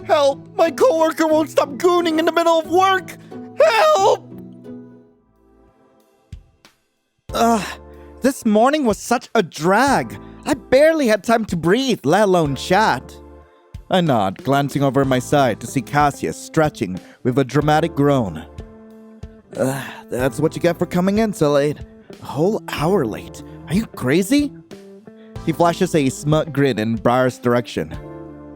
Help! My coworker won't stop gooning in the middle of work! Help! This morning was such a drag. I barely had time to breathe, let alone chat. I nod, glancing over my side to see Cassius stretching with a dramatic groan. That's what you get for coming in so late. A whole hour late. Are you crazy? He flashes a smug grin in Briar's direction.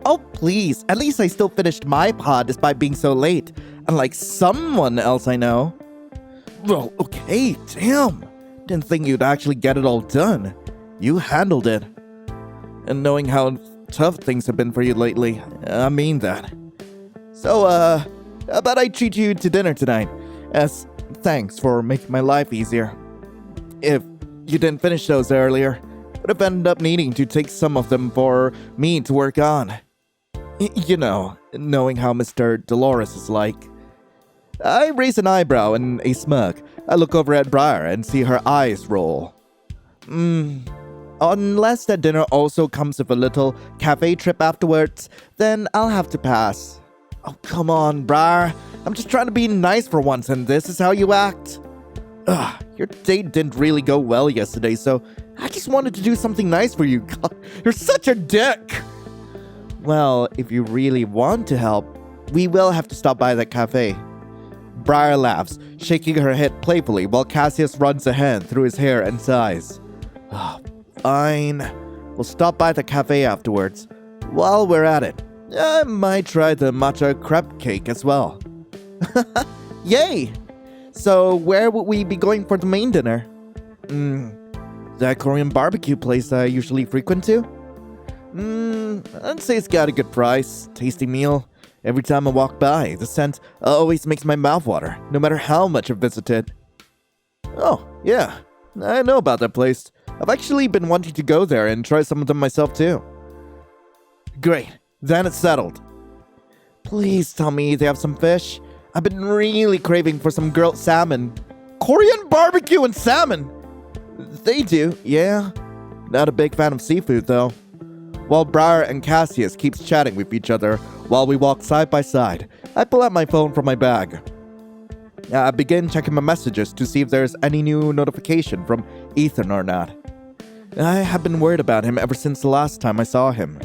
Oh, please. At least I still finished my pod despite being so late. Unlike someone else I know. Well, okay, damn. Didn't think you'd actually get it all done. You handled it. And knowing how tough things have been for you lately, I mean that. So, how about I treat you to dinner tonight? As thanks for making my life easier. If you didn't finish those earlier, would have ended up needing to take some of them for me to work on. You know, knowing how Mr. Dolores is like. I raise an eyebrow in a smirk. I look over at Briar and see her eyes roll. Unless that dinner also comes with a little cafe trip afterwards, then I'll have to pass. Oh, come on, Briar. I'm just trying to be nice for once, and this is how you act? Your date didn't really go well yesterday, so I just wanted to do something nice for you. God, you're such a dick! Well, if you really want to help, we will have to stop by that cafe. Briar laughs, shaking her head playfully while Cassius runs a hand through his hair and sighs. Fine. We'll stop by the cafe afterwards. While we're at it, I might try the matcha crepe cake as well. Yay! So where would we be going for the main dinner? That Korean barbecue place I usually frequent to? I'd say it's got a good price, tasty meal. Every time I walk by, the scent always makes my mouth water, no matter how much I've visited. Oh, yeah, I know about that place. I've actually been wanting to go there and try some of them myself too. Great, then it's settled. Please tell me they have some fish. I've been really craving for some grilled salmon. Korean barbecue and salmon! They do, yeah. Not a big fan of seafood though. While Briar and Cassius keeps chatting with each other while we walk side by side, I pull out my phone from my bag. I begin checking my messages to see if there's any new notification from Ethan or not. I have been worried about him ever since the last time I saw him.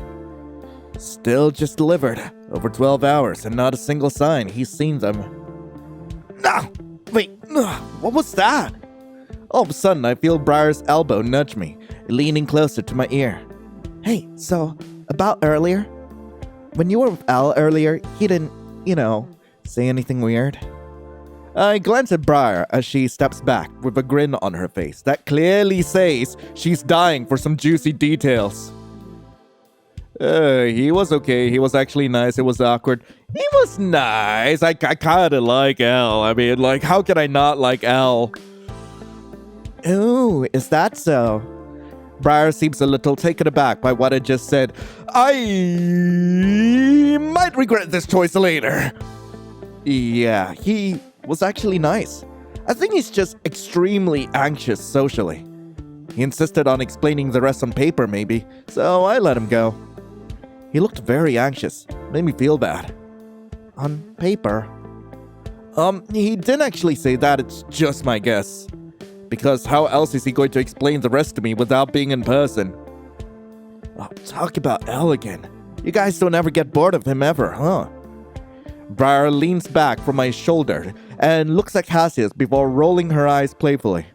Still just delivered. Over 12 hours and not a single sign he's seen them. Wait, what was that? All of a sudden I feel Briar's elbow nudge me, leaning closer to my ear. Hey, so, about earlier? When you were with Al earlier, he didn't, say anything weird? I glance at Briar as she steps back with a grin on her face that clearly says she's dying for some juicy details. He was okay. He was actually nice. It was awkward. He was nice. I kinda like Al. I mean, how can I not like Al? Ooh, is that so? Briar seems a little taken aback by what I just said. I might regret this choice later. Yeah, he was actually nice. I think he's just extremely anxious socially. He insisted on explaining the rest on paper maybe, so I let him go. He looked very anxious. Made me feel bad. On paper? He didn't actually say that, it's just my guess. Because how else is he going to explain the rest to me without being in person? Oh, talk about Al again. You guys don't ever get bored of him ever, huh? Briar leans back from my shoulder and looks at Cassius before rolling her eyes playfully.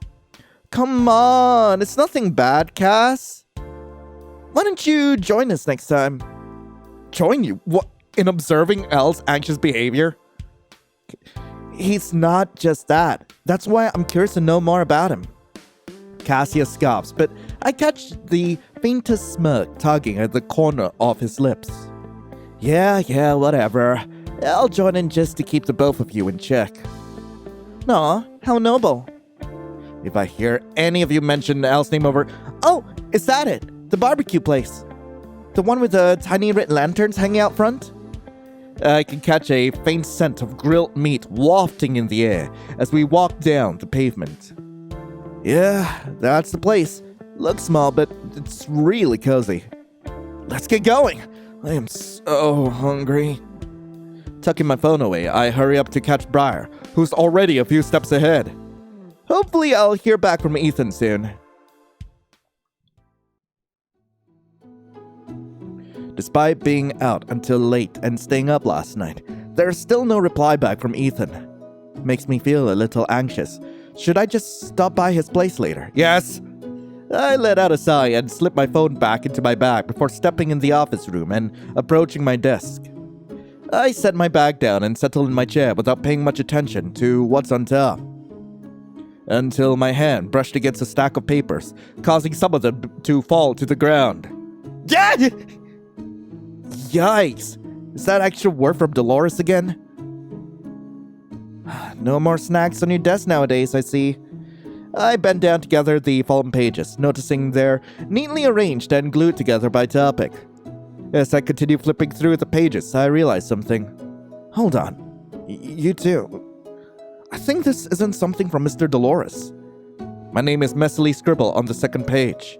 Come on, it's nothing bad, Cass. Why don't you join us next time? Join you? What? In observing Al's anxious behavior? He's not just that. That's why I'm curious to know more about him. Cassius scoffs, but I catch the faintest smirk tugging at the corner of his lips. Yeah, whatever. I'll join in just to keep the both of you in check. Aw, how noble. If I hear any of you mention Al's name over... Oh, is that it? The barbecue place. The one with the tiny red lanterns hanging out front? I can catch a faint scent of grilled meat wafting in the air as we walk down the pavement. Yeah, that's the place. Looks small, but it's really cozy. Let's get going. I am so hungry. Tucking my phone away, I hurry up to catch Briar, who's already a few steps ahead. Hopefully I'll hear back from Ethan soon. Despite being out until late and staying up last night, there's still no reply back from Ethan. Makes me feel a little anxious. Should I just stop by his place later? Yes! I let out a sigh and slipped my phone back into my bag before stepping in the office room and approaching my desk. I set my bag down and settled in my chair without paying much attention to what's on top. Until my hand brushed against a stack of papers, causing some of them to fall to the ground. Yikes! Is that extra work from Dolores again? No more snacks on your desk nowadays, I see. I bent down to gather the fallen pages, noticing they're neatly arranged and glued together by topic. As I continue flipping through the pages, I realized something. Hold on. You too. I think this isn't something from Mr. Dolores. My name is messily scribbled on the second page.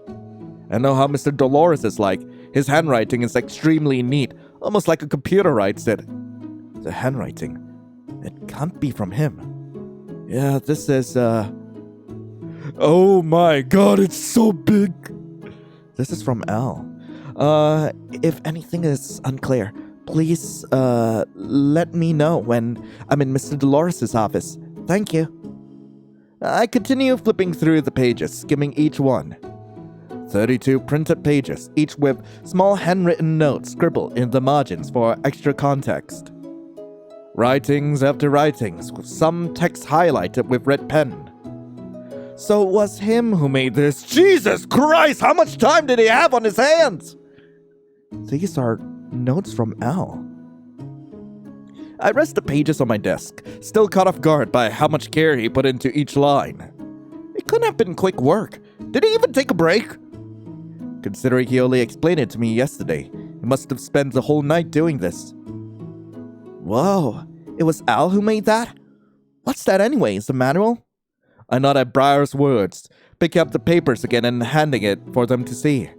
I know how Mr. Dolores is like. His handwriting is extremely neat, almost like a computer writes it. The handwriting. It can't be from him. Yeah, this is, Oh my god, it's so big! This is from Al. If anything is unclear, please, let me know when I'm in Mr. Dolores' office. Thank you. I continue flipping through the pages, skimming each one. 32 printed pages, each with small handwritten notes scribbled in the margins for extra context. Writings after writings, with some text highlighted with red pen. So it was him who made this. Jesus Christ, how much time did he have on his hands? These are notes from Al. I rest the pages on my desk, still caught off guard by how much care he put into each line. It couldn't have been quick work. Did he even take a break? Considering he only explained it to me yesterday, he must have spent the whole night doing this. Whoa, it was Al who made that? What's that anyways, the manual? I nod at Briar's words, picking up the papers again and handing it for them to see.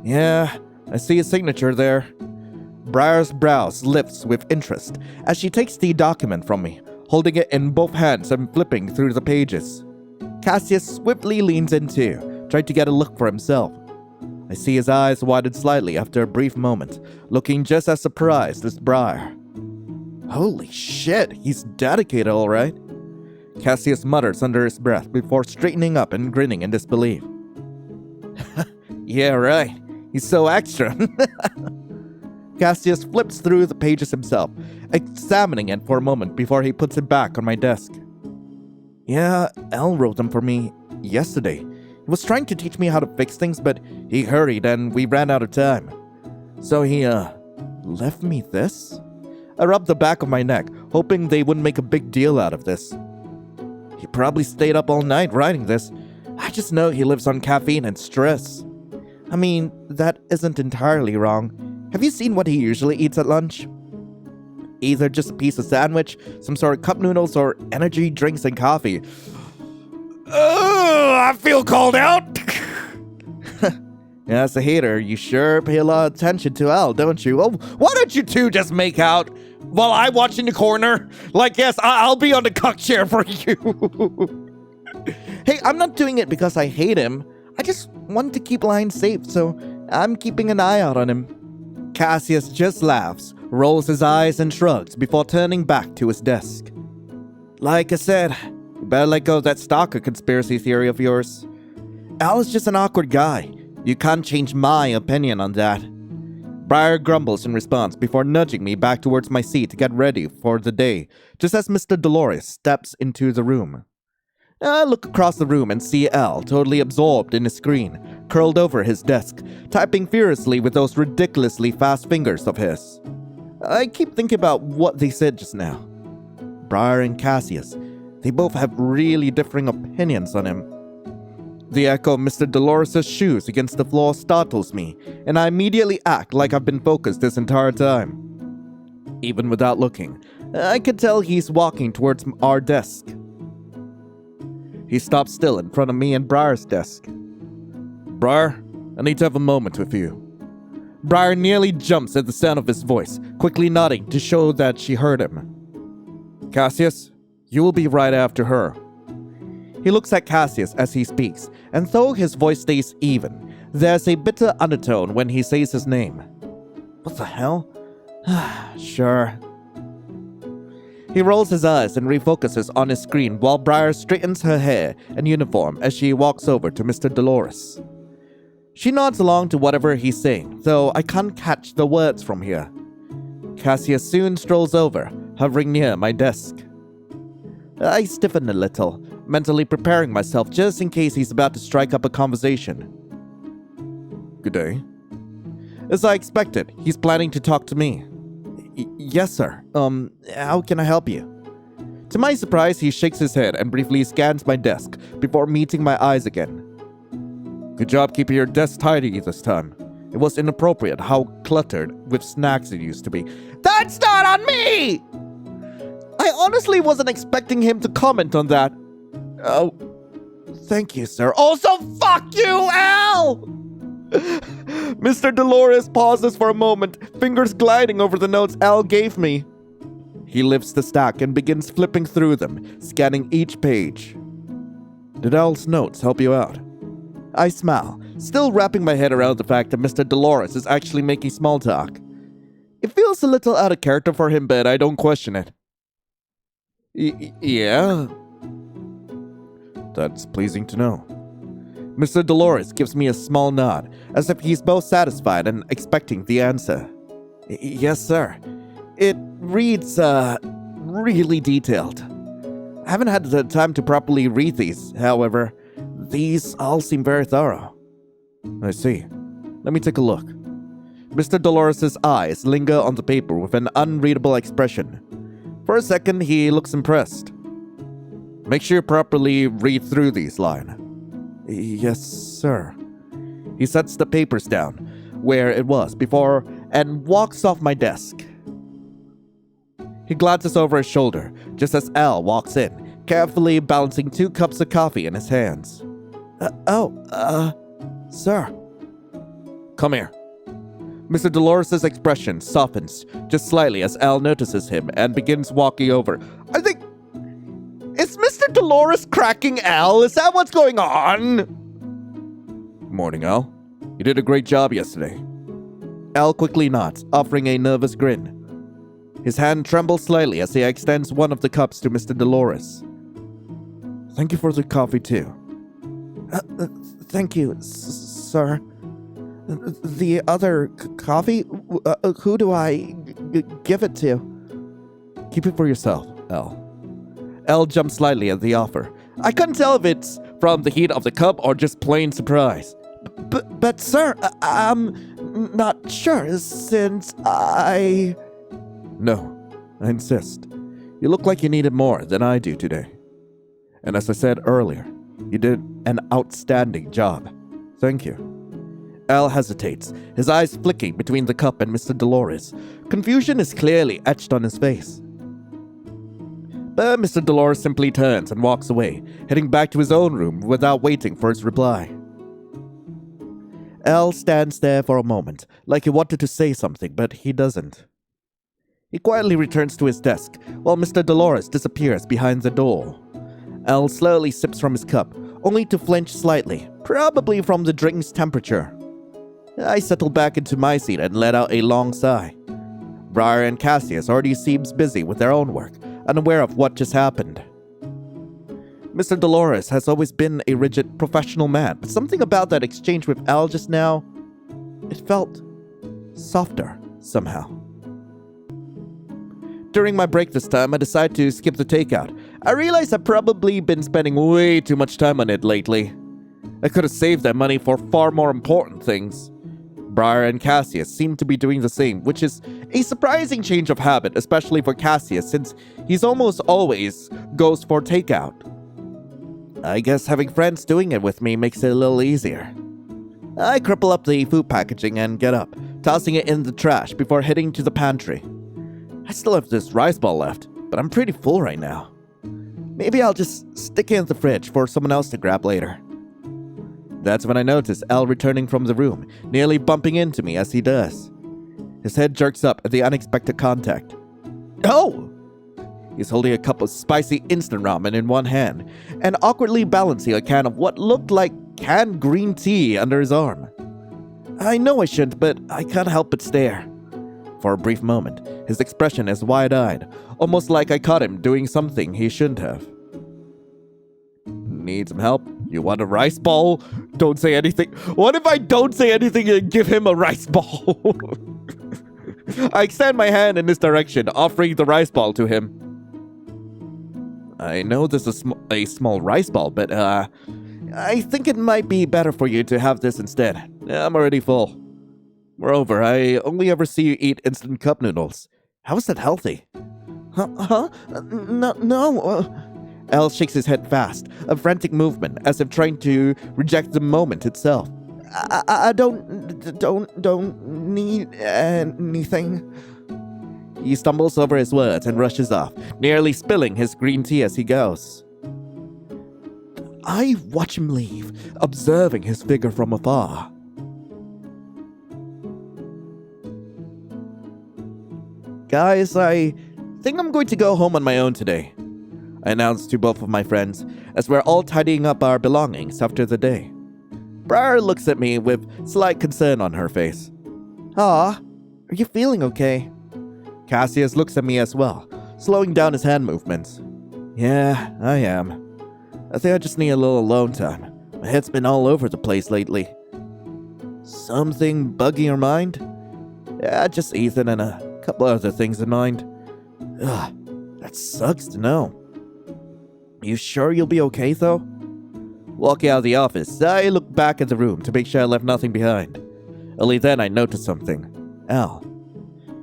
Yeah, I see a signature there. Briar's brows lifts with interest as she takes the document from me, holding it in both hands and flipping through the pages. Cassius swiftly leans in too, trying to get a look for himself. I see his eyes widen slightly after a brief moment, looking just as surprised as Briar. Holy shit, he's dedicated all right. Cassius mutters under his breath before straightening up and grinning in disbelief. Yeah, right. He's so extra. Cassius flips through the pages himself, examining it for a moment before he puts it back on my desk. Yeah, Al wrote them for me yesterday. He was trying to teach me how to fix things, but he hurried and we ran out of time. So he, left me this? I rubbed the back of my neck, hoping they wouldn't make a big deal out of this. He probably stayed up all night writing this. I just know he lives on caffeine and stress. I mean, that isn't entirely wrong. Have you seen what he usually eats at lunch? Either just a piece of sandwich, some sort of cup noodles, or energy drinks and coffee. Oh, I feel called out! As a hater, you sure pay a lot of attention to Al, don't you? Well, why don't you two just make out while I watch in the corner? Like, yes, I'll be on the cuck chair for you. Hey, I'm not doing it because I hate him. I just want to keep Lion safe, so I'm keeping an eye out on him. Cassius just laughs, rolls his eyes and shrugs before turning back to his desk. Like I said, you better let go of that stalker conspiracy theory of yours. Al is just an awkward guy. You can't change my opinion on that. Briar grumbles in response before nudging me back towards my seat to get ready for the day, just as Mr. Dolores steps into the room. I look across the room and see Al, totally absorbed in his screen, curled over his desk, typing furiously with those ridiculously fast fingers of his. I keep thinking about what they said just now. Briar and Cassius, they both have really differing opinions on him. The echo of Mr. Dolores' shoes against the floor startles me, and I immediately act like I've been focused this entire time. Even without looking, I can tell he's walking towards our desk. He stops still in front of me and Briar's desk. Briar, I need to have a moment with you. Briar nearly jumps at the sound of his voice, quickly nodding to show that she heard him. Cassius, you will be right after her. He looks at Cassius as he speaks, and though his voice stays even, there's a bitter undertone when he says his name. What the hell? Sure. He rolls his eyes and refocuses on his screen while Briar straightens her hair and uniform as she walks over to Mr. Dolores. She nods along to whatever he's saying, though I can't catch the words from here. Cassius soon strolls over, hovering near my desk. I stiffen a little, mentally preparing myself just in case he's about to strike up a conversation. Good day. As I expected, he's planning to talk to me. Yes, sir. How can I help you? To my surprise, he shakes his head and briefly scans my desk before meeting my eyes again. Good job keeping your desk tidy this time. It was inappropriate how cluttered with snacks it used to be. That's not on me! I honestly wasn't expecting him to comment on that. Oh, thank you, sir. Also, fuck you, Al! Mr. Dolores pauses for a moment, fingers gliding over the notes Al gave me. He lifts the stack and begins flipping through them, scanning each page. Did Al's notes help you out? I smile, still wrapping my head around the fact that Mr. Dolores is actually making small talk. It feels a little out of character for him, but I don't question it. Yeah? That's pleasing to know. Mr. Dolores gives me a small nod, as if he's both satisfied and expecting the answer. Yes, sir. It reads, really detailed. I haven't had the time to properly read these, however. These all seem very thorough. I see. Let me take a look. Mr. Dolores' eyes linger on the paper with an unreadable expression. For a second, he looks impressed. Make sure you properly read through these, Lion. Yes, sir. He sets the papers down where it was before and walks off my desk. He glances over his shoulder just as Al walks in, carefully balancing 2 cups of coffee in his hands. Sir. Come here. Mr. Dolores' expression softens just slightly as Al notices him and begins walking over. I think... Is Mr. Dolores cracking Al? Is that what's going on? Morning, Al. You did a great job yesterday. Al quickly nods, offering a nervous grin. His hand trembles slightly as he extends one of the cups to Mr. Dolores. Thank you for the coffee, too. Thank you, sir. The other coffee? Who do I give it to? Keep it for yourself, Al. Al jumps slightly at the offer. I couldn't tell if it's from the heat of the cup or just plain surprise. But sir, I'm not sure since I... No, I insist. You look like you needed more than I do today. And as I said earlier, you did an outstanding job. Thank you. Al hesitates, his eyes flicking between the cup and Mr. Dolores. Confusion is clearly etched on his face. But Mr. Dolores simply turns and walks away, heading back to his own room without waiting for his reply. Al stands there for a moment, like he wanted to say something, but he doesn't. He quietly returns to his desk, while Mr. Dolores disappears behind the door. Al slowly sips from his cup, only to flinch slightly, probably from the drink's temperature. I settle back into my seat and let out a long sigh. Briar and Cassius already seems busy with their own work, unaware of what just happened. Mr. Dolores has always been a rigid, professional man, but something about that exchange with Al just now, it felt softer somehow. During my break this time, I decide to skip the takeout. I realize I've probably been spending way too much time on it lately. I could have saved that money for far more important things. Briar and Cassius seem to be doing the same, which is a surprising change of habit, especially for Cassius, since he's almost always goes for takeout. I guess having friends doing it with me makes it a little easier. I crumple up the food packaging and get up, tossing it in the trash before heading to the pantry. I still have this rice ball left, but I'm pretty full right now. Maybe I'll just stick it in the fridge for someone else to grab later. That's when I notice Al returning from the room, nearly bumping into me as he does. His head jerks up at the unexpected contact. Oh! He's holding a cup of spicy instant ramen in one hand and awkwardly balancing a can of what looked like canned green tea under his arm. I know I shouldn't, but I can't help but stare. For a brief moment, his expression is wide-eyed, almost like I caught him doing something he shouldn't have. Need some help? You want a rice ball? Don't say anything. What if I don't say anything and give him a rice ball? I extend my hand in this direction, offering the rice ball to him. I know this is a small rice ball, but I think it might be better for you to have this instead. I'm already full. Moreover, I only ever see you eat instant cup noodles. How is that healthy? Huh? No. Al shakes his head fast, a frantic movement, as if trying to reject the moment itself. I don't need anything. He stumbles over his words and rushes off, nearly spilling his green tea as he goes. I watch him leave, observing his figure from afar. Guys, I think I'm going to go home on my own today, I announced to both of my friends as we're all tidying up our belongings after the day. Briar looks at me with slight concern on her face. Ah, are you feeling okay? Cassius looks at me as well, slowing down his hand movements. Yeah, I am. I think I just need a little alone time. My head's been all over the place lately. Something bugging your mind? Yeah, just Ethan and a couple other things in mind. Ugh, that sucks to know. You sure you'll be okay, though? Walking out of the office, I look back at the room to make sure I left nothing behind. Only then I notice something. Al.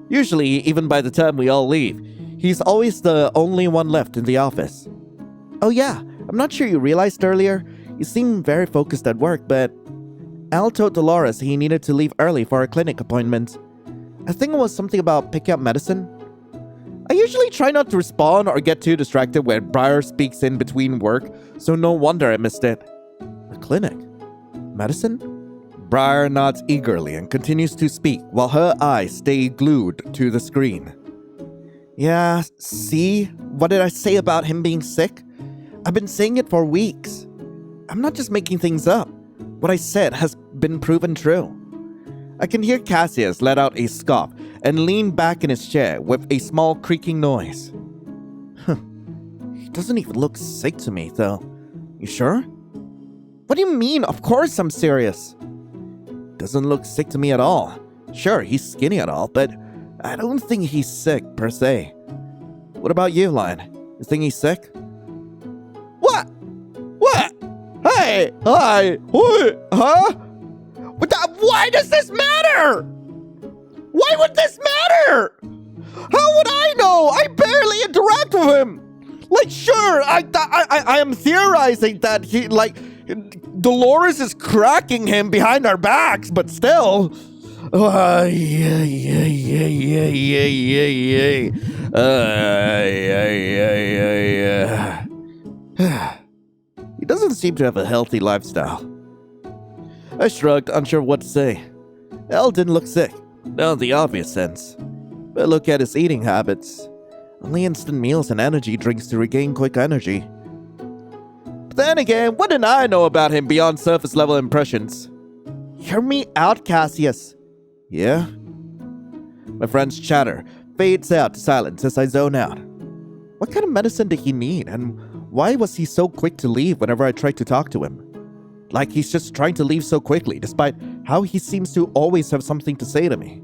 Usually, even by the time we all leave, he's always the only one left in the office. Oh yeah, I'm not sure you realized earlier. You seem very focused at work, but Al told Dolores he needed to leave early for a clinic appointment. I think it was something about picking up medicine. I usually try not to respond or get too distracted when Briar speaks in between work, so no wonder I missed it. A clinic? Medicine? Briar nods eagerly and continues to speak while her eyes stay glued to the screen. Yeah, see? What did I say about him being sick? I've been saying it for weeks. I'm not just making things up. What I said has been proven true. I can hear Cassius let out a scoff and lean back in his chair with a small creaking noise. He doesn't even look sick to me, though. You sure? What do you mean? Of course I'm serious. Doesn't look sick to me at all. Sure, he's skinny and all, but I don't think he's sick, per se. What about you, Lion? You think he's sick? What? Hey! Hi! What? Huh? Why does this matter? Why would this matter? How would I know? I barely interact with him. Like, sure, I am theorizing that he, like, Dolores is cracking him behind our backs, but still. Yeah. He doesn't seem to have a healthy lifestyle. I shrugged, unsure what to say. Al didn't look sick, not in the obvious sense. But look at his eating habits. Only instant meals and energy drinks to regain quick energy. But then again, what did I know about him beyond surface level impressions? Hear me out, Cassius. Yeah? My friend's chatter fades out to silence as I zone out. What kind of medicine did he need, and why was he so quick to leave whenever I tried to talk to him? Like he's just trying to leave so quickly, despite how he seems to always have something to say to me.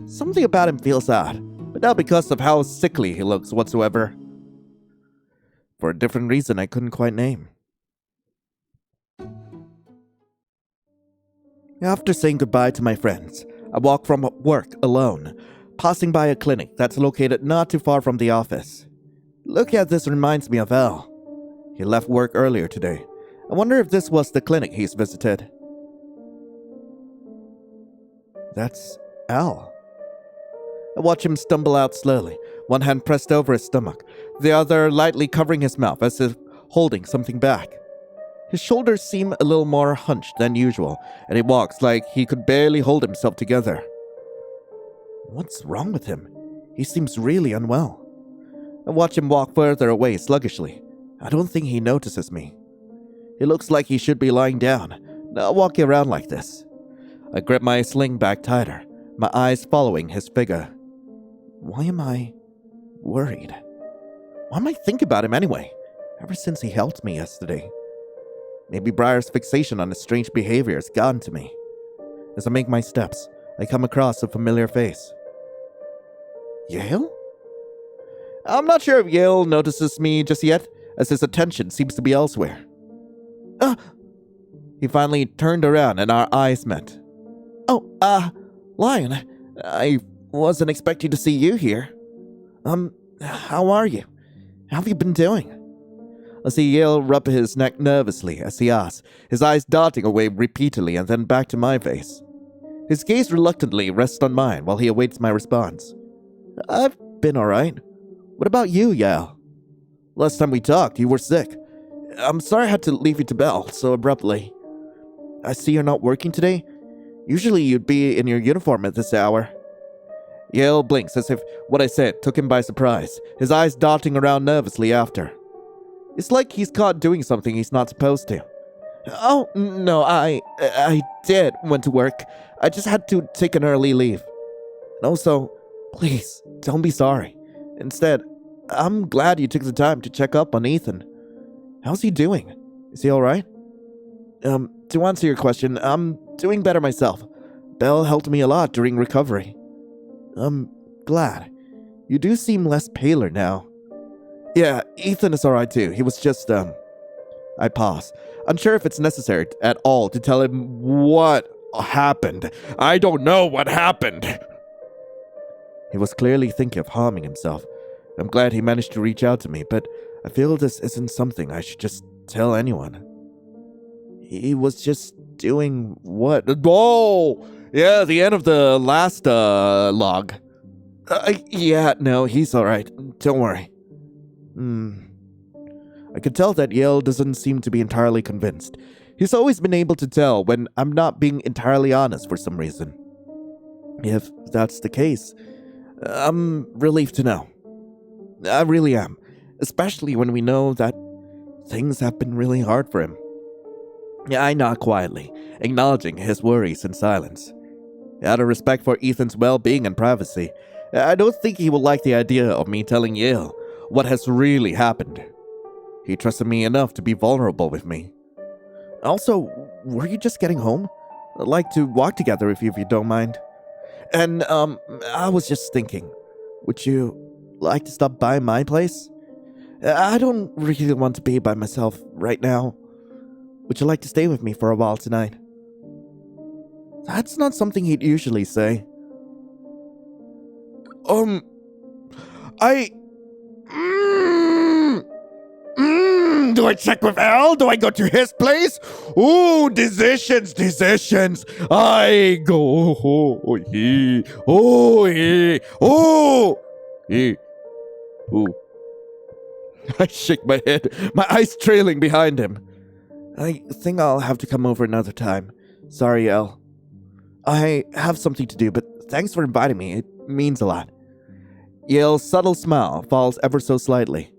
Something about him feels odd, but not because of how sickly he looks whatsoever. For a different reason I couldn't quite name. After saying goodbye to my friends, I walk from work alone, passing by a clinic that's located not too far from the office. Look at this reminds me of Al. He left work earlier today. I wonder if this was the clinic he's visited. That's Al. I watch him stumble out slowly, one hand pressed over his stomach, the other lightly covering his mouth as if holding something back. His shoulders seem a little more hunched than usual, and he walks like he could barely hold himself together. What's wrong with him? He seems really unwell. I watch him walk further away sluggishly. I don't think he notices me. He looks like he should be lying down, not walking around like this. I grip my sling bag tighter, my eyes following his figure. Why am I worried? Why am I thinking about him anyway? Ever since he helped me yesterday. Maybe Briar's fixation on his strange behavior has gotten to me. As I make my steps, I come across a familiar face. Yale? I'm not sure if Yale notices me just yet, as his attention seems to be elsewhere. He finally turned around and our eyes met. Lion, I wasn't expecting to see you here. How are you? How have you been doing? I see Yale rub his neck nervously as he asks, his eyes darting away repeatedly and then back to my face. His gaze reluctantly rests on mine while he awaits my response. I've been alright. What about you, Yale? Last time we talked, you were sick. I'm sorry I had to leave you to Belle so abruptly. I see you're not working today. Usually you'd be in your uniform at this hour. Yale blinks as if what I said took him by surprise, his eyes darting around nervously after. It's like he's caught doing something he's not supposed to. Oh, no, I did went to work. I just had to take an early leave. And also, please, don't be sorry. Instead, I'm glad you took the time to check up on Ethan. How's he doing? Is he alright? To answer your question, I'm doing better myself. Belle helped me a lot during recovery. I'm glad. You do seem less paler now. Yeah, Ethan is alright too. He was just, I pause, unsure if it's necessary at all to tell him what happened. I don't know what happened. He was clearly thinking of harming himself. I'm glad he managed to reach out to me, but I feel this isn't something I should just tell anyone. He was just doing what? Oh! Yeah, the end of the last, log. Yeah, no, he's alright. Don't worry. I could tell that Yale doesn't seem to be entirely convinced. He's always been able to tell when I'm not being entirely honest for some reason. If that's the case, I'm relieved to know. I really am. Especially when we know that things have been really hard for him. I nod quietly, acknowledging his worries in silence. Out of respect for Ethan's well-being and privacy, I don't think he will like the idea of me telling Yale what has really happened. He trusted me enough to be vulnerable with me. Also, were you just getting home? I'd like to walk together if you don't mind. And, I was just thinking, would you like to stop by my place? I don't really want to be by myself right now. Would you like to stay with me for a while tonight? That's not something he'd usually say. Do I check with Al? Do I go to his place? Ooh, decisions. I go. I shake my head, my eyes trailing behind him. I think I'll have to come over another time. Sorry, El. I have something to do, but thanks for inviting me. It means a lot. Yale's subtle smile falls ever so slightly.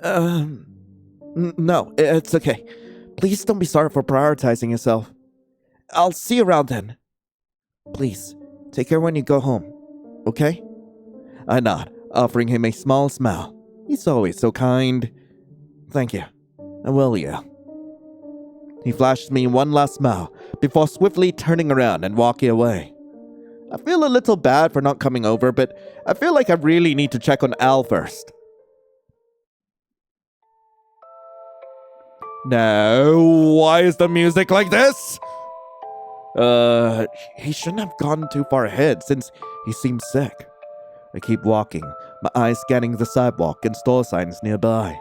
No, it's okay. Please don't be sorry for prioritizing yourself. I'll see you around then. Please, take care when you go home, okay? I nod, offering him a small smile. He's always so kind. Thank you. I will, yeah. He flashes me one last smile before swiftly turning around and walking away. I feel a little bad for not coming over, but I feel like I really need to check on Al first. Now, why is the music like this? He shouldn't have gone too far ahead since he seems sick. I keep walking, my eyes scanning the sidewalk and store signs nearby.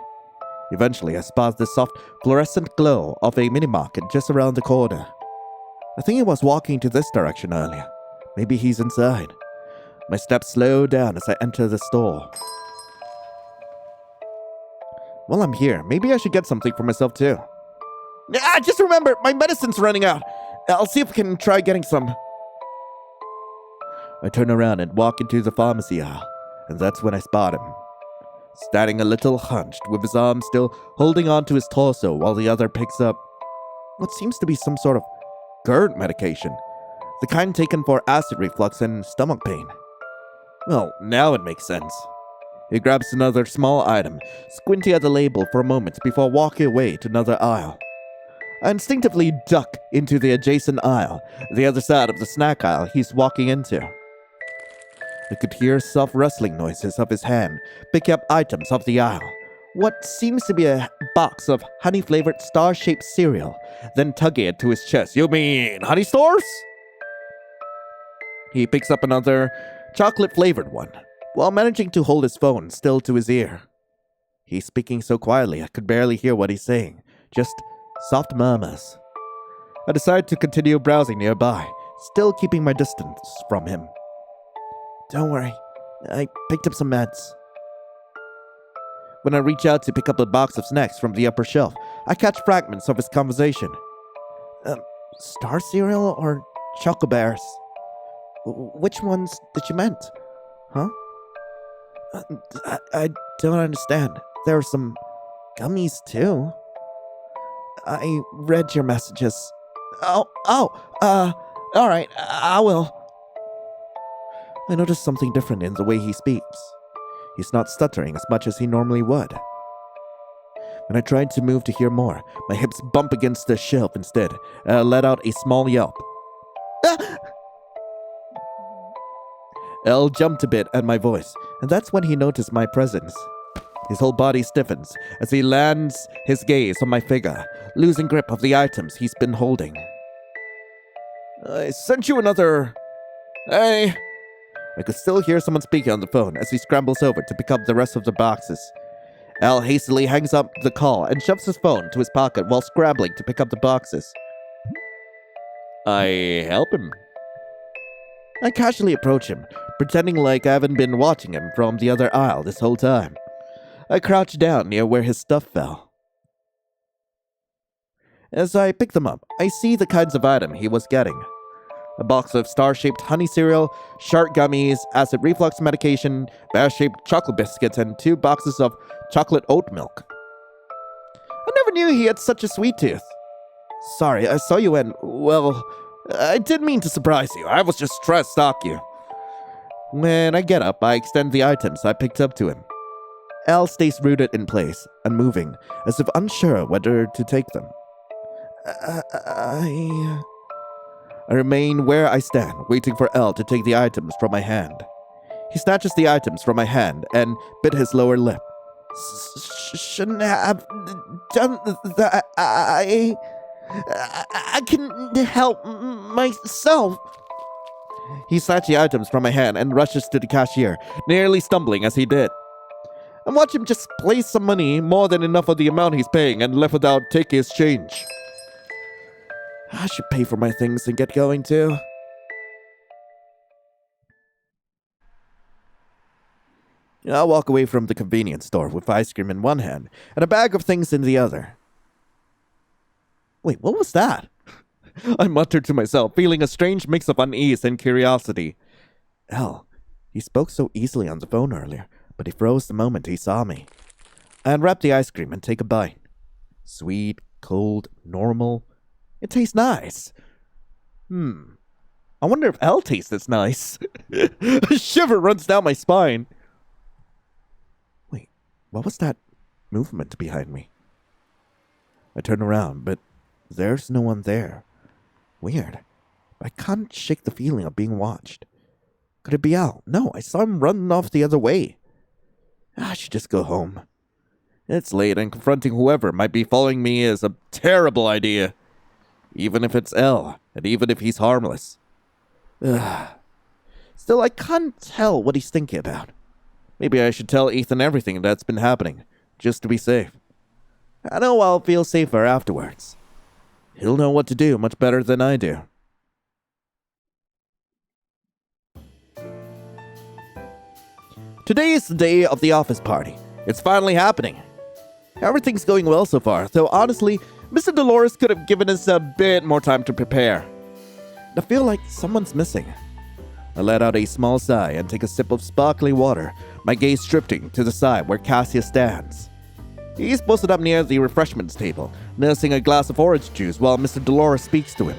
Eventually, I spot the soft, fluorescent glow of a mini-market just around the corner. I think he was walking to this direction earlier. Maybe he's inside. My steps slow down as I enter the store. While I'm here, maybe I should get something for myself too. Just remember, my medicine's running out. I'll see if I can try getting some. I turn around and walk into the pharmacy aisle, and that's when I spot him. Standing a little hunched, with his arm still holding on to his torso while the other picks up what seems to be some sort of GERD medication, the kind taken for acid reflux and stomach pain. Well, now it makes sense. He grabs another small item, squinting at the label for a moment before walking away to another aisle. I instinctively duck into the adjacent aisle, the other side of the snack aisle he's walking into. I could hear soft rustling noises of his hand pick up items off the aisle. What seems to be a box of honey-flavored star-shaped cereal, then tugging it to his chest. You mean honey stars? He picks up another chocolate-flavored one, while managing to hold his phone still to his ear. He's speaking so quietly I could barely hear what he's saying, just soft murmurs. I decide to continue browsing nearby, still keeping my distance from him. Don't worry, I picked up some meds. When I reach out to pick up a box of snacks from the upper shelf, I catch fragments of his conversation. Star cereal or choco bears? Which ones did you meant? Huh? I don't understand. There are some gummies too. I read your messages. Alright, I will. I notice something different in the way he speaks. He's not stuttering as much as he normally would. When I tried to move to hear more, my hips bump against the shelf instead, and I let out a small yelp. Elle jumped a bit at my voice, and that's when he noticed my presence. His whole body stiffens as he lands his gaze on my figure, losing grip of the items he's been holding. I sent you another... Hey... I could still hear someone speaking on the phone as he scrambles over to pick up the rest of the boxes. Al hastily hangs up the call and shoves his phone to his pocket while scrambling to pick up the boxes. I help him. I casually approach him, pretending like I haven't been watching him from the other aisle this whole time. I crouch down near where his stuff fell. As I pick them up, I see the kinds of item he was getting. A box of star-shaped honey cereal, shark gummies, acid reflux medication, bear-shaped chocolate biscuits, and 2 boxes of chocolate oat milk. I never knew he had such a sweet tooth. Sorry, I saw you and, well, I didn't mean to surprise you. I was just trying to stalk you. When I get up, I extend the items I picked up to him. Al stays rooted in place, unmoving, as if unsure whether to take them. I remain where I stand, waiting for L to take the items from my hand. He snatches the items from my hand and bit his lower lip. Shouldn't have done that. I can help myself. He snatched the items from my hand and rushes to the cashier, nearly stumbling as he did. I watch him just place some money, more than enough of the amount he's paying, and left without taking his change. I should pay for my things and get going too. I'll walk away from the convenience store with ice cream in one hand and a bag of things in the other. Wait, what was that? I muttered to myself, feeling a strange mix of unease and curiosity. Hell, he spoke so easily on the phone earlier, but he froze the moment he saw me. I unwrap the ice cream and take a bite. Sweet, cold, normal. It tastes nice. I wonder if L tastes this nice. A shiver runs down my spine. Wait, what was that movement behind me? I turn around, but there's no one there. Weird. I can't shake the feeling of being watched. Could it be Al? No, I saw him running off the other way. I should just go home. It's late, and confronting whoever might be following me is a terrible idea. Even if it's L, and even if he's harmless. Still, I can't tell what he's thinking about. Maybe I should tell Ethan everything that's been happening, just to be safe. I know I'll feel safer afterwards. He'll know what to do much better than I do. Today is the day of the office party. It's finally happening. Everything's going well so far, though honestly, Mr. Dolores could have given us a bit more time to prepare. I feel like someone's missing. I let out a small sigh and take a sip of sparkling water, my gaze drifting to the side where Cassius stands. He's posted up near the refreshments table, nursing a glass of orange juice while Mr. Dolores speaks to him.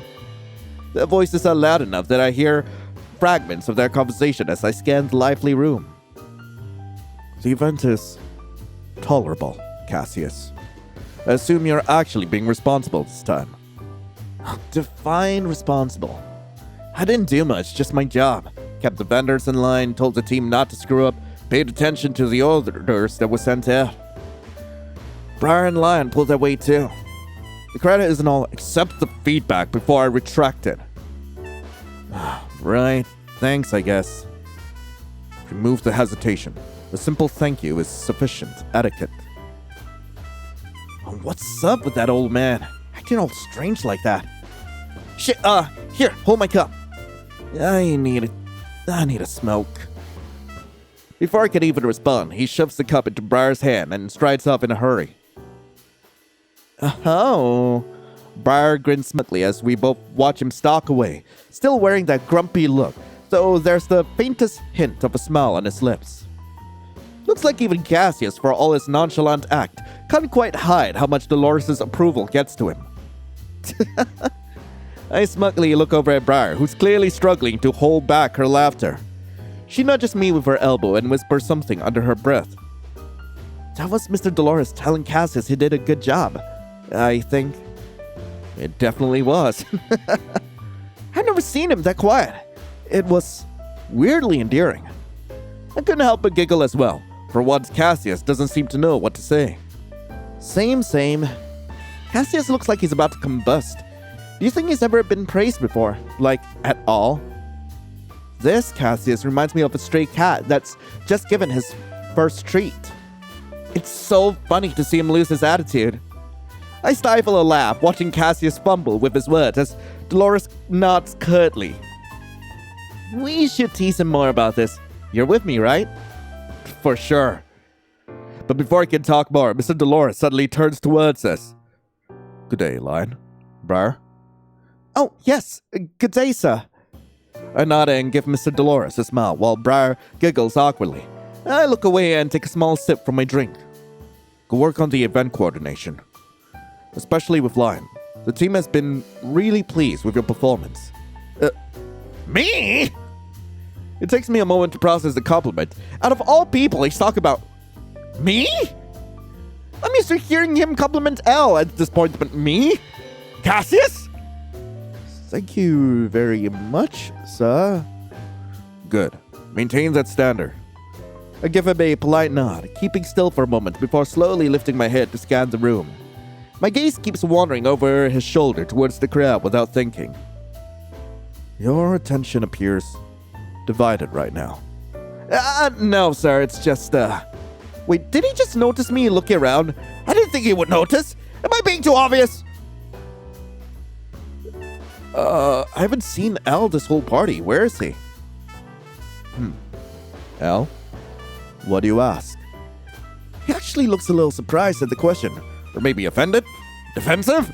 Their voices are loud enough that I hear fragments of their conversation as I scan the lively room. The event is tolerable, Cassius. I assume you're actually being responsible this time. Define responsible. I didn't do much, just my job. Kept the vendors in line, told the team not to screw up, paid attention to the orders that were sent out. Briar and Lion pulled their weight too. The credit isn't all except the feedback before I retract it. Right, thanks I guess. Remove the hesitation. A simple thank you is sufficient etiquette. What's up with that old man? Acting all strange like that. Shit, here, hold my cup. I need a smoke. Before I could even respond, he shoves the cup into Briar's hand and strides off in a hurry. Oh. Briar grins smugly as we both watch him stalk away, still wearing that grumpy look, though there's the faintest hint of a smile on his lips. Looks like even Cassius, for all his nonchalant act, can't quite hide how much Dolores' approval gets to him. I smugly look over at Briar, who's clearly struggling to hold back her laughter. She nudges me with her elbow and whispers something under her breath. That was Mr. Dolores telling Cassius he did a good job, I think. It definitely was. I've never seen him that quiet. It was weirdly endearing. I couldn't help but giggle as well. For once, Cassius doesn't seem to know what to say. Same. Cassius looks like he's about to combust. Do you think he's ever been praised before? Like, at all? This Cassius reminds me of a stray cat that's just given his first treat. It's so funny to see him lose his attitude. I stifle a laugh watching Cassius fumble with his words as Dolores nods curtly. We should tease him more about this. You're with me, right? For sure. But before I can talk more, Mr. Dolores suddenly turns towards us. Good day, Lion. Briar? Oh, yes. Good day, sir. I nod and give Mr. Dolores a smile while Briar giggles awkwardly. I look away and take a small sip from my drink. Go work on the event coordination. Especially with Lion. The team has been really pleased with your performance. Me? It takes me a moment to process the compliment. Out of all people, he's talking about me? I'm used to hearing him compliment Elle at this point, but me? Cassius? Thank you very much, sir. Good. Maintain that standard. I give him a polite nod, keeping still for a moment before slowly lifting my head to scan the room. My gaze keeps wandering over his shoulder towards the crowd without thinking. Your attention appears divided right now. No, sir, it's just, Wait, did he just notice me looking around? I didn't think he would notice. Am I being too obvious? I haven't seen Al this whole party. Where is he? Al? What do you ask? He actually looks a little surprised at the question. Or maybe offended? Defensive?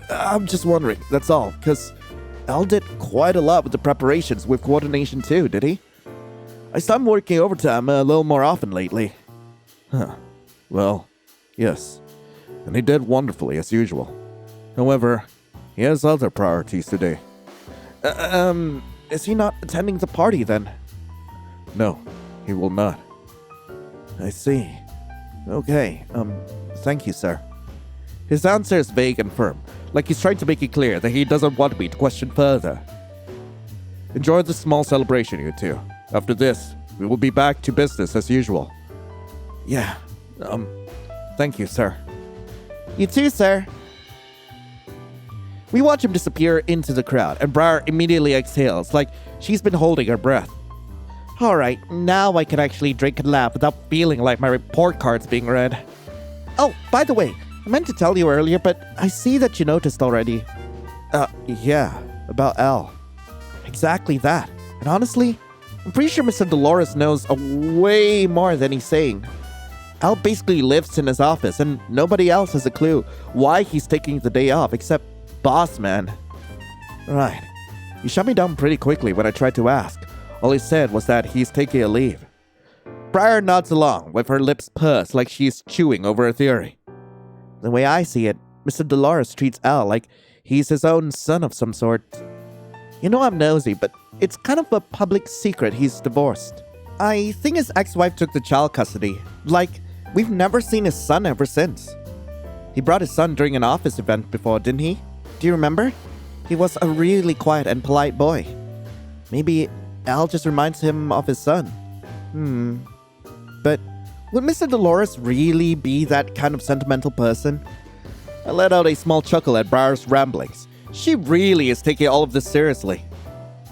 I'm just wondering, that's all, because Al did quite a lot with the preparations with coordination too, did he? I started working overtime a little more often lately. Well, yes. And he did wonderfully as usual. However, he has other priorities today. Is he not attending the party then? No, he will not. I see. Okay, thank you, sir. His answer is vague and firm, like he's trying to make it clear that he doesn't want me to question further. Enjoy this small celebration, you two. After this, we will be back to business as usual. Yeah, thank you, sir. You too, sir. We watch him disappear into the crowd, and Briar immediately exhales, like she's been holding her breath. Alright, now I can actually drink and laugh without feeling like my report card's being read. Oh, by the way, I meant to tell you earlier, but I see that you noticed already. Yeah, about Al. Exactly that. And honestly, I'm pretty sure Mr. Dolores knows way more than he's saying. Al basically lives in his office and nobody else has a clue why he's taking the day off except boss man. Right. He shut me down pretty quickly when I tried to ask. All he said was that he's taking a leave. Briar nods along with her lips pursed like she's chewing over a theory. The way I see it, Mr. Dolores treats Al like he's his own son of some sort. You know I'm nosy, but it's kind of a public secret he's divorced. I think his ex-wife took the child custody. Like, we've never seen his son ever since. He brought his son during an office event before, didn't he? Do you remember? He was a really quiet and polite boy. Maybe Al just reminds him of his son. But would Mr. Dolores really be that kind of sentimental person? I let out a small chuckle at Briar's ramblings. She really is taking all of this seriously.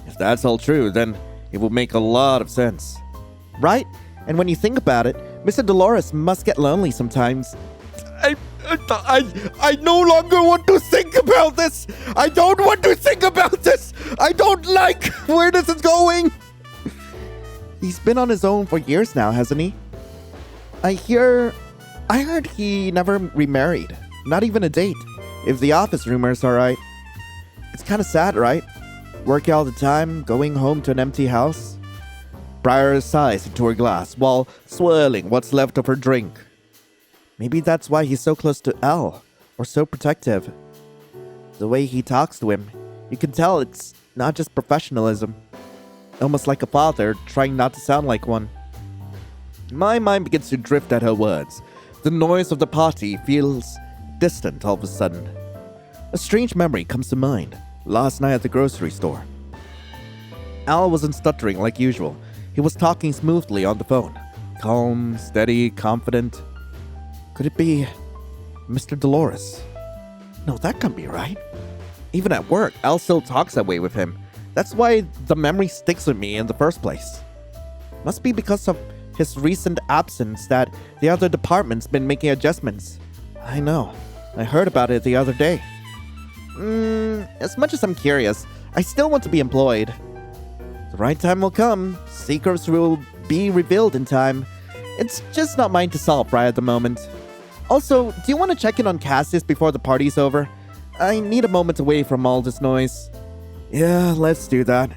If that's all true, then it would make a lot of sense. Right? And when you think about it, Mr. Dolores must get lonely sometimes. I no longer want to think about this. I don't want to think about this. I don't like where this is going. He's been on his own for years now, hasn't he? I heard he never remarried. Not even a date. If the office rumors are right. It's kind of sad, right? Working all the time, going home to an empty house. Briar sighs into her glass while swirling what's left of her drink. Maybe that's why he's so close to Al, or so protective. The way he talks to him, you can tell it's not just professionalism. Almost like a father trying not to sound like one. My mind begins to drift at her words. The noise of the party feels distant all of a sudden. A strange memory comes to mind. Last night at the grocery store. Al wasn't stuttering like usual. He was talking smoothly on the phone. Calm, steady, confident. Could it be Mr. Dolores? No, that can't be right. Even at work, Al still talks that way with him. That's why the memory sticks with me in the first place. Must be because of his recent absence that the other department's been making adjustments. I know. I heard about it the other day. As much as I'm curious, I still want to be employed. The right time will come. Secrets will be revealed in time. It's just not mine to solve right at the moment. Also, do you want to check in on Cassius before the party's over? I need a moment away from all this noise. Yeah, let's do that.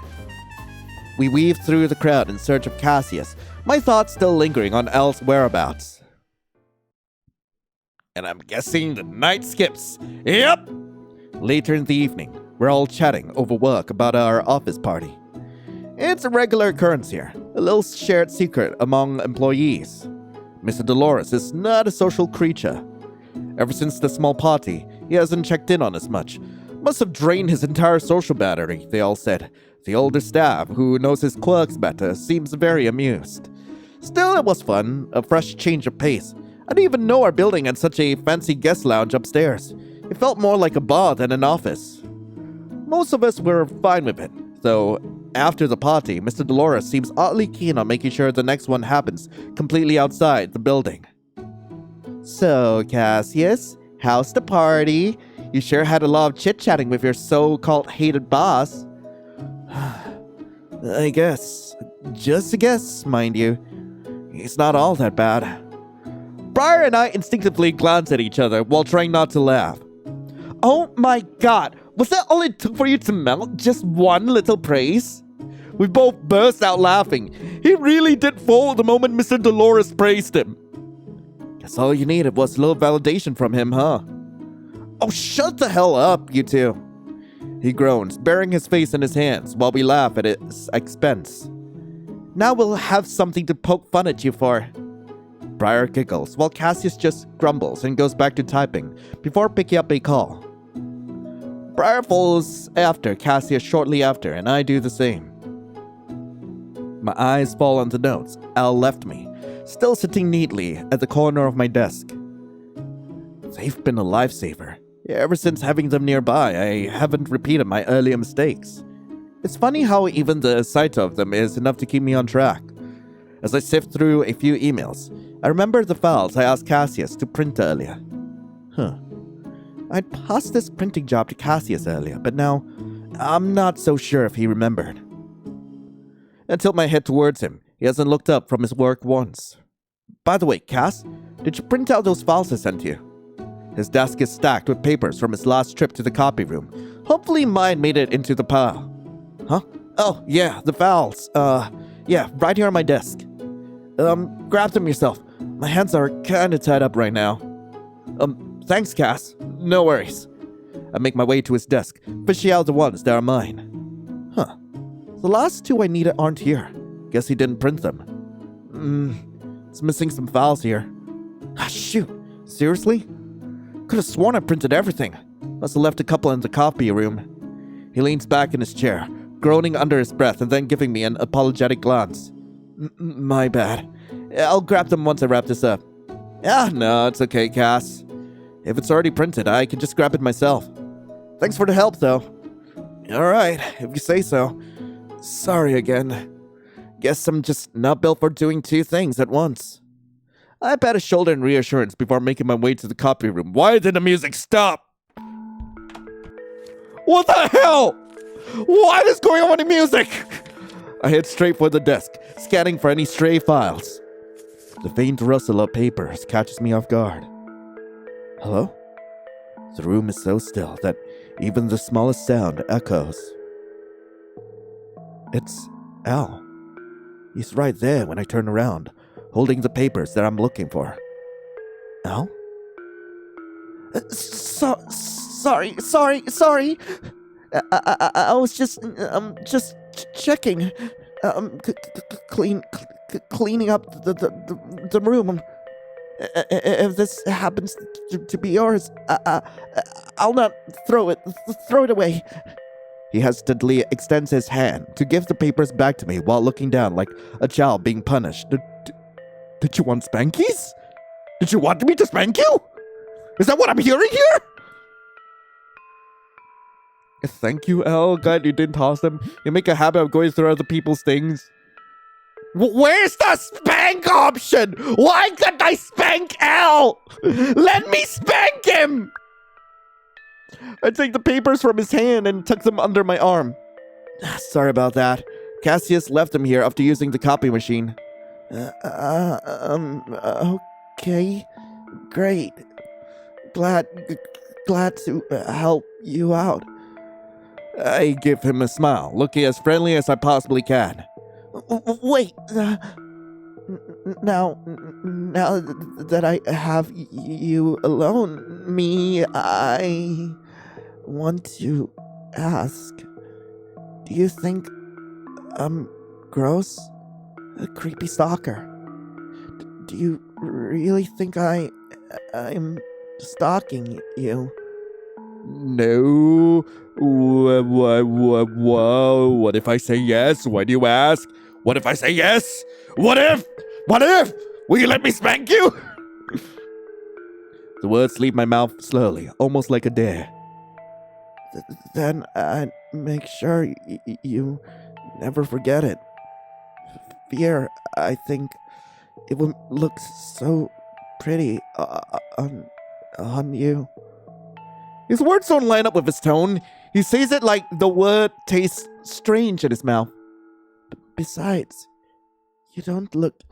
We weave through the crowd in search of Cassius, my thoughts still lingering on Al's whereabouts. And I'm guessing the night skips. Yep! Later in the evening, we're all chatting over work about our office party. It's a regular occurrence here, a little shared secret among employees. Mr. Dolores is not a social creature. Ever since the small party, he hasn't checked in on us much. Must have drained his entire social battery, they all said. The older staff, who knows his quirks better, seems very amused. Still, it was fun, a fresh change of pace. I didn't even know our building had such a fancy guest lounge upstairs. It felt more like a bar than an office. Most of us were fine with it, though after the party, Mr. Dolores seems oddly keen on making sure the next one happens completely outside the building. So, Cassius, how's the party? You sure had a lot of chit-chatting with your so-called hated boss. I guess. Just a guess, mind you. He's not all that bad. Briar and I instinctively glance at each other while trying not to laugh. Oh my god, was that all it took for you to melt? Just one little praise? We both burst out laughing. He really did fall the moment Mr. Dolores praised him. Guess all you needed was a little validation from him, huh? Oh, shut the hell up, you two. He groans, burying his face in his hands while we laugh at his expense. Now we'll have something to poke fun at you for. Briar giggles while Cassius just grumbles and goes back to typing before picking up a call. Briar follows after Cassius shortly after, and I do the same. My eyes fall on the notes Al left me, still sitting neatly at the corner of my desk. They've been a lifesaver. Ever since having them nearby, I haven't repeated my earlier mistakes. It's funny how even the sight of them is enough to keep me on track. As I sift through a few emails, I remember the files I asked Cassius to print earlier. I'd passed this printing job to Cassius earlier, but now I'm not so sure if he remembered. I tilt my head towards him. He hasn't looked up from his work once. By the way, Cass, Did you print out those files I sent you? His desk is stacked with papers from his last trip to the copy room. Hopefully mine made it into the pile. Huh? Oh, yeah, the files. Yeah, right here on my desk. Grab them yourself. My hands are kinda tied up right now. Thanks, Cass. No worries. I make my way to his desk, fishing out the ones that are mine. Huh. The last two I needed aren't here. Guess he didn't print them. It's missing some files here. Ah, shoot. Seriously? Could have sworn I printed everything. Must have left a couple in the copy room. He leans back in his chair, groaning under his breath and then giving me an apologetic glance. My bad. I'll grab them once I wrap this up. No, it's okay, Cass. If it's already printed, I can just grab it myself. Thanks for the help, though. Alright, if you say so. Sorry again. Guess I'm just not built for doing two things at once. I pat his shoulder in reassurance before making my way to the copy room. Why did the music stop? What the hell? What is going on with the music? I head straight for the desk, scanning for any stray files. The faint rustle of papers catches me off guard. Hello? The room is so still that even the smallest sound echoes. It's Al. He's right there when I turn around, holding the papers that I'm looking for. Al? Sorry. I was just checking, cleaning up the room. If this happens to be yours, I'll not throw it away. He hesitantly extends his hand to give the papers back to me while looking down like a child being punished. Did you want spankies? Did you want me to spank you? Is that what I'm hearing here? Thank you, Al. Glad you didn't toss them. You make a habit of going through other people's things. Where's the spank option? Why can't I spank Al? Let me spank him! I take the papers from his hand and tuck them under my arm. Sorry about that. Cassius left them here after using the copy machine. Okay. Great. Glad to help you out. I give him a smile, looking as friendly as I possibly can. Wait. Now that I have you alone, I want to ask, do you think I'm gross? A creepy stalker? Do you really think I'm stalking you? No. Whoa. What if I say yes? Why do you ask? What if I say yes? What if? Will you let me spank you? The words leave my mouth slowly, almost like a dare. Then I'd make sure you never forget it. Fear, I think, it would look so pretty on you. His words don't line up with his tone. He says it like the word tastes strange in his mouth. Besides, you don't look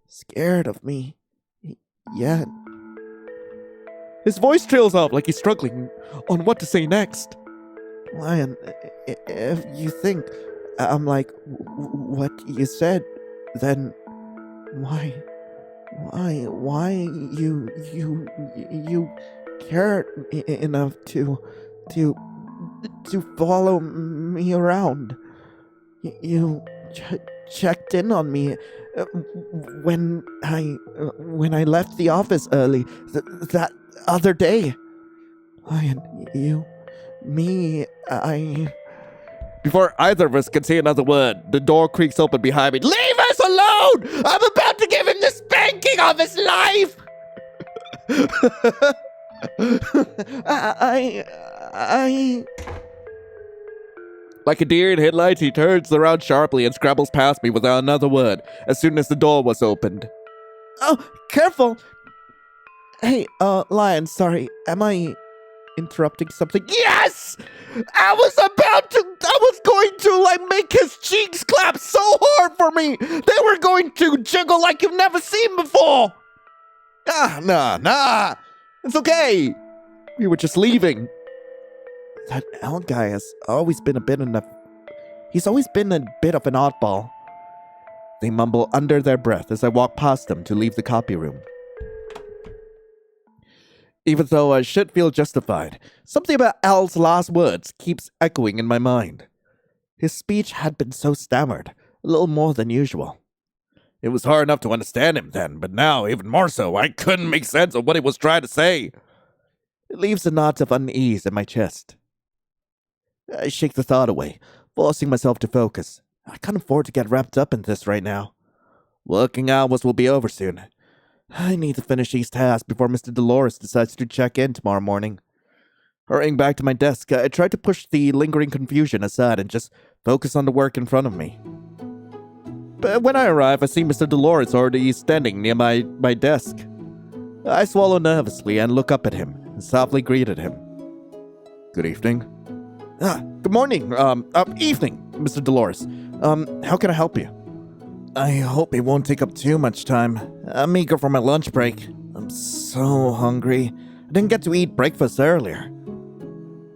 scared of me yet. His voice trails off like he's struggling on what to say next. Lion, if you think I'm like what you said, then why you cared enough to follow me around? You checked in on me when I left the office early that other day. Before either of us can say another word, the door creaks open behind me. Leave us alone! I'm about to give him the spanking of his life! Like a deer in headlights, he turns around sharply and scrambles past me without another word as soon as the door was opened. Oh, careful! Hey, Lion, sorry, am I interrupting something? Yes! I was going to, make his cheeks clap so hard for me! They were going to jiggle like you've never seen before! Nah. It's okay. We were just leaving. That L guy has always been He's always been a bit of an oddball. They mumble under their breath as I walk past them to leave the copy room. Even though I should feel justified, something about Al's last words keeps echoing in my mind. His speech had been so stammered, a little more than usual. It was hard enough to understand him then, but now, even more so, I couldn't make sense of what he was trying to say. It leaves a knot of unease in my chest. I shake the thought away, forcing myself to focus. I can't afford to get wrapped up in this right now. Working hours will be over soon. I need to finish these tasks before Mr. Dolores decides to check in tomorrow morning. Hurrying back to my desk, I try to push the lingering confusion aside and just focus on the work in front of me. But when I arrive, I see Mr. Dolores already standing near my desk. I swallow nervously and look up at him and softly greeted him. Good evening. Good morning. Evening, Mr. Dolores. How can I help you? I hope it won't take up too much time. I'm eager for my lunch break. I'm so hungry. I didn't get to eat breakfast earlier.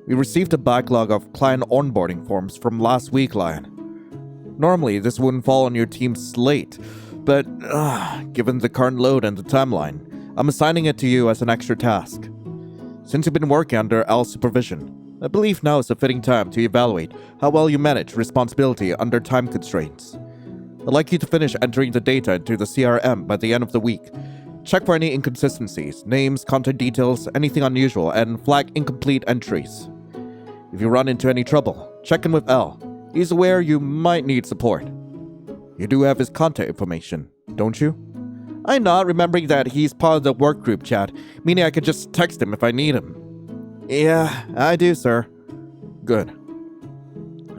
We received a backlog of Klein onboarding forms from last week, Lion. Normally, this wouldn't fall on your team's slate, but given the current load and the timeline, I'm assigning it to you as an extra task. Since you've been working under Al's supervision, I believe now is a fitting time to evaluate how well you manage responsibility under time constraints. I'd like you to finish entering the data into the CRM by the end of the week. Check for any inconsistencies, names, contact details, anything unusual, and flag incomplete entries. If you run into any trouble, check in with Al. He's aware you might need support. You do have his contact information, don't you? I nod, remembering that he's part of the work group chat, meaning I could just text him if I need him. Yeah, I do, sir. Good.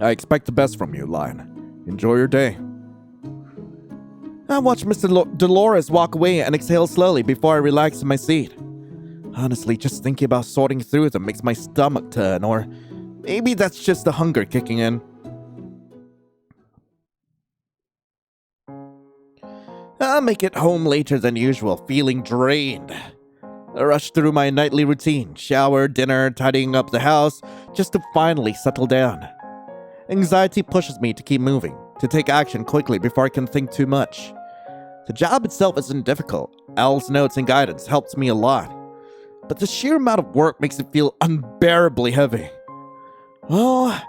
I expect the best from you, Lion. Enjoy your day. I watch Mr. Dolores walk away and exhale slowly before I relax in my seat. Honestly, just thinking about sorting through them makes my stomach turn, or maybe that's just the hunger kicking in. I'll make it home later than usual, feeling drained. I rush through my nightly routine, shower, dinner, tidying up the house, just to finally settle down. Anxiety pushes me to keep moving, to take action quickly before I can think too much. The job itself isn't difficult. Al's notes and guidance helps me a lot. But the sheer amount of work makes it feel unbearably heavy. Well,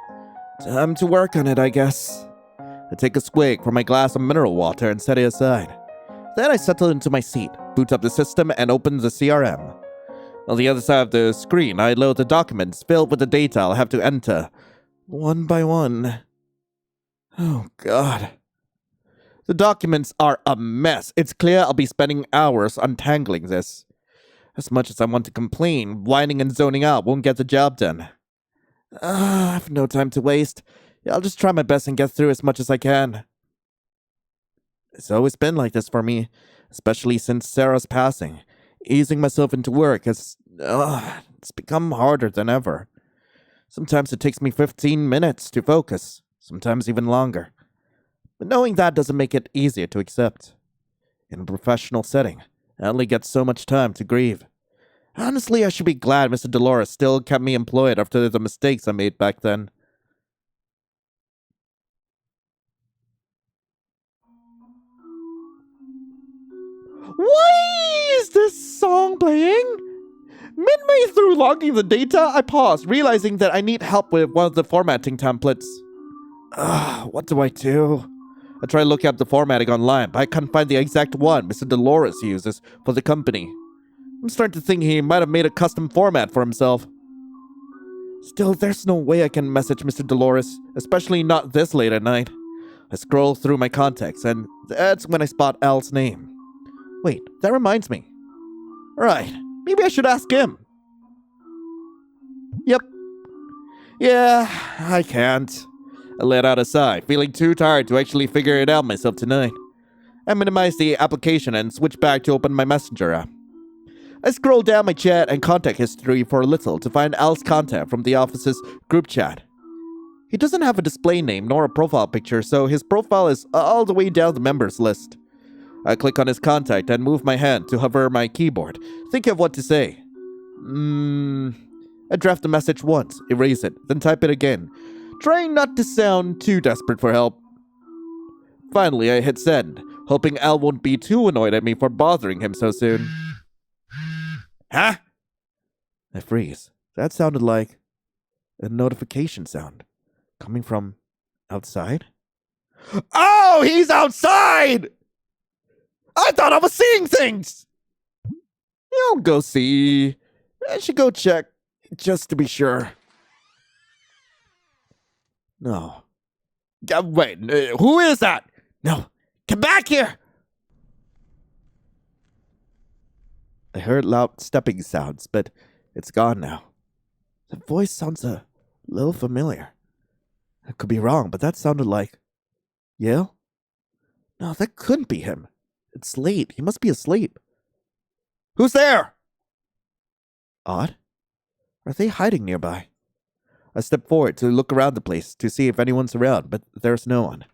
time to work on it, I guess. I take a swig from my glass of mineral water and set it aside. Then I settle into my seat, boot up the system, and open the CRM. On the other side of the screen, I load the documents filled with the data I'll have to enter, one by one. Oh, God. The documents are a mess. It's clear I'll be spending hours untangling this. As much as I want to complain, whining and zoning out won't get the job done. I have no time to waste. I'll just try my best and get through as much as I can. It's always been like this for me, especially since Sarah's passing. Easing myself into work has... it's become harder than ever. Sometimes it takes me 15 minutes to focus, sometimes even longer. But knowing that doesn't make it easier to accept. In a professional setting, I only get so much time to grieve. Honestly, I should be glad Mr. Dolores still kept me employed after the mistakes I made back then. Why is this song playing? Midway through logging the data, I pause, realizing that I need help with one of the formatting templates. What do I do? I try looking up the formatting online, but I can't find the exact one Mr. Dolores uses for the company. I'm starting to think he might have made a custom format for himself. Still, there's no way I can message Mr. Dolores, especially not this late at night. I scroll through my contacts, and that's when I spot Al's name. Wait, that reminds me. Right, maybe I should ask him. Yep. Yeah, I can't. I let out a sigh, feeling too tired to actually figure it out myself tonight. I minimize the application and switch back to open my Messenger app. I scroll down my chat and contact history for a little to find Al's contact from the office's group chat. He doesn't have a display name nor a profile picture, so his profile is all the way down the members list. I click on his contact and move my hand to hover my keyboard, thinking of what to say. I draft the message once, erase it, then type it again, trying not to sound too desperate for help. Finally, I hit send, hoping Al won't be too annoyed at me for bothering him so soon. Huh? I freeze. That sounded like a notification sound coming from outside. Oh, he's outside! I thought I was seeing things! I'll go see. I should go check, just to be sure. No. Wait, who is that? No, come back here! I heard loud stepping sounds, but it's gone now. The voice sounds a little familiar. I could be wrong, but that sounded like Yale? No, that couldn't be him. It's late. He must be asleep. Who's there? Odd. Are they hiding nearby? I step forward to look around the place to see if anyone's around, but there's no one.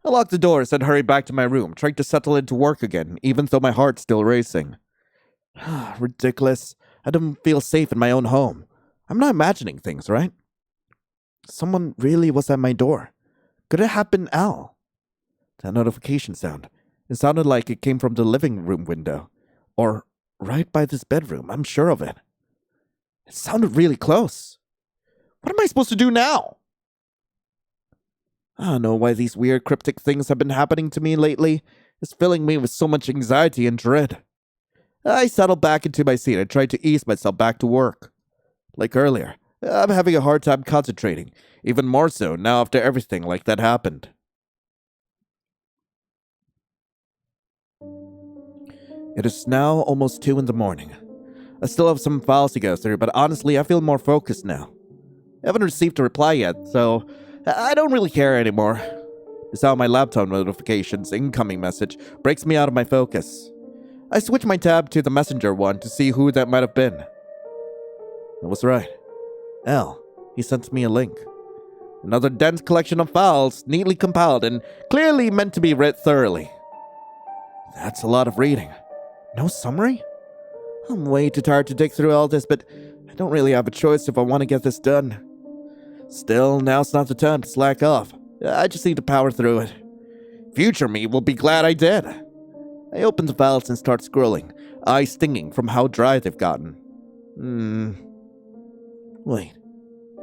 I lock the doors and hurry back to my room, trying to settle into work again, even though my heart's still racing. Ridiculous. I don't feel safe in my own home. I'm not imagining things, right? Someone really was at my door. Could it have been Al? That notification sound. It sounded like it came from the living room window. Or right by this bedroom. I'm sure of it. It sounded really close. What am I supposed to do now? I don't know why these weird cryptic things have been happening to me lately. It's filling me with so much anxiety and dread. I settled back into my seat and tried to ease myself back to work. Like earlier, I'm having a hard time concentrating, even more so now after everything like that happened. It is now almost 2 in the morning. I still have some files to go through, but honestly, I feel more focused now. I haven't received a reply yet, so I don't really care anymore. The sound of my laptop notifications incoming message breaks me out of my focus. I switch my tab to the messenger one to see who that might have been. I was right. Al. He sent me a link. Another dense collection of files, neatly compiled and clearly meant to be read thoroughly. That's a lot of reading. No summary? I'm way too tired to dig through all this, but I don't really have a choice if I want to get this done. Still, now's not the time to slack off. I just need to power through it. Future me will be glad I did. I open the files and start scrolling, eyes stinging from how dry they've gotten. Wait,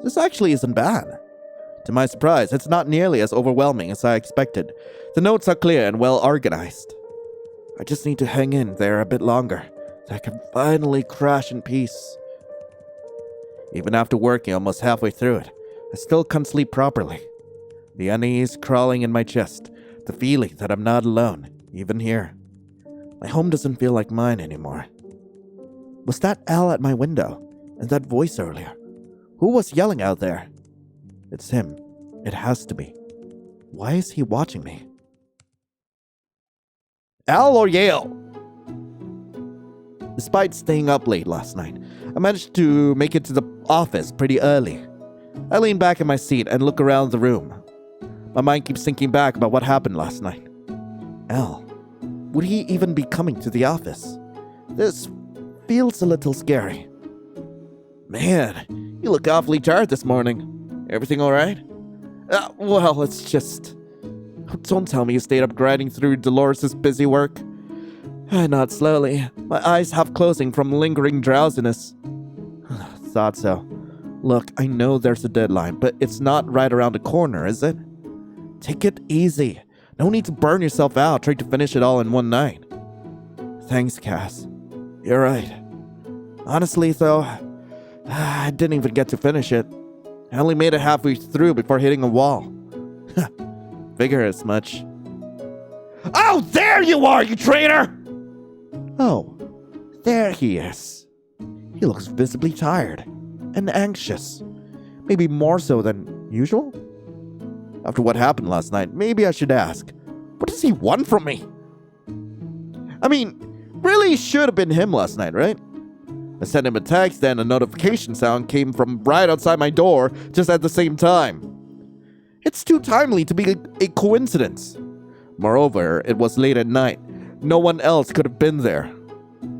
this actually isn't bad. To my surprise, it's not nearly as overwhelming as I expected. The notes are clear and well organized. I just need to hang in there a bit longer, so I can finally crash in peace. Even after working almost halfway through it, I still can't sleep properly. The unease crawling in my chest, the feeling that I'm not alone, even here. My home doesn't feel like mine anymore. Was that Al at my window? And that voice earlier? Who was yelling out there? It's him. It has to be. Why is he watching me? Al or Yale? Despite staying up late last night, I managed to make it to the office pretty early. I lean back in my seat and look around the room. My mind keeps thinking back about what happened last night. Al. Would he even be coming to the office? This feels a little scary. Man, you look awfully tired this morning. Everything alright? Well, it's just... Don't tell me you stayed up grinding through Dolores' busy work. I nod slowly, my eyes half closing from lingering drowsiness. Thought so. Look, I know there's a deadline, but it's not right around the corner, is it? Take it easy. No need to burn yourself out trying to finish it all in one night. Thanks, Cass. You're right. Honestly, though, I didn't even get to finish it. I only made it halfway through before hitting a wall. Figure as much. Oh, there you are, you traitor! Oh, there he is. He looks visibly tired and anxious. Maybe more so than usual? After what happened last night, maybe I should ask, what does he want from me? I mean, really should have been him last night, right? I sent him a text and a notification sound came from right outside my door just at the same time. It's too timely to be a coincidence. Moreover, it was late at night. No one else could have been there.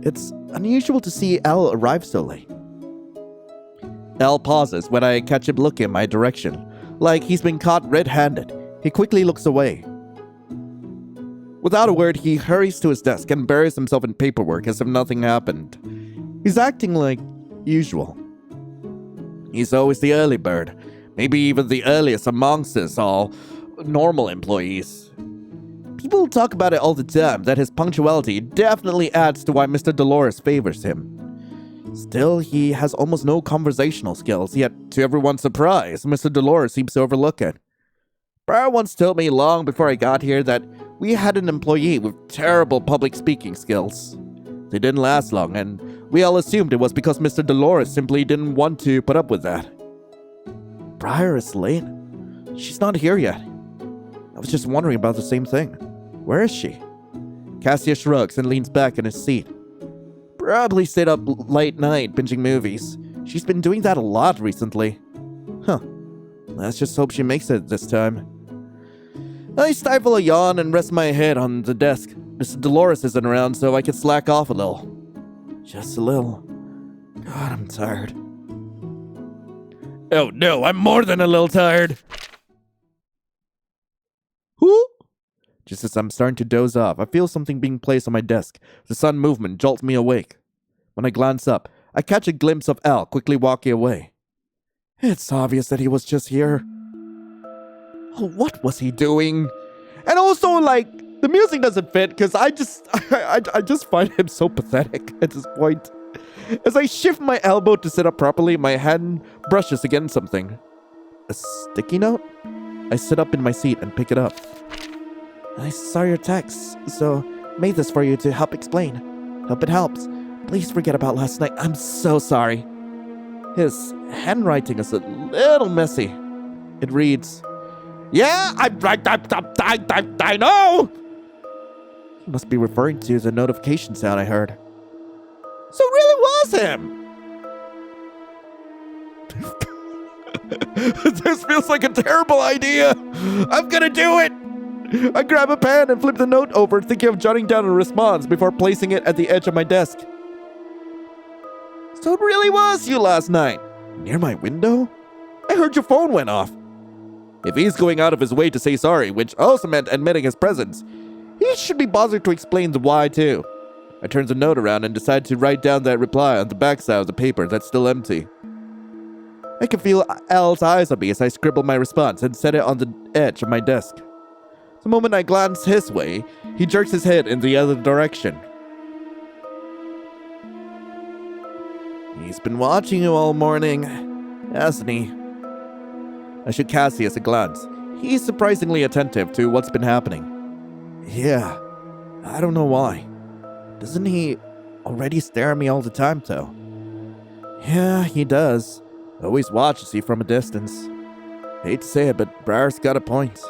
It's unusual to see L arrive so late. L pauses when I catch him looking in my direction, like he's been caught red-handed. He quickly looks away. Without a word, he hurries to his desk and buries himself in paperwork as if nothing happened. He's acting like usual. He's always the early bird, maybe even the earliest amongst us all normal employees. People talk about it all the time, that his punctuality definitely adds to why Mr. Dolores favors him. Still, he has almost no conversational skills, yet to everyone's surprise, Mr. Dolores seems to overlook it. Briar once told me long before I got here that we had an employee with terrible public speaking skills. They didn't last long, and we all assumed it was because Mr. Dolores simply didn't want to put up with that. Briar is late. She's not here yet. I was just wondering about the same thing. Where is she? Cassius shrugs and leans back in his seat. Probably stayed up late night binging movies. She's been doing that a lot recently. Huh. Let's just hope she makes it this time. I stifle a yawn and rest my head on the desk. Mr. Dolores isn't around, so I can slack off a little. Just a little. God, I'm tired. Oh no, I'm more than a little tired. Who? Just as I'm starting to doze off, I feel something being placed on my desk. The sudden movement jolts me awake. When I glance up, I catch a glimpse of Al quickly walking away. It's obvious that he was just here. What was he doing? And also, like, the music doesn't fit because I just find him so pathetic at this point. As I shift my elbow to sit up properly, my hand brushes against something. A sticky note? I sit up in my seat and pick it up. I saw your text, so made this for you to help explain. Hope it helps. Please forget about last night. I'm so sorry. His handwriting is a little messy. It reads, Yeah, I know! He must be referring to the notification sound I heard. So it really was him! This feels like a terrible idea! I'm gonna do it! I grab a pen and flip the note over, thinking of jotting down a response before placing it at the edge of my desk. So it really was you last night? Near my window? I heard your phone went off. If he's going out of his way to say sorry, which also meant admitting his presence, he should be bothered to explain the why too. I turn the note around and decide to write down that reply on the backside of the paper that's still empty. I can feel Al's eyes on me as I scribble my response and set it on the edge of my desk. The moment I glance his way, he jerks his head in the other direction. He's been watching you all morning, hasn't he? I should Cassius a glance. He's surprisingly attentive to what's been happening. Yeah, I don't know why. Doesn't he already stare at me all the time, though? Yeah, he does. Always watches you from a distance. Hate to say it, but Briar's got a point.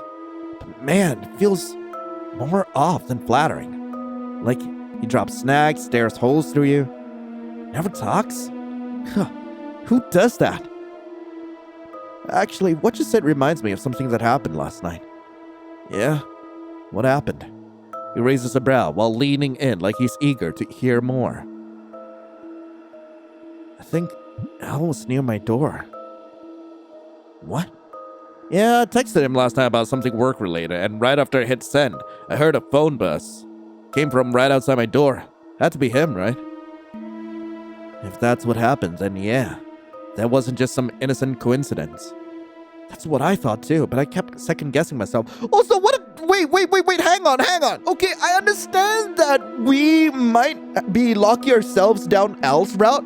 But man, it feels more off than flattering. Like he drops snacks, stares holes through you. Never talks? Huh. Who does that? Actually, what you said reminds me of something that happened last night. Yeah? What happened? He raises a brow while leaning in like he's eager to hear more. I think Al was near my door. What? Yeah, I texted him last night about something work-related, and right after I hit send, I heard a phone buzz. Came from right outside my door. Had to be him, right? If that's what happened, then yeah. That wasn't just some innocent coincidence. That's what I thought too, but I kept second-guessing myself. Also, wait, hang on. Okay, I understand that we might be locking ourselves down Al's route,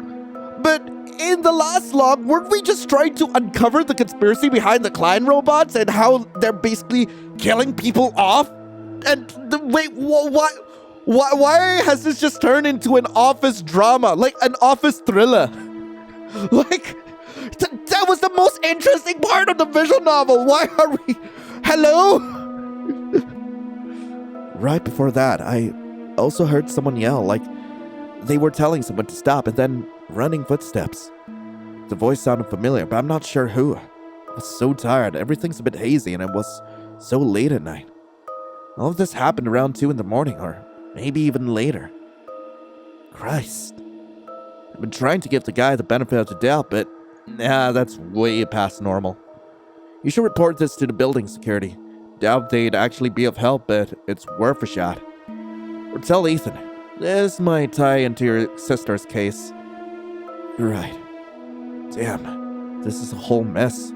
but in the last log, weren't we just trying to uncover the conspiracy behind the Klein robots and how they're basically killing people off? And why has this just turned into an office drama, like an office thriller? Like, that was the most interesting part of the visual novel. Why are we... Hello? Right before that, I also heard someone yell, like they were telling someone to stop, and then running footsteps. The voice sounded familiar, but I'm not sure who. I was so tired. Everything's a bit hazy, and it was so late at night. All of this happened around 2 in the morning, or maybe even later. Christ. I've been trying to give the guy the benefit of the doubt, but that's way past normal. You should report this to the building security. Doubt they'd actually be of help, but it's worth a shot. Or tell Ethan. This might tie into your sister's case. You're right. Damn, this is a whole mess.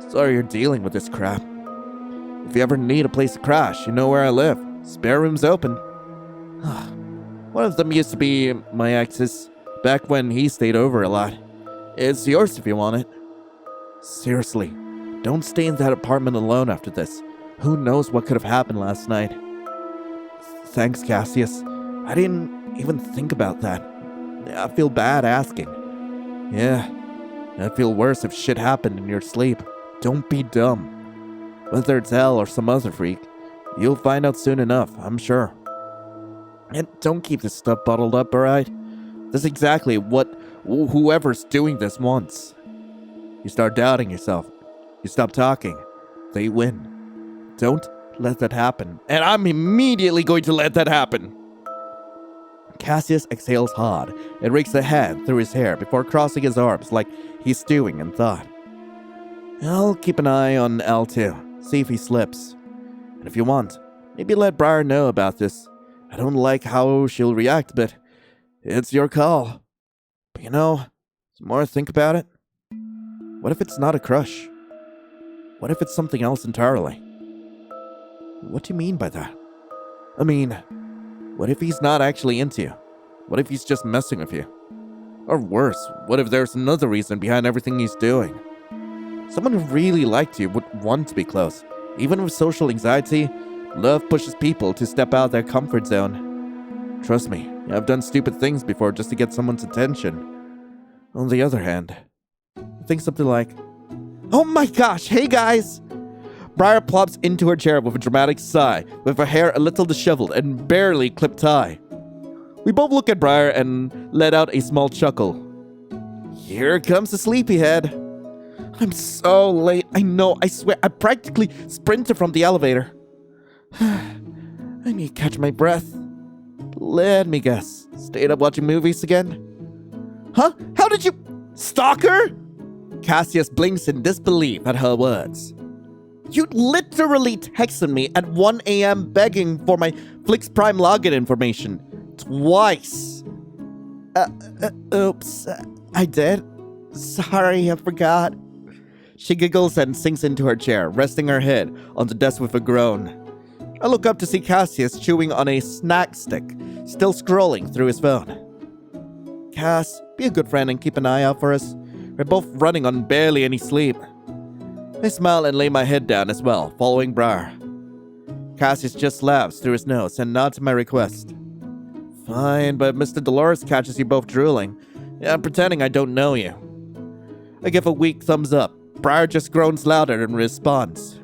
Sorry you're dealing with this crap. If you ever need a place to crash, you know where I live. Spare room's open. One of them used to be my ex's, back when he stayed over a lot. It's yours if you want it. Seriously, don't stay in that apartment alone after this. Who knows what could have happened last night. Thanks, Cassius. I didn't even think about that. I feel bad asking. Yeah, I feel worse if shit happened in your sleep. Don't be dumb. Whether it's Elle or some other freak, you'll find out soon enough, I'm sure. And don't keep this stuff bottled up, alright? That's exactly what whoever's doing this wants. You start doubting yourself. You stop talking. They win. Don't let that happen. And I'm immediately going to let that happen. Cassius exhales hard and rakes a hand through his hair before crossing his arms like he's stewing in thought. I'll keep an eye on Elle too, see if he slips. And if you want, maybe let Briar know about this. I don't like how she'll react, but it's your call. But you know, the more I think about it, what if it's not a crush? What if it's something else entirely? What do you mean by that? I mean, what if he's not actually into you? What if he's just messing with you? Or worse, what if there's another reason behind everything he's doing? Someone who really liked you would want to be close. Even with social anxiety, love pushes people to step out of their comfort zone. Trust me, I've done stupid things before just to get someone's attention. On the other hand, I think something like, oh my gosh, hey guys! Briar plops into her chair with a dramatic sigh, with her hair a little disheveled and barely clipped tie. We both look at Briar and let out a small chuckle. Here comes the sleepyhead. I'm so late, I know, I swear, I practically sprinted from the elevator. I need to catch my breath. Let me guess, stayed up watching movies again? Huh? How did you... Stalker? Cassius blinks in disbelief at her words. You literally texted me at 1 a.m. begging for my Flix Prime login information. Twice. Oops. I did? Sorry, I forgot. She giggles and sinks into her chair, resting her head on the desk with a groan. I look up to see Cassius chewing on a snack stick, still scrolling through his phone. Cass, be a good friend and keep an eye out for us. We're both running on barely any sleep. I smile and lay my head down as well, following Briar. Cassius just laughs through his nose and nods to my request. Fine, but Mr. Dolores catches you both drooling. I'm pretending I don't know you. I give a weak thumbs up. Briar just groans louder in response.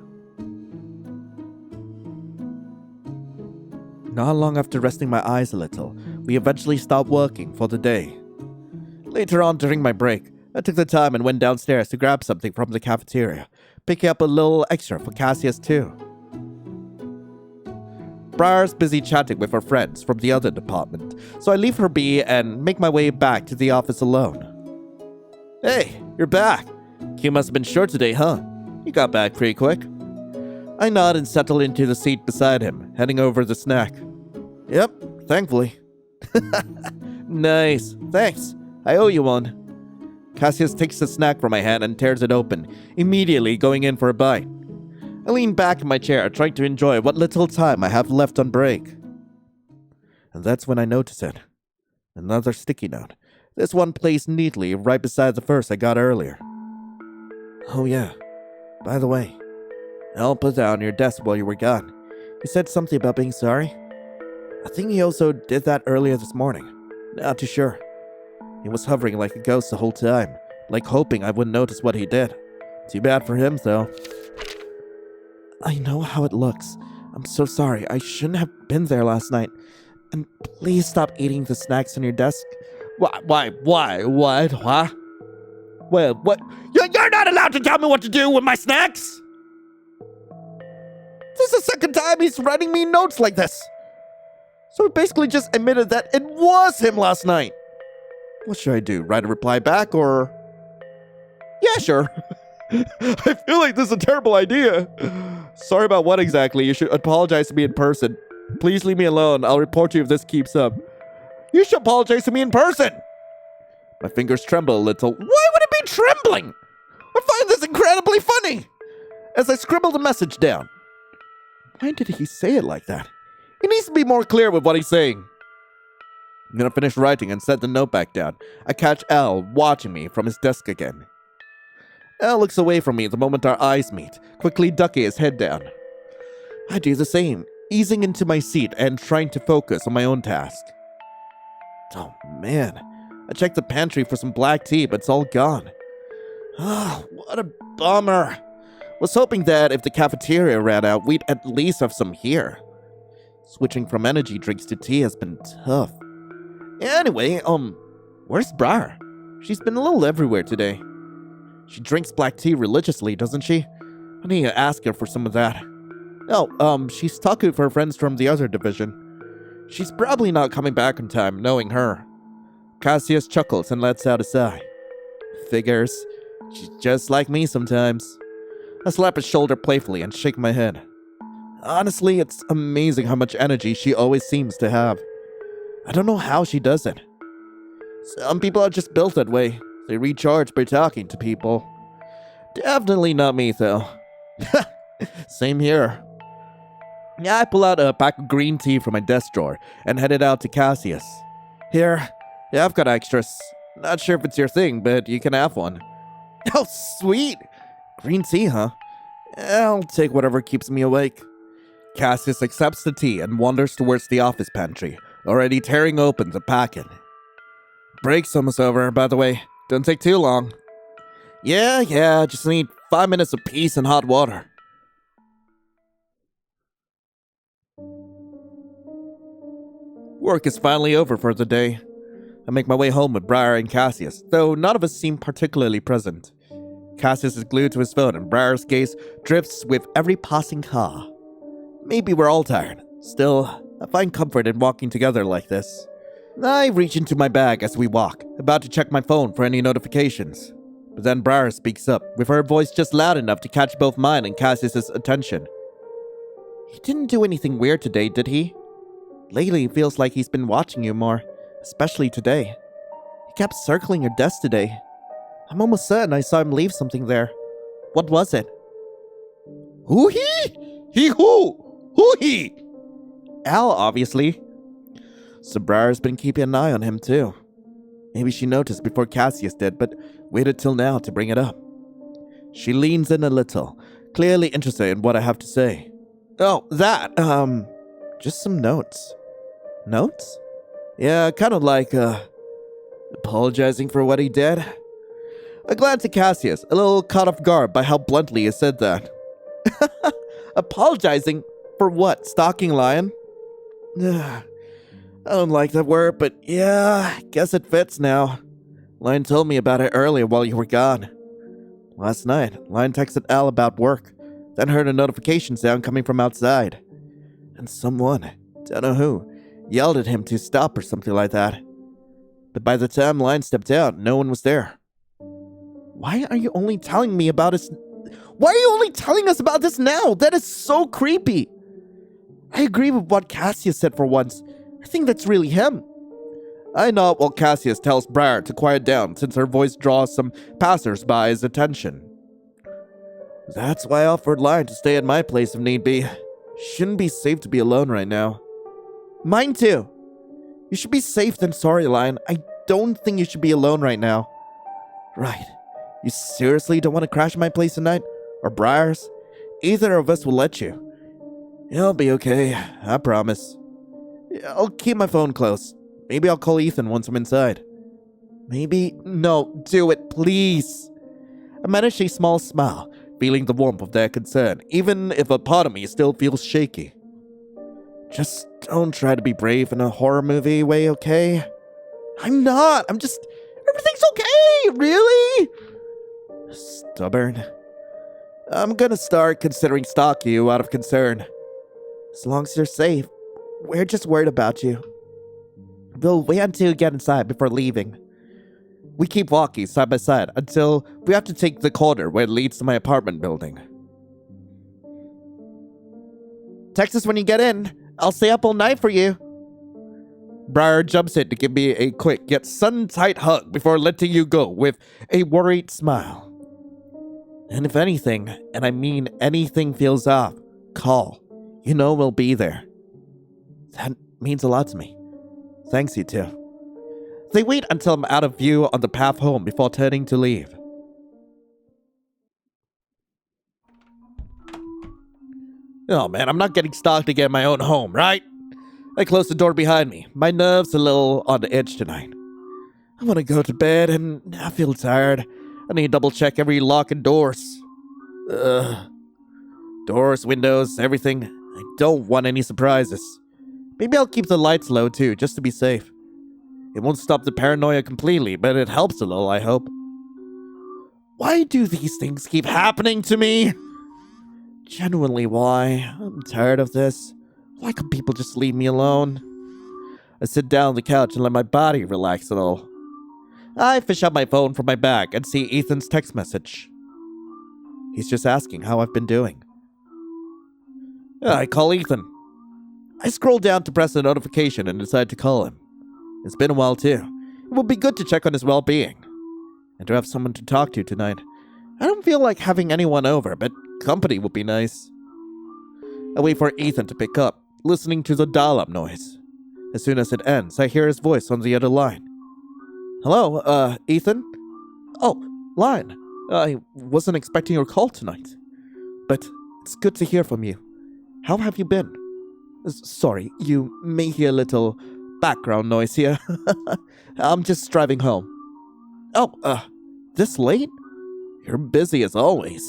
Not long after resting my eyes a little, we eventually stopped working for the day. Later on during my break, I took the time and went downstairs to grab something from the cafeteria, picking up a little extra for Cassius too. Briar's busy chatting with her friends from the other department, so I leave her be and make my way back to the office alone. Hey, you're back. Q must have been short today, huh? You got back pretty quick. I nod and settle into the seat beside him, heading over the snack. Yep, thankfully. Nice, thanks. I owe you one. Cassius takes the snack from my hand and tears it open, immediately going in for a bite. I lean back in my chair, trying to enjoy what little time I have left on break. And that's when I notice it. Another sticky note. This one placed neatly right beside the first I got earlier. Oh yeah, by the way, I'll put that on your desk while you were gone. He said something about being sorry. I think he also did that earlier this morning. Not too sure. He was hovering like a ghost the whole time, like hoping I wouldn't notice what he did. Too bad for him, though. I know how it looks. I'm so sorry. I shouldn't have been there last night. And please stop eating the snacks on your desk. Why? What? Huh? Well, what? You're not allowed to tell me what to do with my snacks! This is the second time he's writing me notes like this. So he basically just admitted that it was him last night. What should I do? Write a reply back or... Yeah, sure. I feel like this is a terrible idea. Sorry about what exactly? You should apologize to me in person. Please leave me alone. I'll report you if this keeps up. You should apologize to me in person. My fingers tremble a little. Why would it be trembling? I find this incredibly funny. As I scribble the message down. Why did he say it like that? He needs to be more clear with what he's saying. I'm gonna finish writing and set the note back down. I catch Al watching me from his desk again. Al looks away from me the moment our eyes meet, quickly ducking his head down. I do the same, easing into my seat and trying to focus on my own task. Oh man, I checked the pantry for some black tea, but it's all gone. Oh, what a bummer. Was hoping that if the cafeteria ran out, we'd at least have some here. Switching from energy drinks to tea has been tough. Anyway, where's Brar? She's been a little everywhere today. She drinks black tea religiously, doesn't she? I need to ask her for some of that. Oh, she's talking to her friends from the other division. She's probably not coming back in time, knowing her. Cassius chuckles and lets out a sigh. Figures. She's just like me sometimes. I slap his shoulder playfully and shake my head. Honestly, it's amazing how much energy she always seems to have. I don't know how she does it. Some people are just built that way. They recharge by talking to people. Definitely not me, though. Same here. Yeah, I pull out a pack of green tea from my desk drawer and head it out to Cassius. Here. Yeah, I've got extras. Not sure if it's your thing, but you can have one. Oh, sweet. Green tea, huh? I'll take whatever keeps me awake. Cassius accepts the tea and wanders towards the office pantry, already tearing open the packet. Break's almost over, by the way. Don't take too long. Yeah, just need 5 minutes of peace and hot water. Work is finally over for the day. I make my way home with Briar and Cassius, though none of us seem particularly present. Cassius is glued to his phone and Briar's gaze drifts with every passing car. Maybe we're all tired. Still, I find comfort in walking together like this. I reach into my bag as we walk, about to check my phone for any notifications. But then Briar speaks up, with her voice just loud enough to catch both mine and Cassius's attention. He didn't do anything weird today, did he? Lately, it feels like he's been watching you more, especially today. He kept circling your desk today. I'm almost certain I saw him leave something there. What was it? Who he? He who? Who he? Al, obviously. So Briar's been keeping an eye on him too. Maybe she noticed before Cassius did, but waited till now to bring it up. She leans in a little, clearly interested in what I have to say. Oh, that, just some notes. Notes? Yeah, kind of like, apologizing for what he did. I glance at Cassius, a little caught off guard by how bluntly he said that. Apologizing? For what, stalking Lion? I don't like that word, but yeah, guess it fits now. Lion told me about it earlier while you were gone. Last night, Lion texted Al about work, then heard a notification sound coming from outside. And someone, don't know who, yelled at him to stop or something like that. But by the time Lion stepped out, no one was there. Why are you only telling me about us? Why are you only telling us about this now? That is so creepy. I agree with what Cassius said for once. I think that's really him. I nod while Cassius tells Briar to quiet down since her voice draws some passers-by's attention. That's why I offered Lion to stay at my place if need be. Shouldn't be safe to be alone right now. Mine too. You should be safe than sorry, Lion. I don't think you should be alone right now. Right. You seriously don't want to crash my place tonight? Or Briar's? Either of us will let you. It'll be okay, I promise. I'll keep my phone close. Maybe I'll call Ethan once I'm inside. Maybe... No, do it, please. I manage a small smile, feeling the warmth of their concern, even if a part of me still feels shaky. Just don't try to be brave in a horror movie way, okay? I'm not. I'm just... Everything's okay, really? Stubborn. I'm gonna start considering stalking you out of concern. As long as you're safe, we're just worried about you. We'll wait until you get inside before leaving. We keep walking side by side until we have to take the corner where it leads to my apartment building. Text us when you get in. I'll stay up all night for you. Briar jumps in to give me a quick yet sun-tight hug before letting you go with a worried smile. And if anything, and I mean anything, feels off, call. You know we'll be there. That means a lot to me. Thanks, you too. They wait until I'm out of view on the path home before turning to leave. Oh man, I'm not getting stalked again in my own home, right? I closed the door behind me. My nerves a little on the edge tonight. I want to go to bed and I feel tired. I need to double check every lock and doors. Doors, windows, everything. I don't want any surprises. Maybe I'll keep the lights low too, just to be safe. It won't stop the paranoia completely, but it helps a little, I hope. Why do these things keep happening to me? Genuinely, why? I'm tired of this. Why can't people just leave me alone? I sit down on the couch and let my body relax a little. I fish out my phone from my bag and see Ethan's text message. He's just asking how I've been doing. I call Ethan. I scroll down to press a notification and decide to call him. It's been a while too. It would be good to check on his well-being. And to have someone to talk to tonight. I don't feel like having anyone over, but company would be nice. I wait for Ethan to pick up, listening to the dial-up noise. As soon as it ends, I hear his voice on the other line. Hello, Ethan? Oh, Lion. I wasn't expecting your call tonight. But it's good to hear from you. How have you been? Sorry, you may hear a little background noise here. I'm just driving home. Oh, this late? You're busy as always.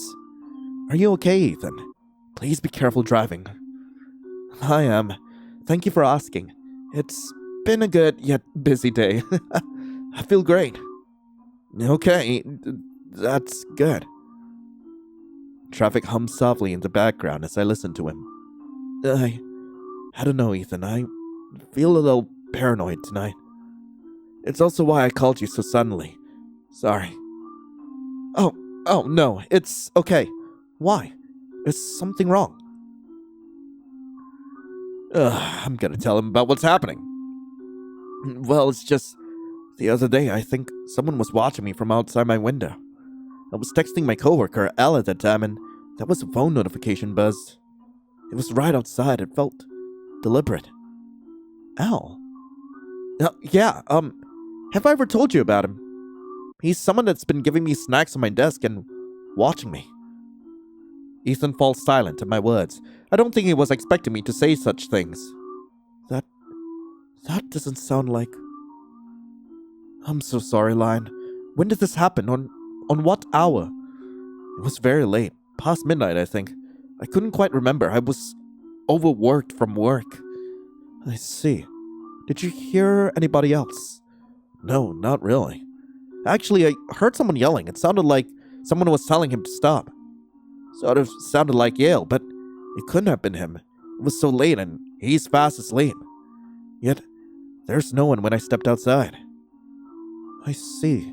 Are you okay, Ethan? Please be careful driving. I am. Thank you for asking. It's been a good yet busy day. I feel great. Okay, that's good. Traffic hums softly in the background as I listen to him. I don't know, Ethan. I feel a little paranoid tonight. It's also why I called you so suddenly. Sorry. Oh, no, it's okay. Why? Is something wrong? I'm gonna tell him about what's happening. Well, it's just... The other day, I think someone was watching me from outside my window. I was texting my coworker, Al, at that time, and that was a phone notification buzzed. It was right outside. It felt deliberate. Al? Yeah, have I ever told you about him? He's someone that's been giving me snacks on my desk and watching me. Ethan falls silent at my words. I don't think he was expecting me to say such things. That doesn't sound like... I'm so sorry, Lion. When did this happen? On what hour? It was very late. Past midnight, I think. I couldn't quite remember. I was overworked from work. I see. Did you hear anybody else? No, not really. Actually, I heard someone yelling. It sounded like someone was telling him to stop. Sort of sounded like Yale, but it couldn't have been him. It was so late and he's fast asleep. Yet, there's no one when I stepped outside. I see.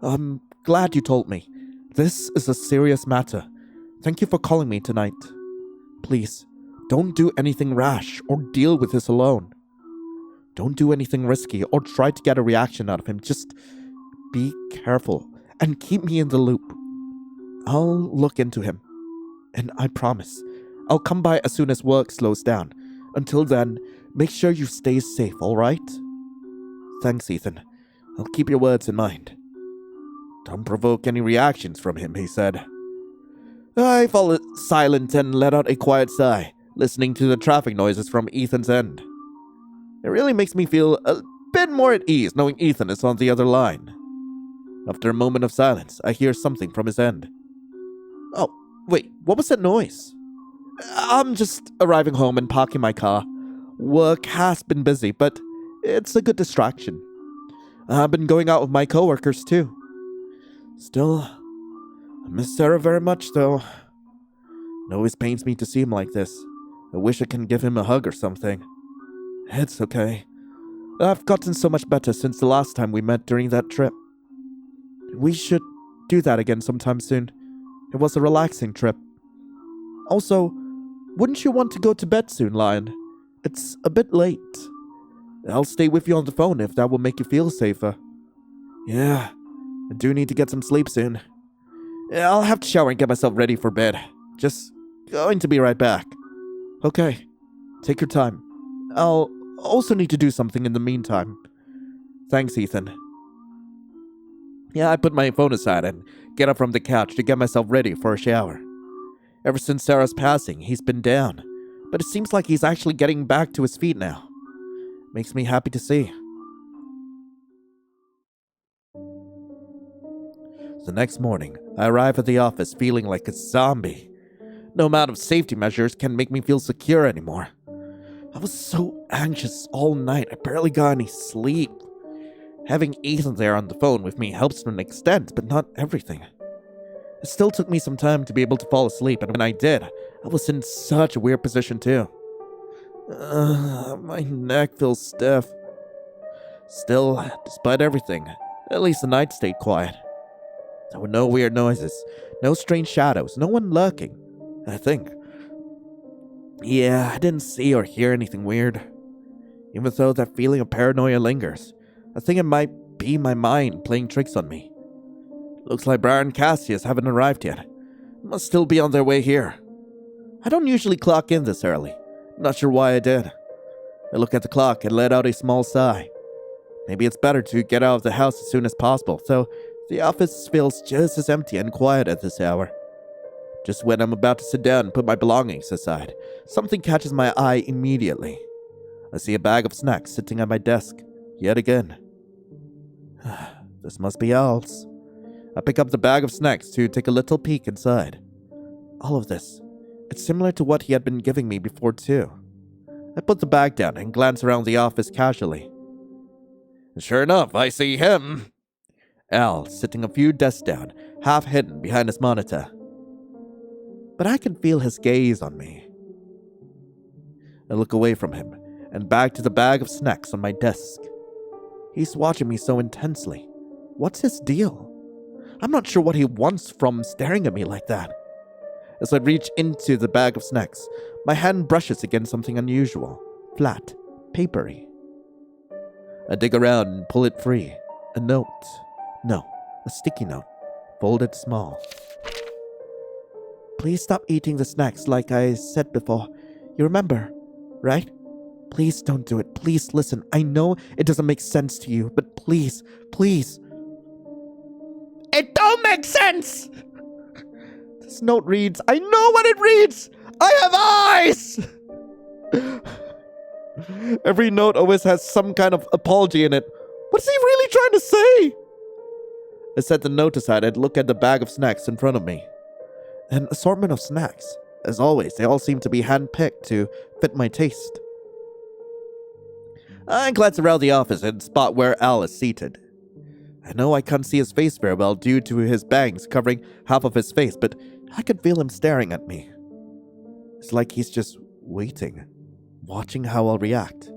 I'm glad you told me. This is a serious matter. Thank you for calling me tonight. Please, don't do anything rash or deal with this alone. Don't do anything risky or try to get a reaction out of him. Just be careful and keep me in the loop. I'll look into him. And I promise, I'll come by as soon as work slows down. Until then, make sure you stay safe, alright? Thanks, Ethan. I'll keep your words in mind. Don't provoke any reactions from him, he said. I fall silent and let out a quiet sigh, listening to the traffic noises from Ethan's end. It really makes me feel a bit more at ease knowing Ethan is on the other line. After a moment of silence, I hear something from his end. Oh, wait, what was that noise? I'm just arriving home and parking my car. Work has been busy, but it's a good distraction. I've been going out with my coworkers too. Still, I miss Sarah very much though. It always pains me to see him like this. I wish I can give him a hug or something. It's okay. I've gotten so much better since the last time we met during that trip. We should do that again sometime soon. It was a relaxing trip. Also, wouldn't you want to go to bed soon, Lion? It's a bit late. I'll stay with you on the phone if that will make you feel safer. Yeah, I do need to get some sleep soon. I'll have to shower and get myself ready for bed. Just going to be right back. Okay, take your time. I'll also need to do something in the meantime. Thanks, Ethan. Yeah, I put my phone aside and get up from the couch to get myself ready for a shower. Ever since Sarah's passing, he's been down, but it seems like he's actually getting back to his feet now. Makes me happy to see. The next morning, I arrive at the office feeling like a zombie. No amount of safety measures can make me feel secure anymore. I was so anxious all night, I barely got any sleep. Having Ethan there on the phone with me helps to an extent, but not everything. It still took me some time to be able to fall asleep, and when I did, I was in such a weird position too. My neck feels stiff. Still, despite everything, at least the night stayed quiet. There were no weird noises, no strange shadows, no one lurking, I think. Yeah, I didn't see or hear anything weird. Even though that feeling of paranoia lingers, I think it might be my mind playing tricks on me. Looks like Briar and Cassius haven't arrived yet. Must still be on their way here. I don't usually clock in this early. Not sure why I did. I look at the clock and let out a small sigh. Maybe it's better to get out of the house as soon as possible, so the office feels just as empty and quiet at this hour. Just when I'm about to sit down and put my belongings aside, something catches my eye immediately. I see a bag of snacks sitting at my desk, yet again. This must be Al's. I pick up the bag of snacks to take a little peek inside. All of this, it's similar to what he had been giving me before too. I put the bag down and glance around the office casually. Sure enough, I see him. Al, sitting a few desks down, half hidden behind his monitor. But I can feel his gaze on me. I look away from him and back to the bag of snacks on my desk. He's watching me so intensely. What's his deal? I'm not sure what he wants from staring at me like that. As I reach into the bag of snacks, my hand brushes against something unusual, flat, papery. I dig around and pull it free. A note. No, a sticky note, folded small. Please stop eating the snacks like I said before. You remember, right? Please don't do it. Please listen. I know it doesn't make sense to you, but please, please. It don't make sense! This note reads, I know what it reads! I have eyes! Every note always has some kind of apology in it. What's he really trying to say? I set the note aside and look at the bag of snacks in front of me. An assortment of snacks. As always, they all seem to be hand-picked to fit my taste. I glance around the office and spot where Al is seated. I know I can't see his face very well due to his bangs covering half of his face, but I can feel him staring at me. It's like he's just waiting, watching how I'll react.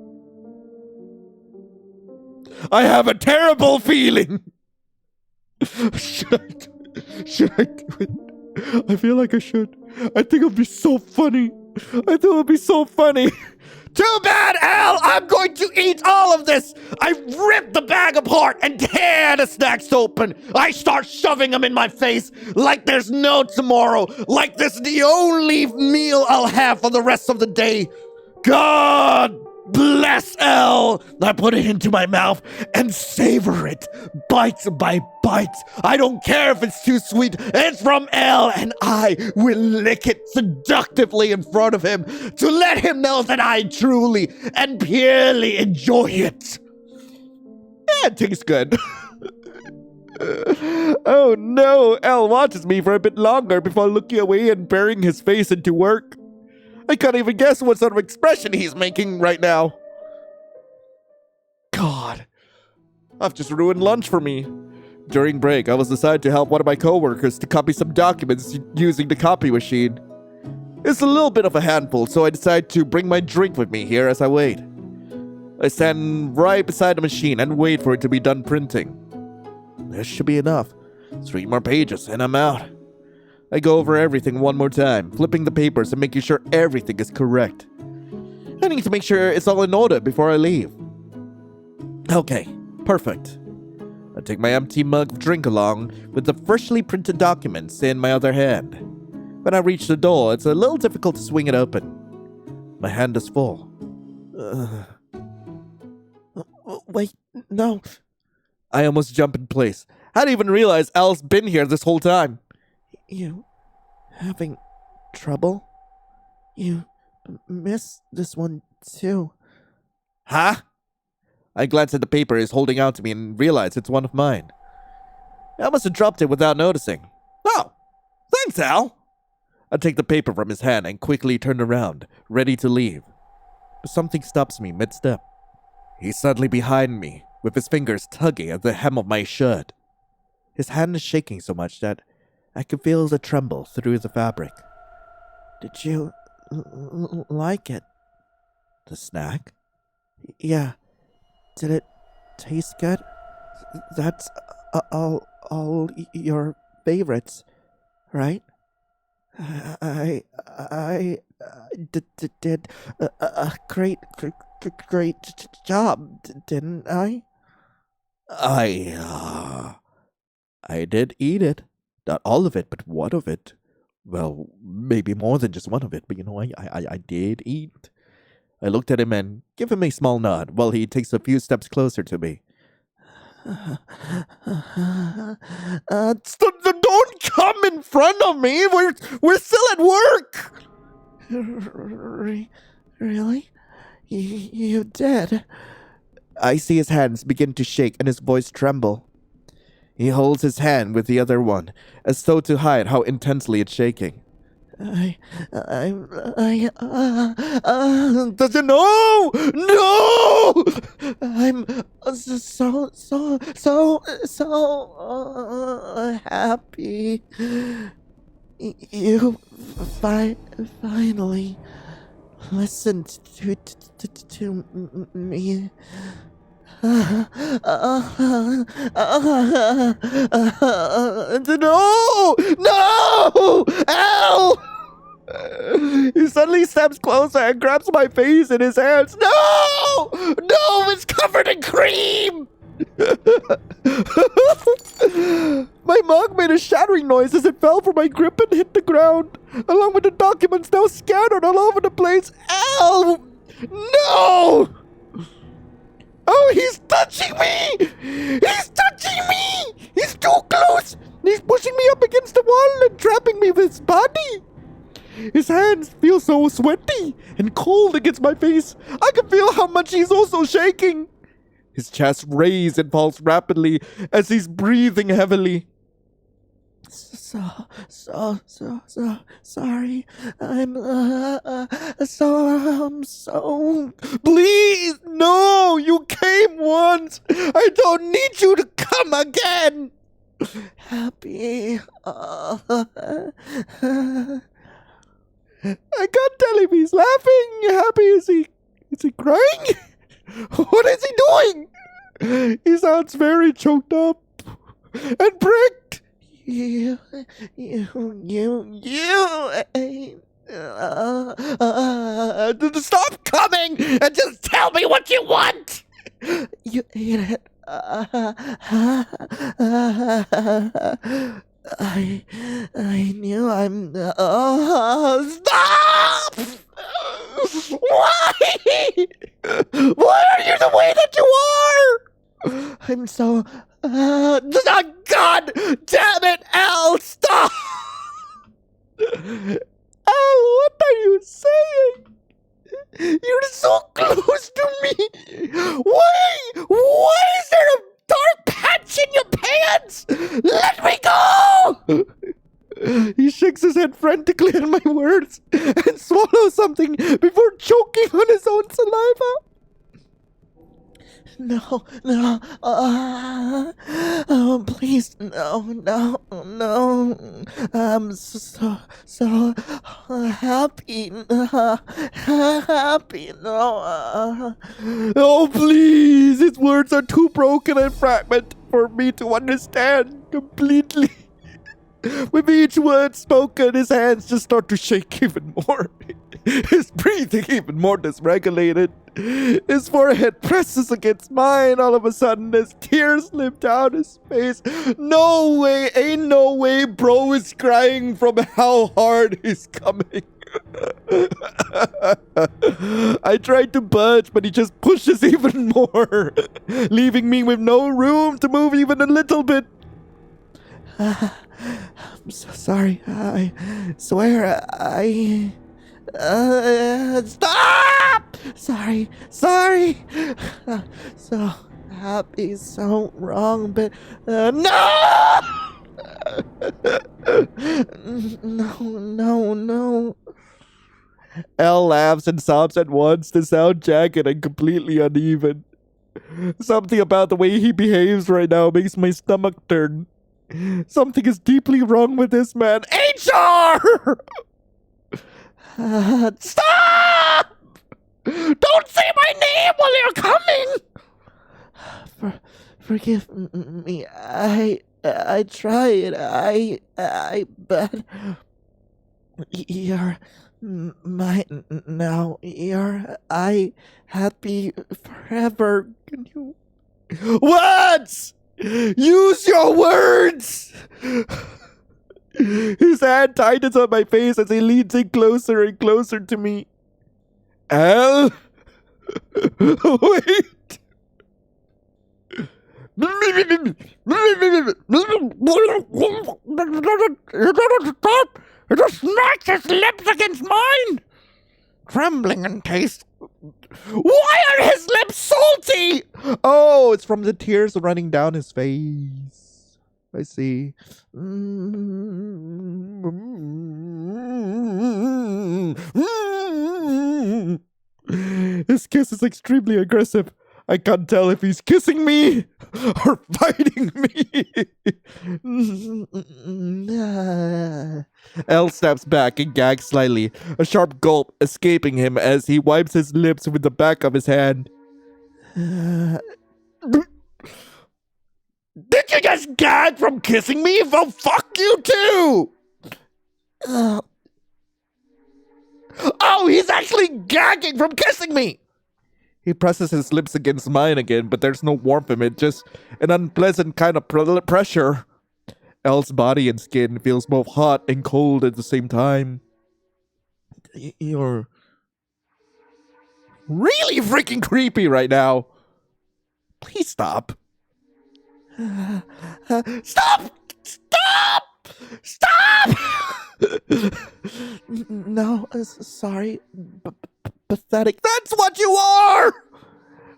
I have a terrible feeling. Should I do it? I feel like I should. I think it'll be so funny. Too bad, Al! I'm going to eat all of this! I rip the bag apart and tear the snacks open. I start shoving them in my face like there's no tomorrow. Like this is the only meal I'll have for the rest of the day. God bless Al! I put it into my mouth and savor it, bite by bite. I don't care if it's too sweet. It's from Al, and I will lick it seductively in front of him to let him know that I truly and purely enjoy it. Yeah, it tastes good. Oh no, Al watches me for a bit longer before looking away and burying his face into work. I can't even guess what sort of expression he's making right now. God, I've just ruined lunch for me. During break, I was assigned to help one of my coworkers to copy some documents using the copy machine. It's a little bit of a handful, so I decide to bring my drink with me here as I wait. I stand right beside the machine and wait for it to be done printing. This should be enough. 3 more pages and I'm out. I go over everything one more time, flipping the papers and making sure everything is correct. I need to make sure it's all in order before I leave. Okay, perfect. I take my empty mug of drink along with the freshly printed documents in my other hand. When I reach the door, it's a little difficult to swing it open. My hand is full. Wait, no. I almost jump in place. I didn't even realize Al's been here this whole time. You having trouble? You missed this one too. Huh? I glance at the paper he's holding out to me and realize it's one of mine. I must have dropped it without noticing. Oh, thanks, Al. I take the paper from his hand and quickly turn around, ready to leave. But something stops me mid-step. He's suddenly behind me, with his fingers tugging at the hem of my shirt. His hand is shaking so much that I can feel the tremble through the fabric. Did you like it? The snack? Yeah. Did it taste good? That's all your favorites, right? I did a great job, didn't I? I did eat it. Not all of it, but one of it. Well, maybe more than just one of it, but I did eat. I looked at him and give him a small nod while he takes a few steps closer to me. Don't come in front of me. We're still at work. Really? You did? I see his hands begin to shake and his voice tremble. He holds his hand with the other one, as though to hide how intensely it's shaking. Does it no? No! I'm so happy. You finally listened to me. No! No! Ow! He suddenly steps closer and grabs my face in his hands. No! No! It's covered in cream! My mug made a shattering noise as it fell from my grip and hit the ground, along with the documents now scattered all over the place. Ow! No! Oh, he's touching me! He's touching me! He's too close! He's pushing me up against the wall and trapping me with his body. His hands feel so sweaty and cold against my face. I can feel how much he's also shaking. His chest raises and falls rapidly as he's breathing heavily. So sorry. I'm so. Please, no! You came once. I don't need you to come again. Happy. I can't tell if he's laughing, happy. Is he crying? What is he doing? He sounds very choked up and pricked. Stop coming and just tell me what you want. You ate it. I knew I'm. Stop! Why? Why are you the way that you are? I'm so. God damn it, Al! Stop! Al, what are you saying? You're so close to me. Why is there a dark patch in your pants? Let me go! He shakes his head frantically at my words and swallows something before choking on his own saliva. No, no, oh, please, no, no, no. I'm so happy, happy, no. Oh, please, his words are too broken and fragmented for me to understand completely. With each word spoken, his hands just start to shake even more. His breathing even more dysregulated. His forehead presses against mine all of a sudden as tears slip down his face. No way, ain't no way, bro is crying from how hard he's coming. I tried to budge, but he just pushes even more, leaving me with no room to move even a little bit. I'm so sorry. I swear stop! Sorry. So happy, so wrong, but no! No. Elle laughs and sobs at once, the sound jagged and completely uneven. Something about the way he behaves right now makes my stomach turn. Something is deeply wrong with this man. HR! Stop! Don't say my name while you're coming! Forgive me. I tried. But you're mine now. You're happy forever. Can you? What? Use your words! His hand tightens on my face as he leans in closer and closer to me. Elle? Wait! It just smacks his lips against mine. Trembling in taste. Why are his lips salty? Oh, it's from the tears running down his face. I see. His kiss is extremely aggressive. I can't tell if he's kissing me or fighting me. Elle steps back and gags slightly, a sharp gulp escaping him as he wipes his lips with the back of his hand. Did you just gag from kissing me? Well, fuck you too! Oh, he's actually gagging from kissing me! He presses his lips against mine again, but there's no warmth in it, just an unpleasant kind of pressure. Elle's body and skin feels both hot and cold at the same time. You're really freaking creepy right now. Please stop. Stop! No, sorry. Pathetic. That's what you are!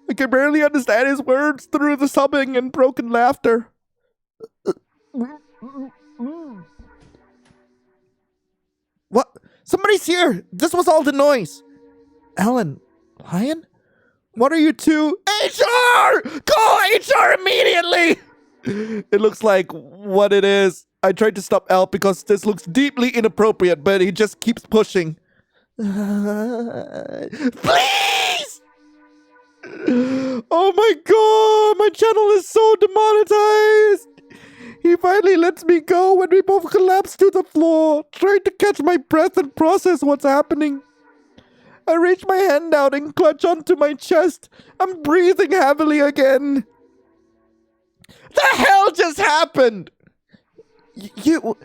I can barely understand his words through the sobbing and broken laughter. What? Somebody's here! This was all the noise! Alan? Lion? What are you two? HR! Call HR immediately! It looks like what it is. I tried to stop Elle because this looks deeply inappropriate, but he just keeps pushing. Please! Oh my god! My channel is so demonetized! He finally lets me go when we both collapse to the floor, trying to catch my breath and process what's happening. I reach my hand out and clutch onto my chest. I'm breathing heavily again. The hell just happened? You...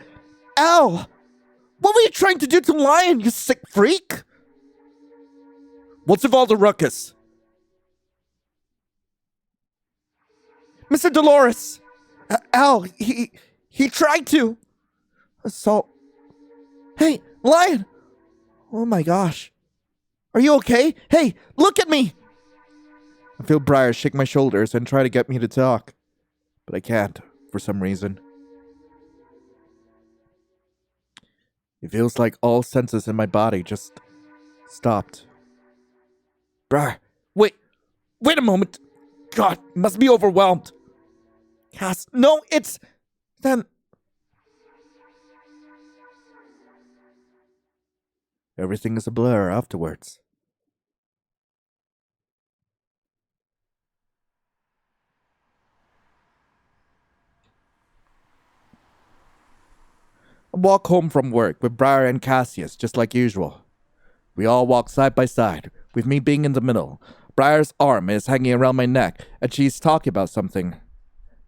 Elle! What were you trying to do to Lion, you sick freak? What's with all the ruckus? Mr. Dolores! Elle, he tried to. Assault. Hey, Lion! Oh my gosh. Are you okay? Hey, look at me! I feel Briar shake my shoulders and try to get me to talk. But I can't, for some reason. It feels like all senses in my body just stopped. Briar, wait a moment. God, must be overwhelmed. Cass, no, it's... Then... Everything is a blur afterwards. I walk home from work with Briar and Cassius, just like usual. We all walk side by side, with me being in the middle. Briar's arm is hanging around my neck, and she's talking about something.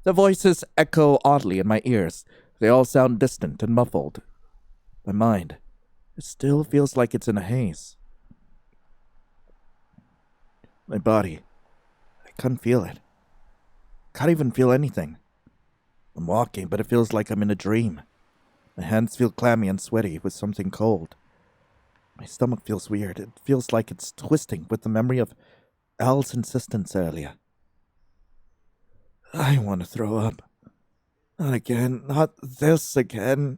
The voices echo oddly in my ears. They all sound distant and muffled. My mind, it still feels like it's in a haze. My body, I can't feel it. Can't even feel anything. I'm walking, but it feels like I'm in a dream. My hands feel clammy and sweaty with something cold. My stomach feels weird. It feels like it's twisting with the memory of Al's insistence earlier. I want to throw up. Not again. Not this again.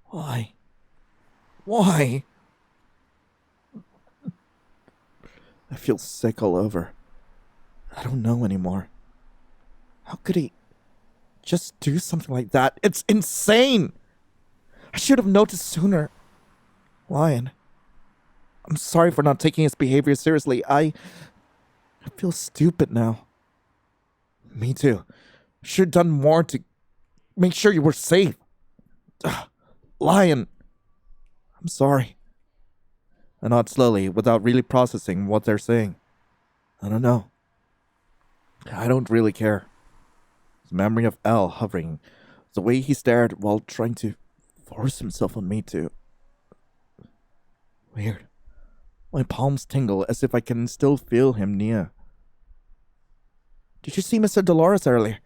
Why? Why? I feel sick all over. I don't know anymore. How could he just do something like that? It's insane! I should have noticed sooner. Lion, I'm sorry for not taking his behavior seriously. I feel stupid now. Me too. Should have done more to make sure you were safe. Lion, I'm sorry. I nod slowly without really processing what they're saying. I don't know. I don't really care. The memory of Al hovering, the way he stared while trying to force himself on me too. Weird. My palms tingle as if I can still feel him near. Did you see Mr. Dolores earlier?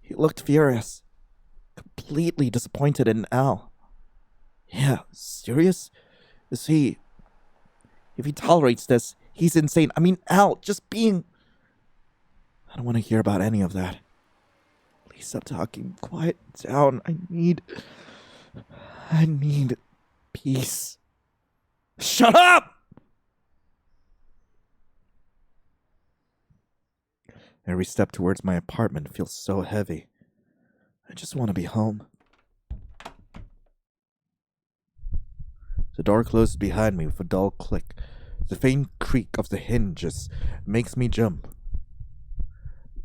He looked furious. Completely disappointed in Al. Yeah, serious? Is he... If he tolerates this, he's insane. I mean, Al, just being... I don't want to hear about any of that. Please stop talking. Quiet down. I need peace. Shut up! Every step towards my apartment feels so heavy. I just want to be home. The door closes behind me with a dull click. The faint creak of the hinges makes me jump.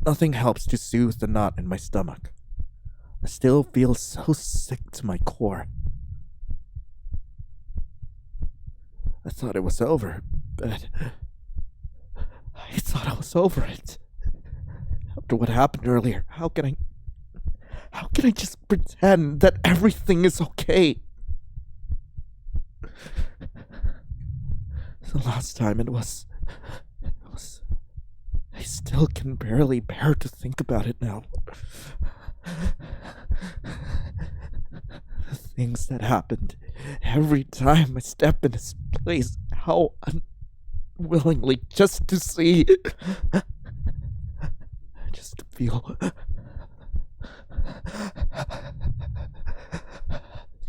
Nothing helps to soothe the knot in my stomach. I still feel so sick to my core. I thought it was over, but I thought I was over it. After what happened earlier, how can I just pretend that everything is okay? The last time it was I still can barely bear to think about it now. The things that happened every time I step in this place, how unwillingly, just to see, just to feel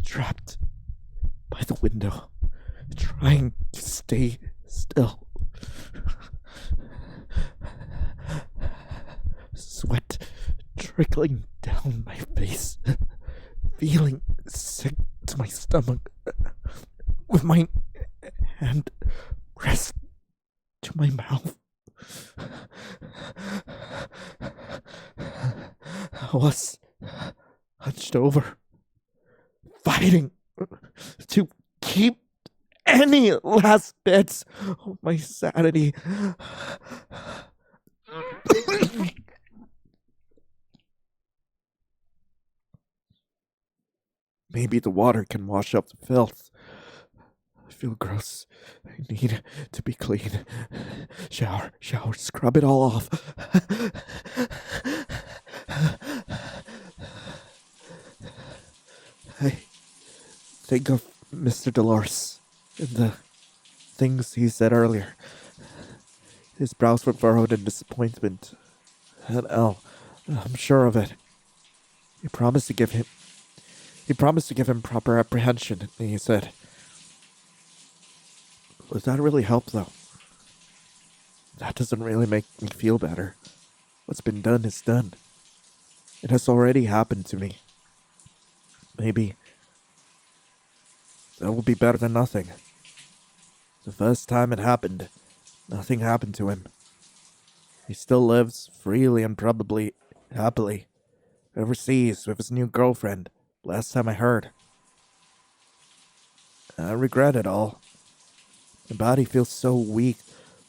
trapped by the window, trying to stay still. Sweat trickling down my face, feeling sick to my stomach, with my hand pressed to my mouth. I was hunched over, fighting to keep any last bits of my sanity. Maybe the water can wash up the filth. I feel gross. I need to be clean. Shower, scrub it all off. I think of Mr. Dolores and the things he said earlier. His brows were furrowed in disappointment. And Al, I'm sure of it. He promised to give him proper apprehension, he said. Would that really help, though? That doesn't really make me feel better. What's been done is done. It has already happened to me. Maybe that will be better than nothing. The first time it happened, nothing happened to him. He still lives freely and probably happily overseas with his new girlfriend, last time I heard. I regret it all. My body feels so weak.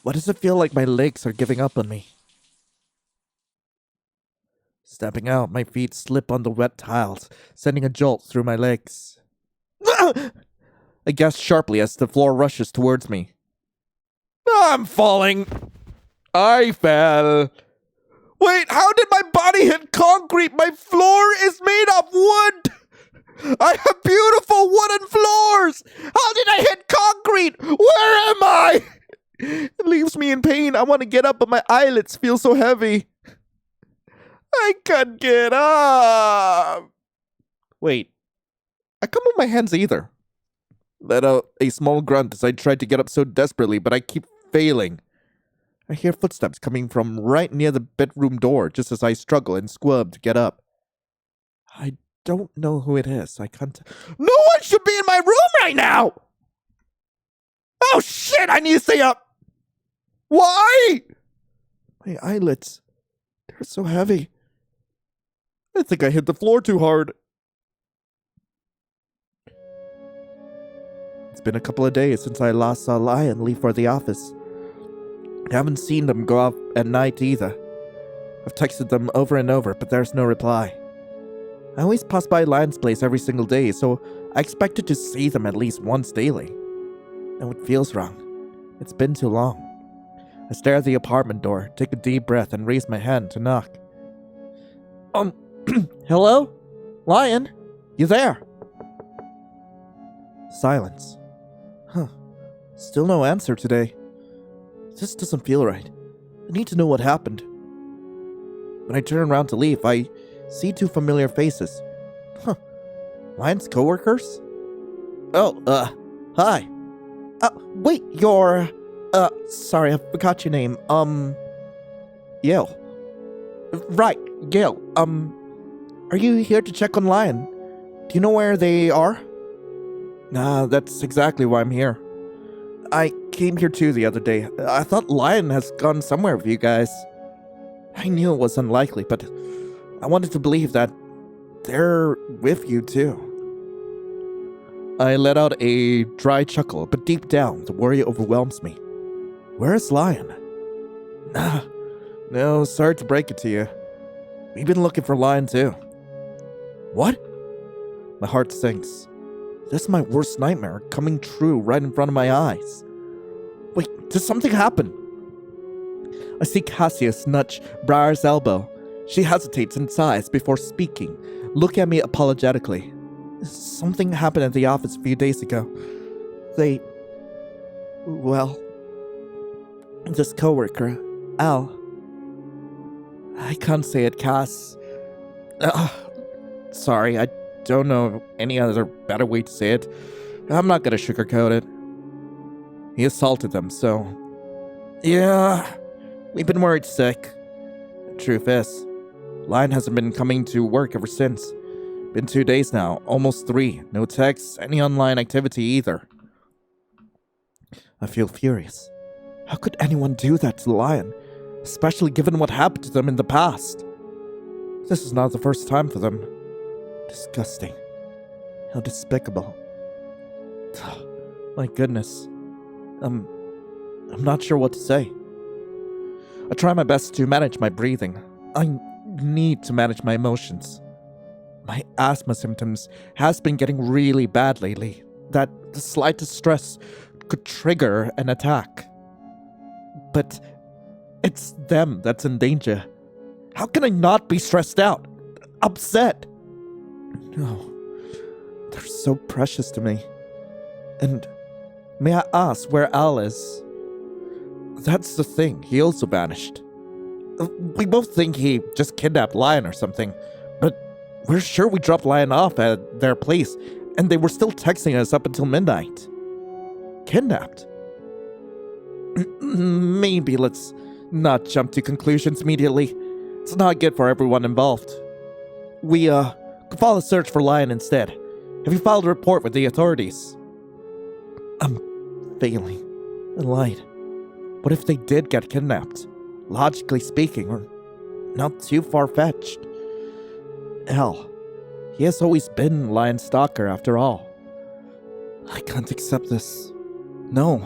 Why does it feel like my legs are giving up on me? Stepping out, my feet slip on the wet tiles, sending a jolt through my legs. I gasp sharply as the floor rushes towards me. I'm falling. I fell. Wait, how did my body hit concrete? My floor is made of wood! I have beautiful wooden floors! How did I hit concrete? Where am I? It leaves me in pain. I want to get up, but my eyelids feel so heavy. I can't get up. Wait, I can't move my hands either. Let out a small grunt as I try to get up so desperately, but I keep failing. I hear footsteps coming from right near the bedroom door just as I struggle and squirm to get up. I don't know who it is. I can't... No one should be in my room right now! Oh shit, I need to stay up! Why? My eyelids, they're so heavy. I think I hit the floor too hard. It's been a couple of days since I last saw Lion leave for the office. I haven't seen them go out at night either. I've texted them over and over, but there's no reply. I always pass by Lion's place every single day, so I expected to see them at least once daily. No, it feels wrong. It's been too long. I stare at the apartment door, take a deep breath, and raise my hand to knock. Hello? Lion? You there? Silence. Huh. Still no answer today. This doesn't feel right. I need to know what happened. When I turn around to leave, I see two familiar faces. Huh. Lion's coworkers? Oh, hi. Wait, you're... sorry, I forgot your name. Yale. Right, Yale. Are you here to check on Lion? Do you know where they are? Nah, that's exactly why I'm here. I came here too the other day. I thought Lion has gone somewhere with you guys. I knew it was unlikely, but I wanted to believe that they're with you too. I let out a dry chuckle, but deep down, the worry overwhelms me. Where is Lion? No, sorry to break it to you. We've been looking for Lion too. What? My heart sinks. This is my worst nightmare coming true right in front of my eyes. Wait, did something happen? I see Cassius nudge Briar's elbow. She hesitates and sighs before speaking, looking at me apologetically. Something happened at the office a few days ago. This coworker, Al. I can't say it, Cass. Sorry, I don't know any other better way to say it. I'm not gonna sugarcoat it. He assaulted them, so... Yeah, we've been worried sick. The truth is, Lion hasn't been coming to work ever since. Been 2 days now, almost 3. No texts, any online activity either. I feel furious. How could anyone do that to Lion? Especially given what happened to them in the past. This is not the first time for them. Disgusting. How despicable. My goodness. I'm not sure what to say. I try my best to manage my breathing. I need to manage my emotions. My asthma symptoms has been getting really bad lately, that the slightest stress could trigger an attack. But it's them that's in danger. How can I not be stressed out? Upset? No. They're so precious to me. And may I ask where Al is? That's the thing, he also vanished. We both think he just kidnapped Lion or something, but we're sure we dropped Lion off at their place, and they were still texting us up until midnight. Kidnapped? Maybe let's not jump to conclusions immediately. It's not good for everyone involved. We, could file a search for Lion instead. Have you filed a report with the authorities? I'm failing. I lied. What if they did get kidnapped? Logically speaking, we're not too far-fetched. Hell, he has always been Lion's stalker after all. I can't accept this. No.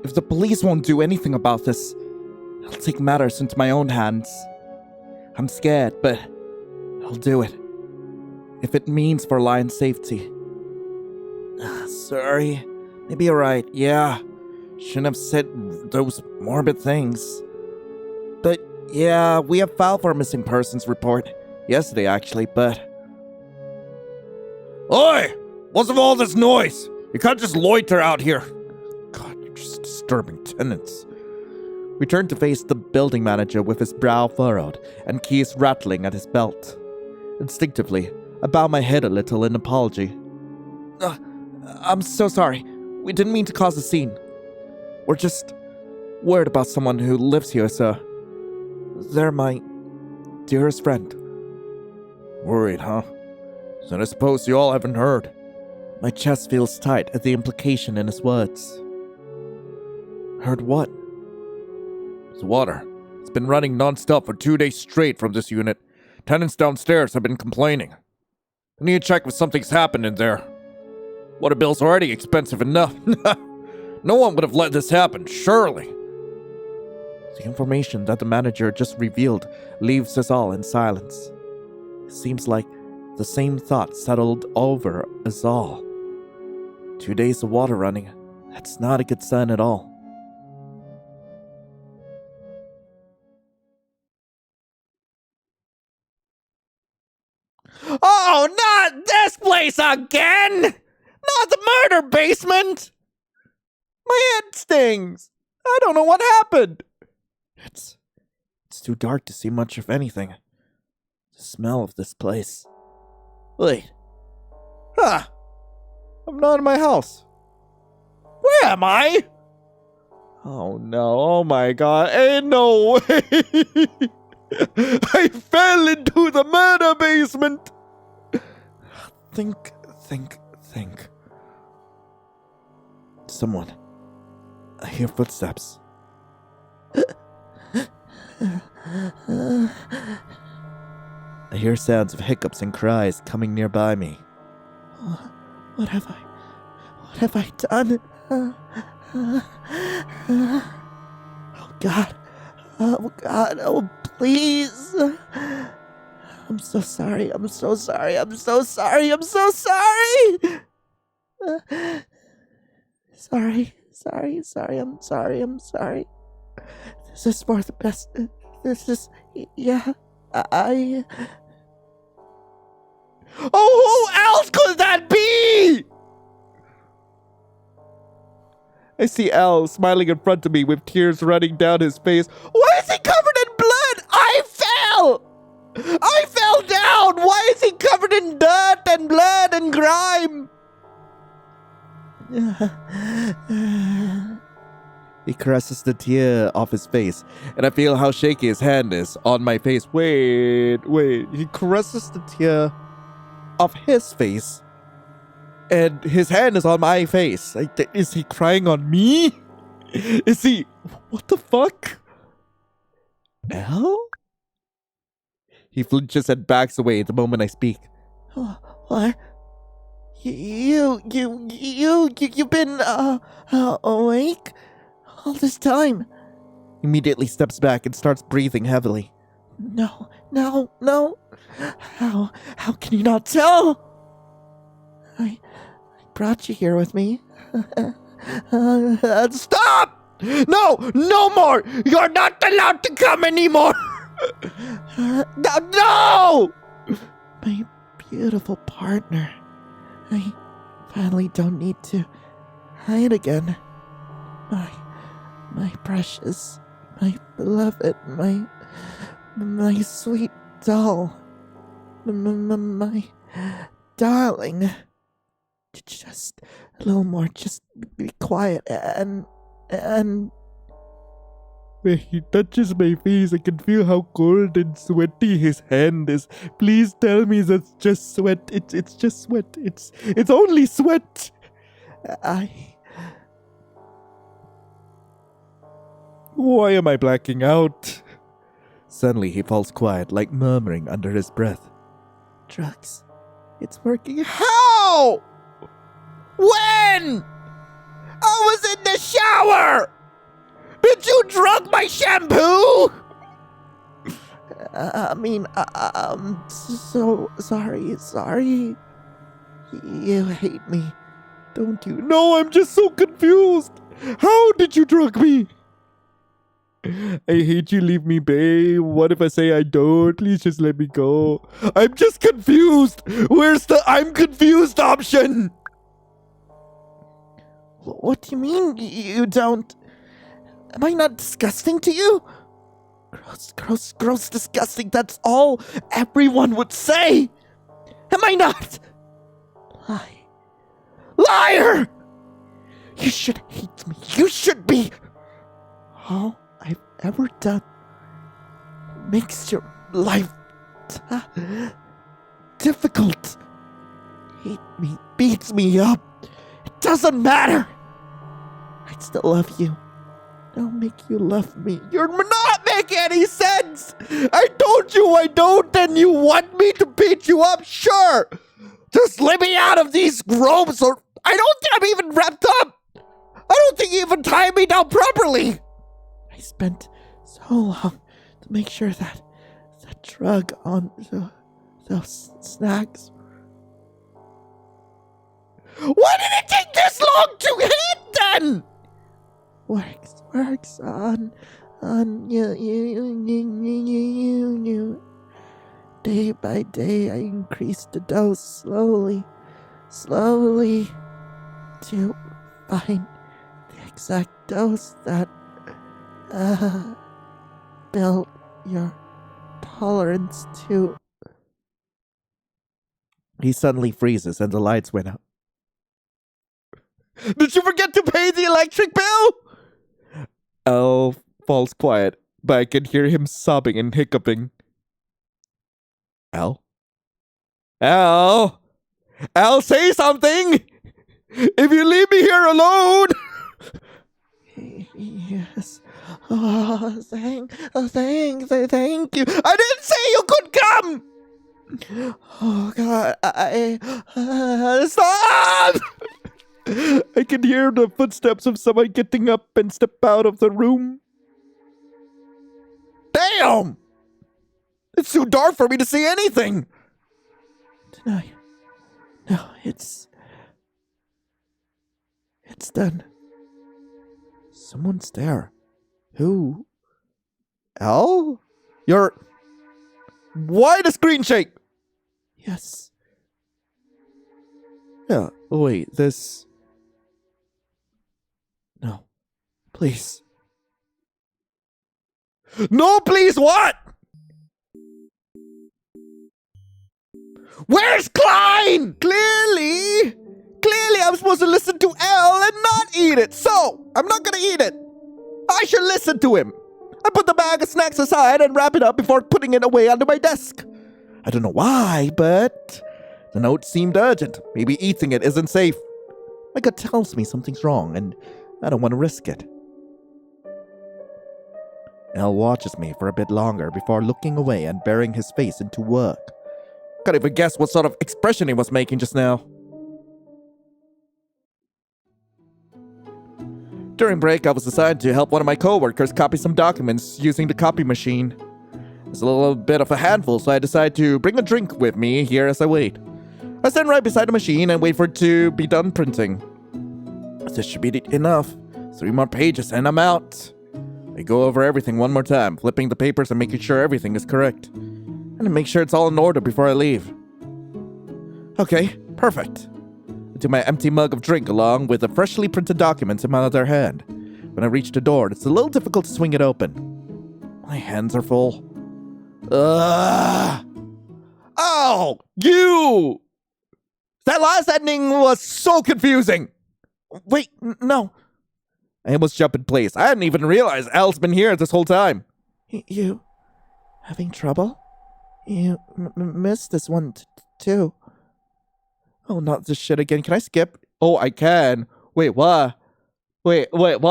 If the police won't do anything about this, I'll take matters into my own hands. I'm scared, but I'll do it. If it means for Lion's safety. Sorry. Maybe you're right, yeah. Shouldn't have said those morbid things. But yeah, we have filed for a missing persons report. Yesterday, actually, but... Oi! What's with all this noise? You can't just loiter out here. God, you're just disturbing tenants. We turned to face the building manager with his brow furrowed and keys rattling at his belt. Instinctively, I bowed my head a little in apology. I'm so sorry. We didn't mean to cause a scene. We're just worried about someone who lives here, sir. They're my dearest friend. Worried, huh? Then I suppose you all haven't heard. My chest feels tight at the implication in his words. Heard what? The water. It's been running non-stop for 2 days straight from this unit. Tenants downstairs have been complaining. I need to check if something's happened in there. Water bill's already expensive enough. No one would have let this happen, surely. The information that the manager just revealed leaves us all in silence. It seems like the same thought settled over us all. 2 days of water running. That's not a good sign at all. Oh, not this place again! Not the murder basement! My head stings! I don't know what happened! It's too dark to see much of anything. The smell of this place. Wait. I'm not in my house. Where am I? Oh no, oh my god, ain't no way! I fell into the murder basement! Think. Someone. I hear footsteps. I hear sounds of hiccups and cries coming nearby me. What have I done? Oh God, oh please. I'm so sorry. I'm sorry. This is for the best. This is, yeah, Oh, who else could that be? I see Al smiling in front of me with tears running down his face. Why is he covered in blood? I fell down! Why is he covered in dirt and blood and grime? He caresses the tear off his face, and I feel how shaky his hand is on my face. Wait. He caresses the tear off his face, and his hand is on my face. Like, is he crying on me? Is he... What the fuck? Al? He flinches and backs away the moment I speak. What? You've been, awake all this time? He immediately steps back and starts breathing heavily. No. How can you not tell? I brought you here with me. Stop! No more! You're not allowed to come anymore! No! My beautiful partner. I finally don't need to hide again. My precious, my beloved, my sweet doll. My darling. Just a little more, just be quiet and... When he touches my face, I can feel how cold and sweaty his hand is. Please tell me that's just sweat. It's just sweat. It's only sweat. Why am I blacking out? Suddenly he falls quiet, like murmuring under his breath. Drugs. It's working. How? When? I was in the shower! Did you drug my shampoo? I'm so sorry. You hate me, don't you? No, I'm just so confused. How did you drug me? I hate you, leave me be. What if I say I don't? Please just let me go. I'm just confused. Where's the I'm confused option? What do you mean you don't? Am I not disgusting to you? Gross, disgusting. That's all everyone would say. Am I not? Liar! You should hate me. You should be. All I've ever done makes your life difficult. Hate me, beats me up. It doesn't matter. I still love you. Don't make you love me. You're not making any sense. I told you I don't, and you want me to beat you up? Sure. Just let me out of these robes, or I don't think I'm even wrapped up. I don't think you even tied me down properly. I spent so long to make sure that drug on those snacks. Why did it take this long to hit then? Works on you. Day by day, I increased the dose slowly to find the exact dose that built your tolerance to. He suddenly freezes and the lights went out. Did you forget to pay the electric bill? Al falls quiet, but I can hear him sobbing and hiccuping. Al, say something! If you leave me here alone! Yes. Thank you. I didn't say you could come! Oh, God, stop! I can hear the footsteps of someone getting up and step out of the room. Damn! It's too dark for me to see anything. Tonight. No, it's done. Someone's there. Who? Al? Why the screen shake? Yes. Yeah, wait, this... No. Please. No, please, what? Where's Klein? Clearly, I'm supposed to listen to L and not eat it. So, I'm not gonna eat it. I should listen to him. I put the bag of snacks aside and wrap it up before putting it away under my desk. I don't know why, but the note seemed urgent. Maybe eating it isn't safe. My gut tells me something's wrong, and I don't want to risk it. L watches me for a bit longer before looking away and burying his face into work. Can't even guess what sort of expression he was making just now. During break, I was assigned to help one of my coworkers copy some documents using the copy machine. It's a little bit of a handful, so I decided to bring a drink with me here as I wait. I stand right beside the machine and wait for it to be done printing. This should be enough. 3 more pages and I'm out. I go over everything one more time, flipping the papers and making sure everything is correct. And I make sure it's all in order before I leave. Okay, perfect. I do my empty mug of drink along with the freshly printed documents in my other hand. When I reach the door, it's a little difficult to swing it open. My hands are full. Oh, you! That last ending was so confusing. Wait, no. I almost jumped in place. I hadn't even realized Al's been here this whole time. You having trouble? You missed this one too. Oh, not this shit again. Can I skip? Oh, I can. Wait, what? Wait, what?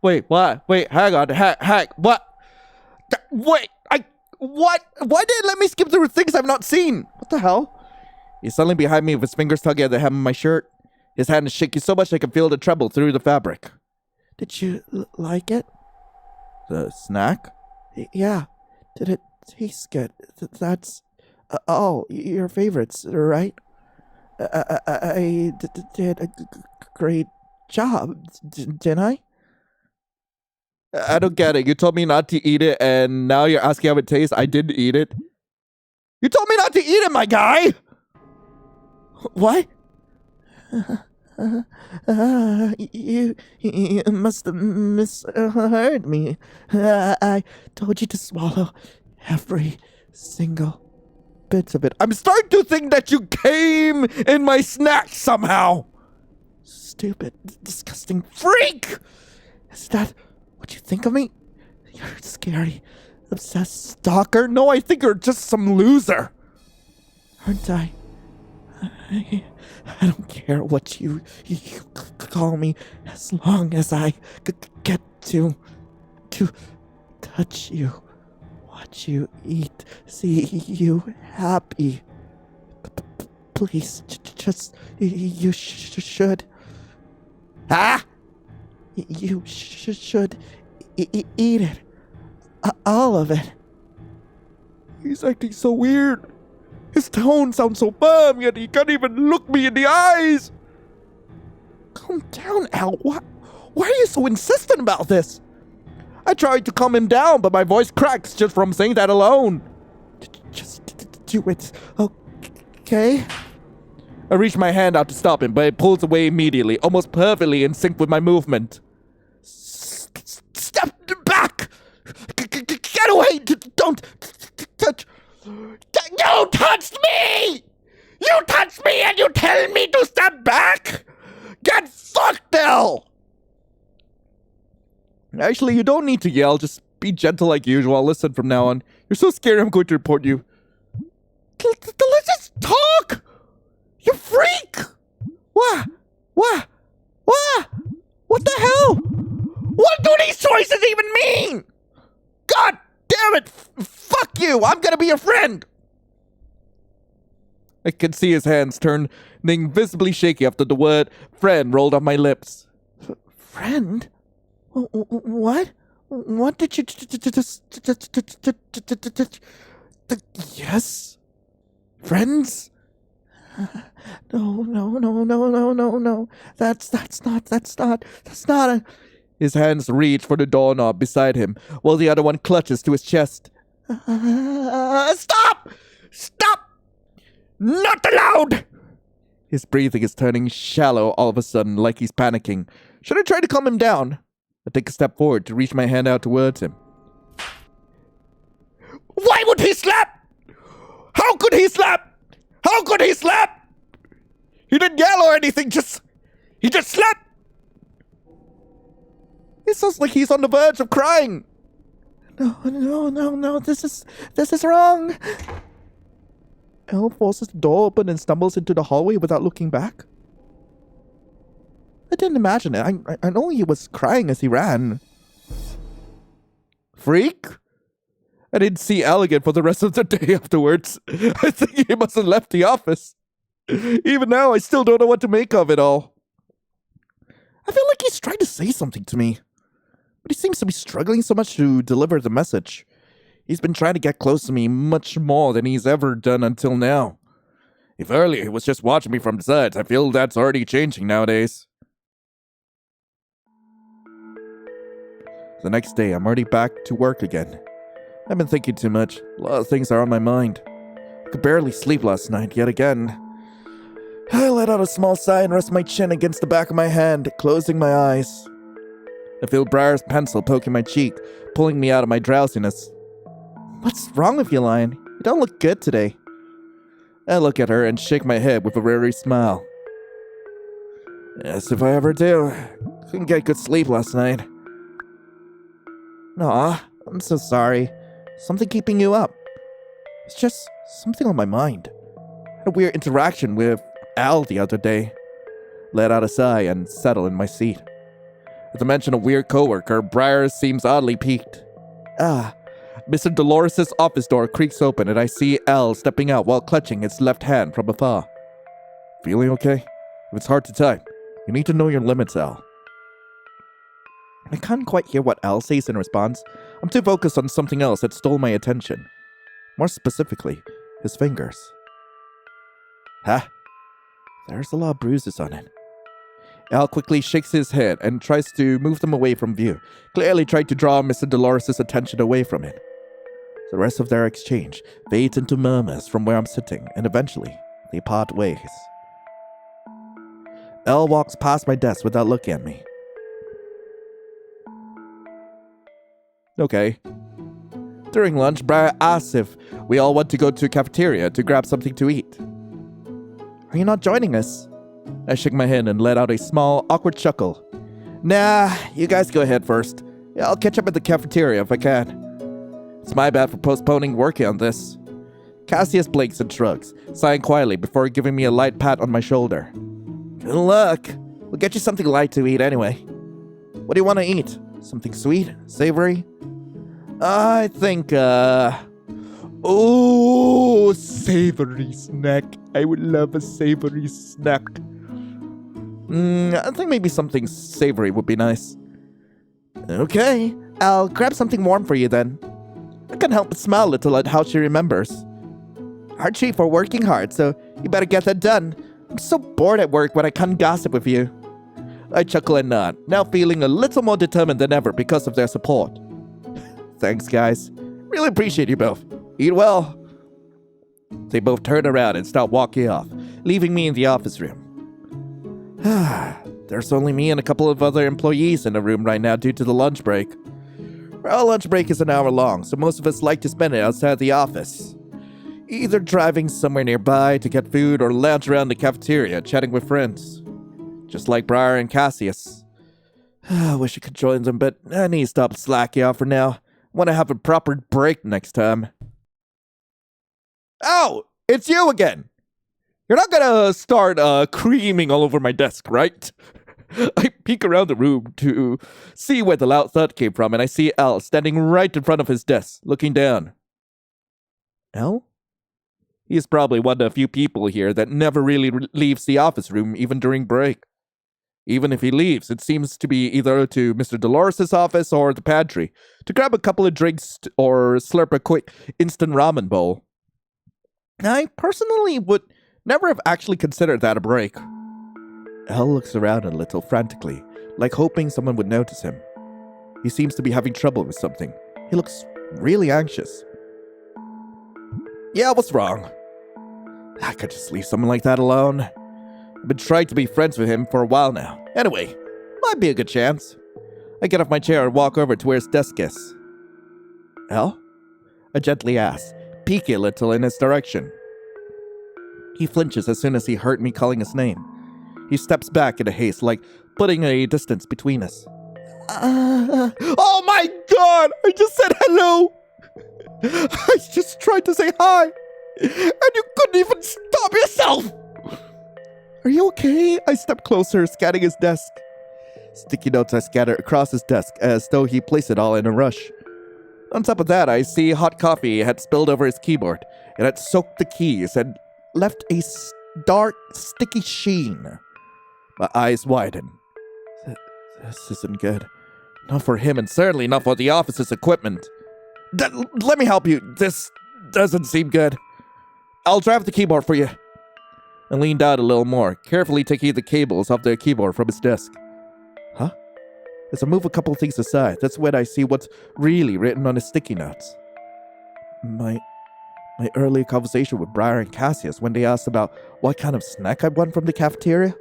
Wait, what? Wait, hang on. Hang, what? Wait, what? Why did it let me skip through things I've not seen? What the hell? He's suddenly behind me with his fingers tugging at the hem of my shirt. His hand is shaking so much I can feel the tremble through the fabric. Did you like it? The snack? Yeah. Did it taste good? That's all your favorites, right? I did a great job, didn't I? I don't get it. You told me not to eat it, and now you're asking how it tastes. I didn't eat it. You told me not to eat it, my guy! What? You must have misheard me. I told you to swallow every single bit of it. I'm starting to think that you came in my snack somehow. Stupid, disgusting freak! Is that what you think of me? You're a scary, obsessed stalker? No, I think you're just some loser. Aren't I? I don't care what you call me, as long as I get to touch you, watch you eat, see you happy. Please, just you should. Ah! You should eat it, all of it. He's acting so weird. His tone sounds so firm, yet he can't even look me in the eyes. Calm down, Al. Why are you so insistent about this? I tried to calm him down, but my voice cracks just from saying that alone. Just do it, okay? I reach my hand out to stop him, but it pulls away immediately, almost perfectly in sync with my movement. Step back! Get away! Don't touch! You touched me! You touched me and you tell me to step back? Get fucked, Al! Actually, you don't need to yell. Just be gentle like usual. I'll listen from now on. You're so scary, I'm going to report you. Let's just talk! You freak! What? What? What? What the hell? What do these choices even mean? God damn it! Fuck you! I'm gonna be your friend! I can see his hands turning visibly shaky after the word friend rolled off my lips. Friend? What? What did you yes? Friends? No. That's not a... His hands reach for the doorknob beside him, while the other one clutches to his chest. Stop! Stop! Not allowed! His breathing is turning shallow all of a sudden, like he's panicking. Should I try to calm him down? I take a step forward to reach my hand out towards him. Why would he slap? How could he slap? How could he slap? He didn't yell or anything, he just slapped. It sounds like he's on the verge of crying. No, this is wrong. Elle forces the door open and stumbles into the hallway without looking back. I didn't imagine it. I know he was crying as he ran. Freak? I didn't see Al again for the rest of the day afterwards. I think he must have left the office. Even now, I still don't know what to make of it all. I feel like he's trying to say something to me, but he seems to be struggling so much to deliver the message. He's been trying to get close to me much more than he's ever done until now. If earlier he was just watching me from the sides, I feel that's already changing nowadays. The next day, I'm already back to work again. I've been thinking too much. A lot of things are on my mind. I could barely sleep last night, yet again. I let out a small sigh and rest my chin against the back of my hand, closing my eyes. I feel Briar's pencil poking my cheek, pulling me out of my drowsiness. What's wrong with you, Lion? You don't look good today. I look at her and shake my head with a weary smile. Yes, if I ever do. Couldn't get good sleep last night. Aw, I'm so sorry. Something keeping you up? It's just something on my mind. Had a weird interaction with Al the other day. Let out a sigh and settle in my seat. At the mention of weird coworker, Briar seems oddly piqued. Mr. Dolores' office door creaks open and I see Al stepping out while clutching his left hand from afar. Feeling okay? If it's hard to type, you need to know your limits, Al. I can't quite hear what Al says in response. I'm too focused on something else that stole my attention. More specifically, his fingers. There's a lot of bruises on it. Al quickly shakes his head and tries to move them away from view, clearly trying to draw Mr. Dolores' attention away from it. The rest of their exchange fades into murmurs from where I'm sitting, and eventually, they part ways. Al walks past my desk without looking at me. Okay. During lunch, Briar asks if we all want to go to a cafeteria to grab something to eat. Are you not joining us? I shook my head and let out a small, awkward chuckle. Nah, you guys go ahead first. Yeah, I'll catch up at the cafeteria if I can. It's my bad for postponing working on this. Cassius blinks and shrugs, sighing quietly before giving me a light pat on my shoulder. Good luck. We'll get you something light to eat anyway. What do you want to eat? Something sweet? Savory? I think, Oh, savory snack. I would love a savory snack. I think maybe something savory would be nice. Okay, I'll grab something warm for you then. I can't help but smile a little at how she remembers. Archie for working hard, so you better get that done. I'm so bored at work when I can't gossip with you. I chuckle and nod, now feeling a little more determined than ever because of their support. Thanks, guys. Really appreciate you both. Eat well. They both turn around and start walking off, leaving me in the office room. There's only me and a couple of other employees in the room right now due to the lunch break. Our lunch break is an hour long, so most of us like to spend it outside the office. Either driving somewhere nearby to get food or lounge around the cafeteria chatting with friends. Just like Briar and Cassius. I wish I could join them, but I need to stop slacking off for now. Want to have a proper break next time. Oh, it's you again. You're not gonna start creaming all over my desk, right? I peek around the room to see where the loud thud came from, and I see Al standing right in front of his desk, looking down. Al? He's probably one of the few people here that never really leaves the office room, even during break. Even if he leaves, it seems to be either to Mr. Dolores' office or the pantry, to grab a couple of drinks or slurp a quick instant ramen bowl. I personally would never have actually considered that a break. Al looks around a little frantically, like hoping someone would notice him. He seems to be having trouble with something. He looks really anxious. Yeah, what's wrong? I could just leave someone like that alone. I've been trying to be friends with him for a while now. Anyway, might be a good chance. I get off my chair and walk over to where his desk is. Al? I gently ask, peeking a little in his direction. He flinches as soon as he heard me calling his name. He steps back in a haste, like putting a distance between us. Oh my god! I just said hello! I just tried to say hi! And you couldn't even stop yourself! Are you okay? I step closer, scanning his desk. Sticky notes I scatter across his desk as though he placed it all in a rush. On top of that, I see hot coffee had spilled over his keyboard. It had soaked the keys and left a dark, sticky sheen. My eyes widen. This isn't good. Not for him, and certainly not for the office's equipment. Let me help you. This doesn't seem good. I'll drive the keyboard for you. I leaned out a little more, carefully taking the cables off the keyboard from his desk. Huh? As I move a couple things aside, that's when I see what's really written on his sticky notes. My earlier conversation with Briar and Cassius when they asked about what kind of snack I want from the cafeteria.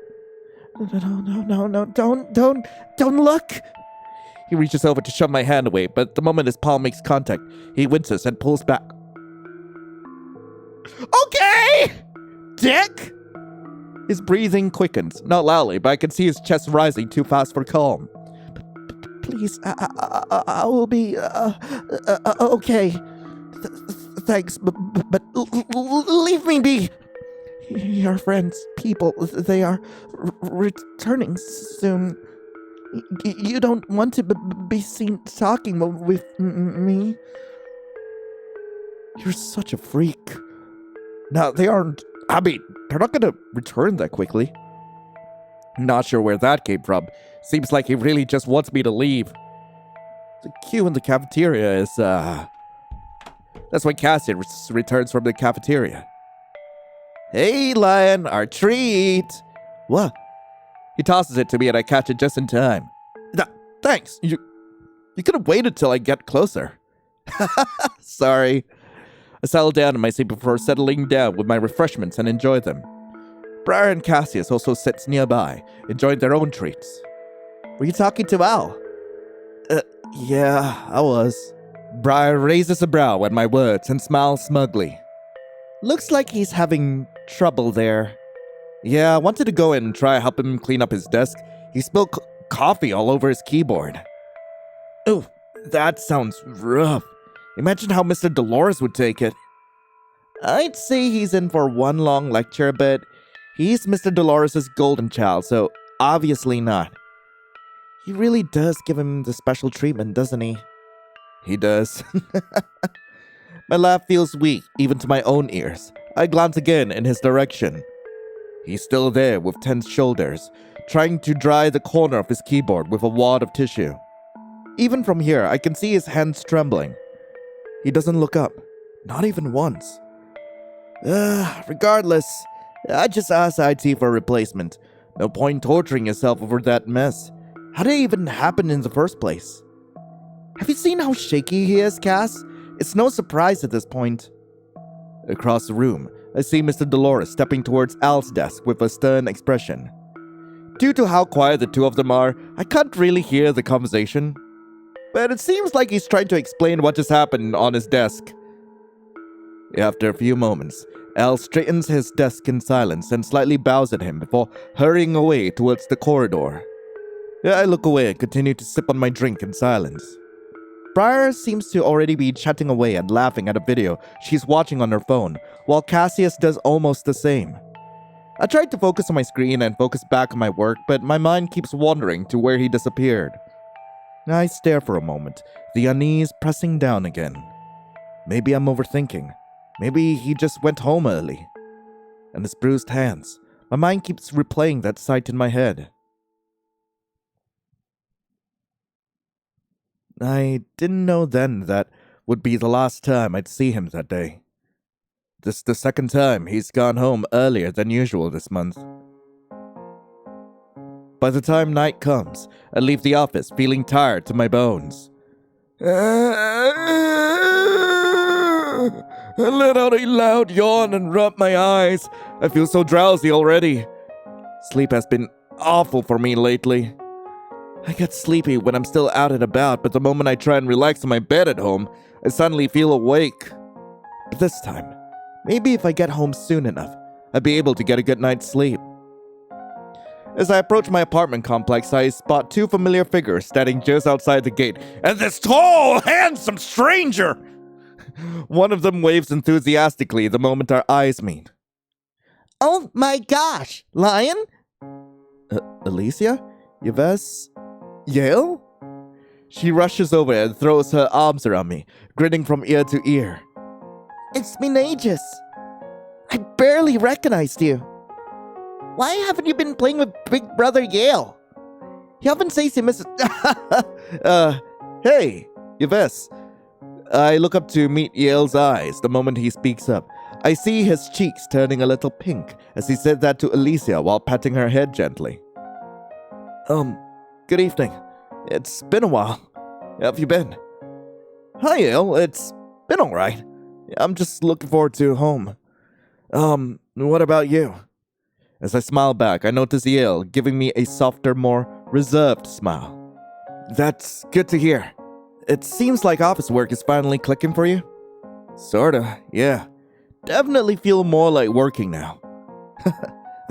No, don't look! He reaches over to shove my hand away, but the moment his palm makes contact, he winces and pulls back. Okay! Dick! His breathing quickens, not loudly, but I can see his chest rising too fast for calm. Please, I will be okay. Thanks, but leave me be. Your friends, people, they are returning soon. You don't want to be seen talking with me. You're such a freak. Now, they're not gonna return that quickly. Not sure where that came from. Seems like he really just wants me to leave. The queue in the cafeteria is, That's when Cassian returns from the cafeteria. Hey, Lion, our treat! What? He tosses it to me and I catch it just in time. Thanks. You could have waited till I get closer. Sorry. I settle down in my seat before settling down with my refreshments and enjoy them. Briar and Cassius also sits nearby, enjoying their own treats. Were you talking to Al? Yeah, I was. Briar raises a brow at my words and smiles smugly. Looks like he's having trouble there. Yeah, I wanted to go in and try help him clean up his desk. He spilled coffee all over his keyboard. Ooh, that sounds rough. Imagine how Mr. Dolores would take it. I'd say he's in for one long lecture, but he's Mr. Dolores' golden child, so obviously not. He really does give him the special treatment, doesn't he? He does. My laugh feels weak, even to my own ears. I glance again in his direction. He's still there with tense shoulders, trying to dry the corner of his keyboard with a wad of tissue. Even from here, I can see his hands trembling. He doesn't look up, not even once. Regardless, I just asked IT for a replacement. No point torturing yourself over that mess. How did it even happen in the first place? Have you seen how shaky he is, Cass? It's no surprise at this point. Across the room, I see Mr. Dolores stepping towards Al's desk with a stern expression. Due to how quiet the two of them are, I can't really hear the conversation. But it seems like he's trying to explain what just happened on his desk. After a few moments, Al straightens his desk in silence and slightly bows at him before hurrying away towards the corridor. I look away and continue to sip on my drink in silence. Briar seems to already be chatting away and laughing at a video she's watching on her phone, while Cassius does almost the same. I tried to focus on my screen and focus back on my work, but my mind keeps wandering to where he disappeared. I stare for a moment, the unease pressing down again. Maybe I'm overthinking. Maybe he just went home early. And his bruised hands. My mind keeps replaying that sight in my head. I didn't know then that would be the last time I'd see him that day. This is the second time he's gone home earlier than usual this month. By the time night comes, I leave the office feeling tired to my bones. I let out a loud yawn and rub my eyes. I feel so drowsy already. Sleep has been awful for me lately. I get sleepy when I'm still out and about, but the moment I try and relax in my bed at home, I suddenly feel awake. But this time, maybe if I get home soon enough, I'll be able to get a good night's sleep. As I approach my apartment complex, I spot two familiar figures standing just outside the gate, and this tall, handsome stranger! One of them waves enthusiastically the moment our eyes meet. Oh my gosh, Lion? Alicia? Yves? Yale? She rushes over and throws her arms around me, grinning from ear to ear. It's been ages. I barely recognized you. Why haven't you been playing with Big Brother Yale? You haven't said he misses... Hey, Yves. I look up to meet Yale's eyes the moment he speaks up. I see his cheeks turning a little pink as he said that to Alicia while patting her head gently. Good evening. It's been a while. How have you been? Hi, Yale. It's been alright. I'm just looking forward to home. What about you? As I smile back, I notice Yale giving me a softer, more reserved smile. That's good to hear. It seems like office work is finally clicking for you. Sorta, yeah. Definitely feel more like working now.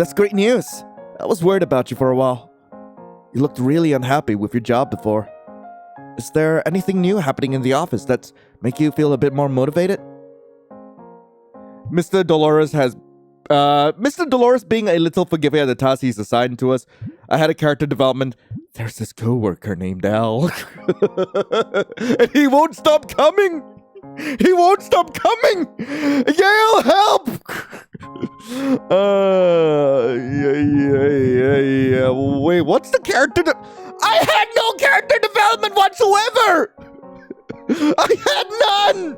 That's great news. I was worried about you for a while. You looked really unhappy with your job before. Is there anything new happening in the office that's make you feel a bit more motivated? Mr. Dolores being a little forgiving at the task he's assigned to us. I had a character development. There's this coworker named Al. And he won't stop coming. He won't stop coming. Yale, help. Yeah. Wait, what's the character? I had no character development whatsoever. I had none.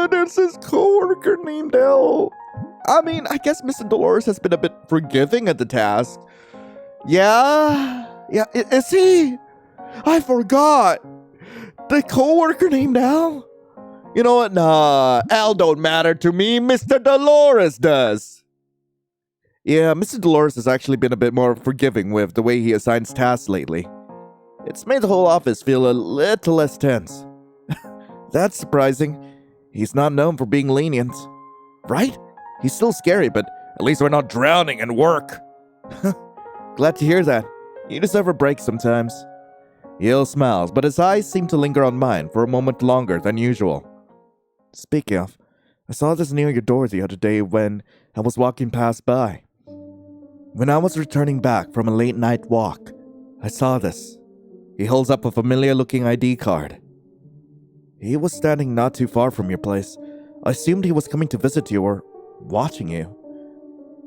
There's this coworker named Al. I mean, I guess Mr. Dolores has been a bit forgiving at the task. Yeah, is he? I forgot. The coworker named Al? You know what? Nah, Al don't matter to me. Mr. Dolores does. Yeah, Mr. Dolores has actually been a bit more forgiving with the way he assigns tasks lately. It's made the whole office feel a little less tense. That's surprising. He's not known for being lenient. Right? He's still scary, but at least we're not drowning in work. Glad to hear that. You deserve a break sometimes. Yale smiles, but his eyes seem to linger on mine for a moment longer than usual. Speaking of, I saw this near your door the other day when I was walking past by. When I was returning back from a late night walk, I saw this. He holds up a familiar-looking ID card. He was standing not too far from your place. I assumed he was coming to visit you or watching you.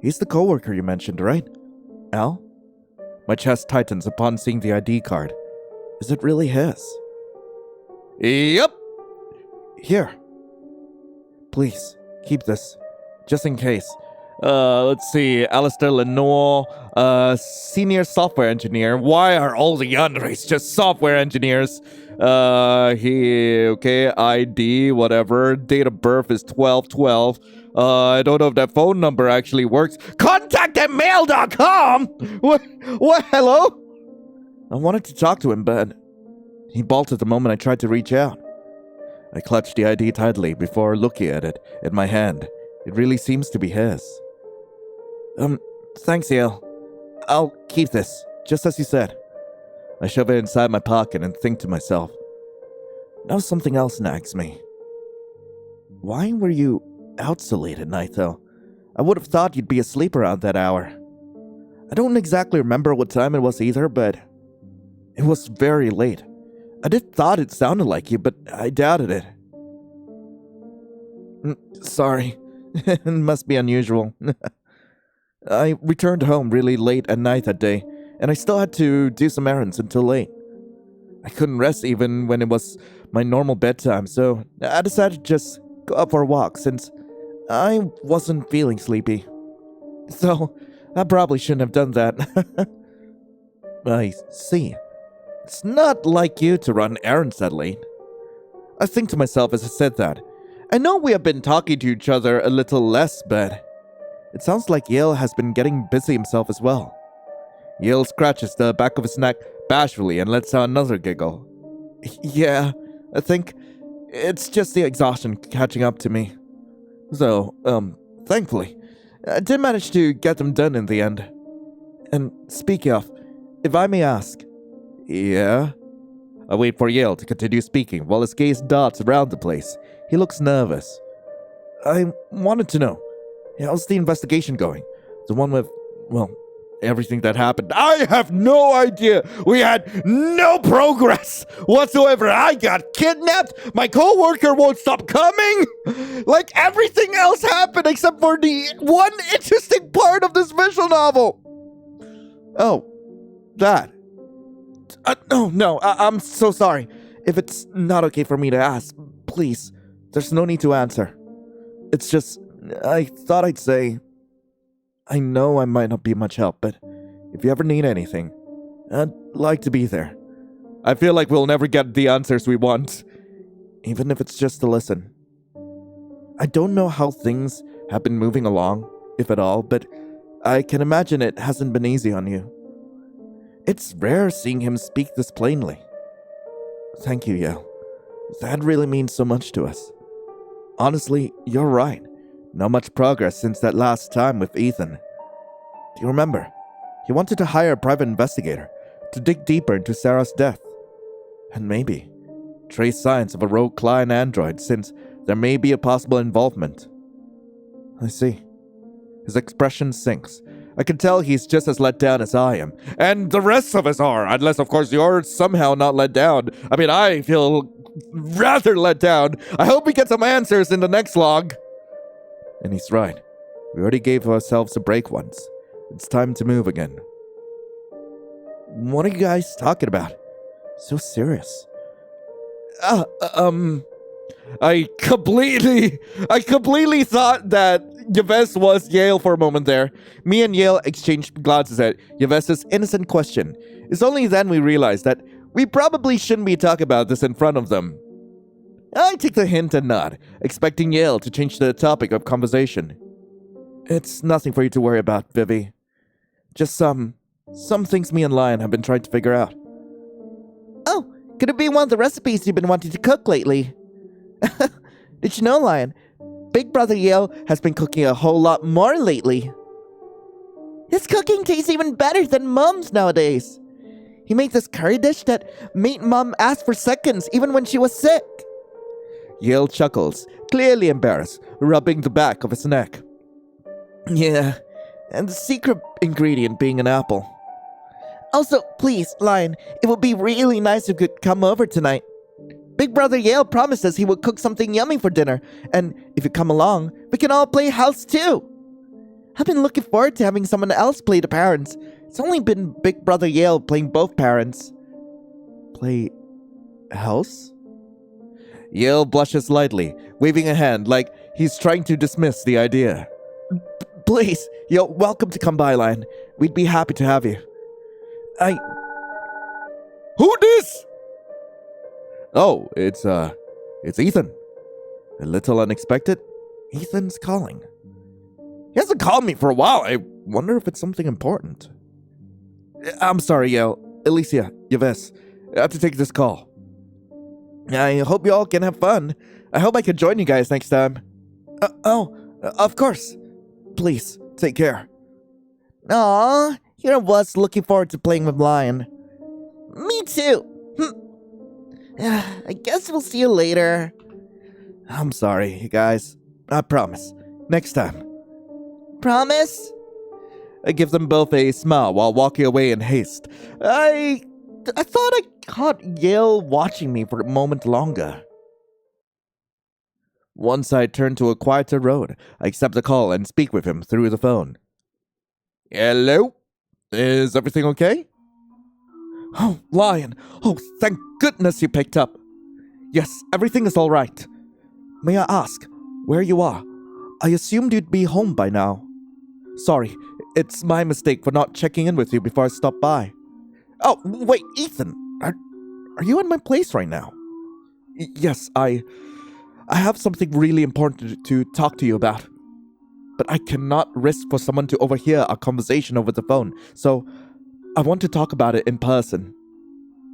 He's the coworker you mentioned, right? Al? My chest tightens upon seeing the ID card. Is it really his? Yep. Here. Please, keep this. Just in case. Let's see. Alistair Lenore, senior software engineer. Why are all the Andres just software engineers? ID, whatever. Date of birth is 12/12. I don't know if that phone number actually works. Contact@mail.com! What, hello? I wanted to talk to him, but he bolted the moment I tried to reach out. I clutched the ID tightly before looking at it in my hand. It really seems to be his. Thanks, Yale. I'll keep this, just as you said. I shove it inside my pocket and think to myself. Now something else nags me. Why were you out so late at night, though? I would have thought you'd be asleep around that hour. I don't exactly remember what time it was either, but it was very late. I did thought it sounded like you, but I doubted it. Sorry. It must be unusual. I returned home really late at night that day, and I still had to do some errands until late. I couldn't rest even when it was my normal bedtime, so I decided to just go out for a walk since I wasn't feeling sleepy. So I probably shouldn't have done that. I see. It's not like you to run errands that late. I think to myself as I said that. I know we have been talking to each other a little less, but it sounds like Yale has been getting busy himself as well. Yale scratches the back of his neck bashfully and lets out another giggle. Yeah, I think it's just the exhaustion catching up to me. So, thankfully, I did manage to get them done in the end. And speaking of, if I may ask. Yeah? I wait for Yale to continue speaking while his gaze darts around the place. He looks nervous. I wanted to know, how's the investigation going? The one with, well, everything that happened. I have no idea. We had no progress whatsoever. I got kidnapped. My coworker won't stop coming. Like everything else happened except for the one interesting part of this visual novel. Oh, that. No, I'm so sorry. If it's not okay for me to ask, please, there's no need to answer. It's just, I thought I'd say, I know I might not be much help, but if you ever need anything, I'd like to be there. I feel like we'll never get the answers we want, even if it's just to listen. I don't know how things have been moving along, if at all, but I can imagine it hasn't been easy on you. It's rare seeing him speak this plainly. Thank you, Yale. That really means so much to us. Honestly, you're right. Not much progress since that last time with Ethan. Do you remember? He wanted to hire a private investigator to dig deeper into Sarah's death. And maybe trace signs of a rogue Klein android, since there may be a possible involvement. I see. His expression sinks. I can tell he's just as let down as I am. And the rest of us are, unless of course you're somehow not let down. I mean, I feel rather let down. I hope we get some answers in the next log. And he's right. We already gave ourselves a break once. It's time to move again. What are you guys talking about? So serious. I completely thought that Yves was Yale for a moment there. Me and Yale exchanged glances at Yves' innocent question. It's only then we realized that we probably shouldn't be talking about this in front of them. I take the hint and nod, expecting Yale to change the topic of conversation. It's nothing for you to worry about, Vivi. Just some things me and Lion have been trying to figure out. Oh, could it be one of the recipes you've been wanting to cook lately? Did you know, Lion? Big Brother Yale has been cooking a whole lot more lately. His cooking tastes even better than Mom's nowadays. He made this curry dish that made Mom ask for seconds even when she was sick. Yale chuckles, clearly embarrassed, rubbing the back of his neck. Yeah, and the secret ingredient being an apple. Also, please, Lion, it would be really nice if you could come over tonight. Big Brother Yale promises he will cook something yummy for dinner, and if you come along, we can all play house too. I've been looking forward to having someone else play the parents. It's only been Big Brother Yale playing both parents. Play house? Yale blushes lightly, waving a hand like he's trying to dismiss the idea. Please, you're welcome to come by, Lion. We'd be happy to have you. Who this? Oh, it's Ethan. A little unexpected. Ethan's calling. He hasn't called me for a while. I wonder if it's something important. I'm sorry, Yale. Alicia, Yves. I have to take this call. I hope you all can have fun. I hope I can join you guys next time. Of course. Please, take care. Aw, here I was looking forward to playing with Lion. Me too. I guess we'll see you later. I'm sorry, you guys. I promise. Next time. Promise? I give them both a smile while walking away in haste. I thought I caught Yale watching me for a moment longer. Once I turn to a quieter road, I accept the call and speak with him through the phone. Hello? Is everything okay? Oh, Lion. Oh, thank goodness you picked up. Yes, everything is all right. May I ask where you are? I assumed you'd be home by now. Sorry, it's my mistake for not checking in with you before I stopped by. Oh, wait, Ethan. Are you in my place right now? Yes, I have something really important to talk to you about. But I cannot risk for someone to overhear our conversation over the phone, so I want to talk about it in person.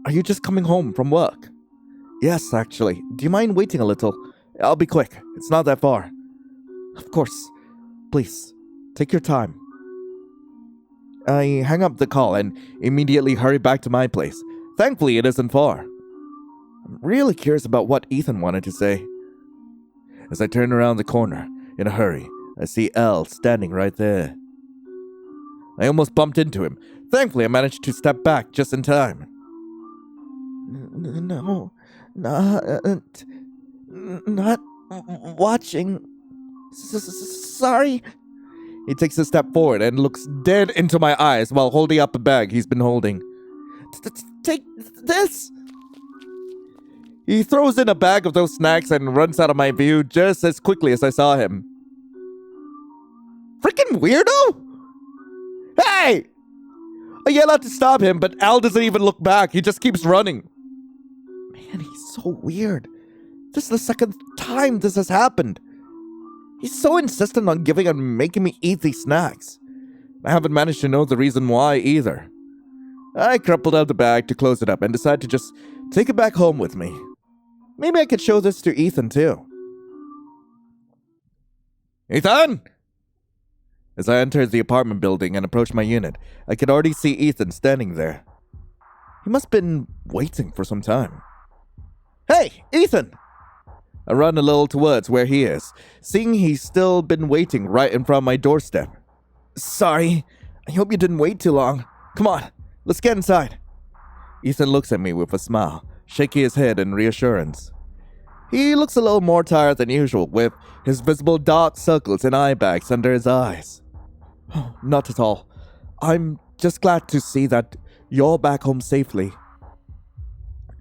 Are you just coming home from work? Yes, actually. Do you mind waiting a little? I'll be quick. It's not that far. Of course. Please, take your time. I hang up the call and immediately hurry back to my place. Thankfully, it isn't far. I'm really curious about what Ethan wanted to say. As I turn around the corner, in a hurry, I see Elle standing right there. I almost bumped into him. Thankfully, I managed to step back just in time. No, not watching. Sorry. He takes a step forward and looks dead into my eyes while holding up a bag he's been holding. Take this. He throws in a bag of those snacks and runs out of my view just as quickly as I saw him. Freaking weirdo! Hey! I yell out to stop him, but Al doesn't even look back. He just keeps running. Man, he's so weird. This is the second time this has happened. He's so insistent on giving and making me eat these snacks. I haven't managed to know the reason why either. I crumpled out the bag to close it up and decided to just take it back home with me. Maybe I could show this to Ethan too. Ethan! As I entered the apartment building and approached my unit, I could already see Ethan standing there. He must have been waiting for some time. Hey, Ethan! I run a little towards where he is, seeing he's still been waiting right in front of my doorstep. Sorry, I hope you didn't wait too long. Come on, let's get inside. Ethan looks at me with a smile, shaking his head in reassurance. He looks a little more tired than usual, with his visible dark circles and eye bags under his eyes. Oh, not at all. I'm just glad to see that you're back home safely.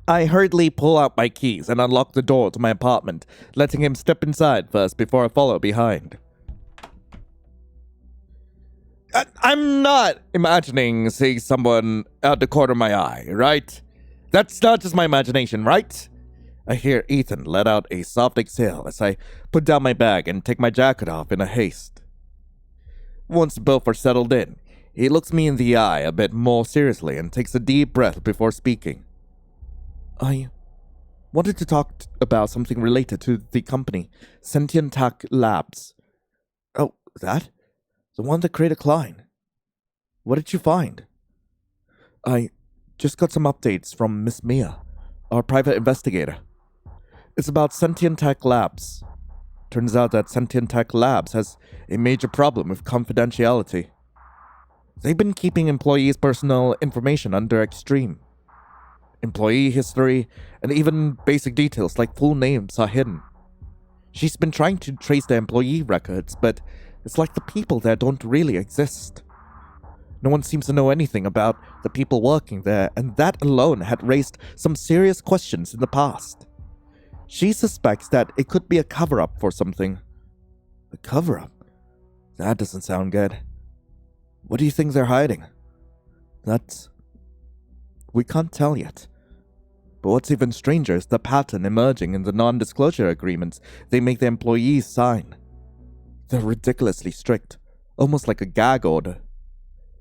I hurriedly pull out my keys and unlock the door to my apartment, letting him step inside first before I follow behind. I'm not imagining seeing someone out the corner of my eye, right? That's not just my imagination, right? I hear Ethan let out a soft exhale as I put down my bag and take my jacket off in a haste. Once both are settled in, he looks me in the eye a bit more seriously and takes a deep breath before speaking. I wanted to talk about something related to the company, Sentient Tech Labs. Oh, that? The one that created Klein. What did you find? I just got some updates from Miss Mia, our private investigator. It's about Sentient Tech Labs. Turns out that Sentient Tech Labs has a major problem with confidentiality. They've been keeping employees' personal information under extreme. Employee history and even basic details like full names are hidden. She's been trying to trace their employee records, but it's like the people there don't really exist. No one seems to know anything about the people working there, and that alone had raised some serious questions in the past. She suspects that it could be a cover-up for something. A cover-up? That doesn't sound good. What do you think they're hiding? We can't tell yet. But what's even stranger is the pattern emerging in the non-disclosure agreements they make their employees sign. They're ridiculously strict, almost like a gag order.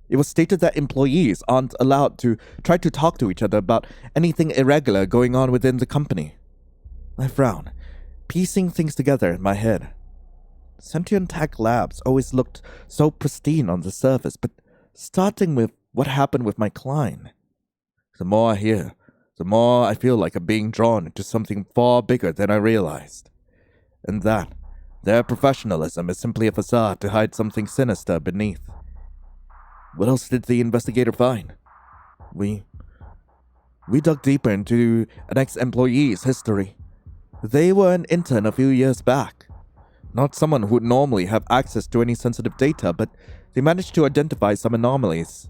It was stated that employees aren't allowed to try to talk to each other about anything irregular going on within the company. I frown, piecing things together in my head. Sentient Tech Labs always looked so pristine on the surface, but starting with what happened with my Klein. The more I hear, the more I feel like I'm being drawn into something far bigger than I realized. And that their professionalism is simply a facade to hide something sinister beneath. What else did the investigator find? We dug deeper into an ex-employee's history. They were an intern a few years back. Not someone who would normally have access to any sensitive data, but they managed to identify some anomalies.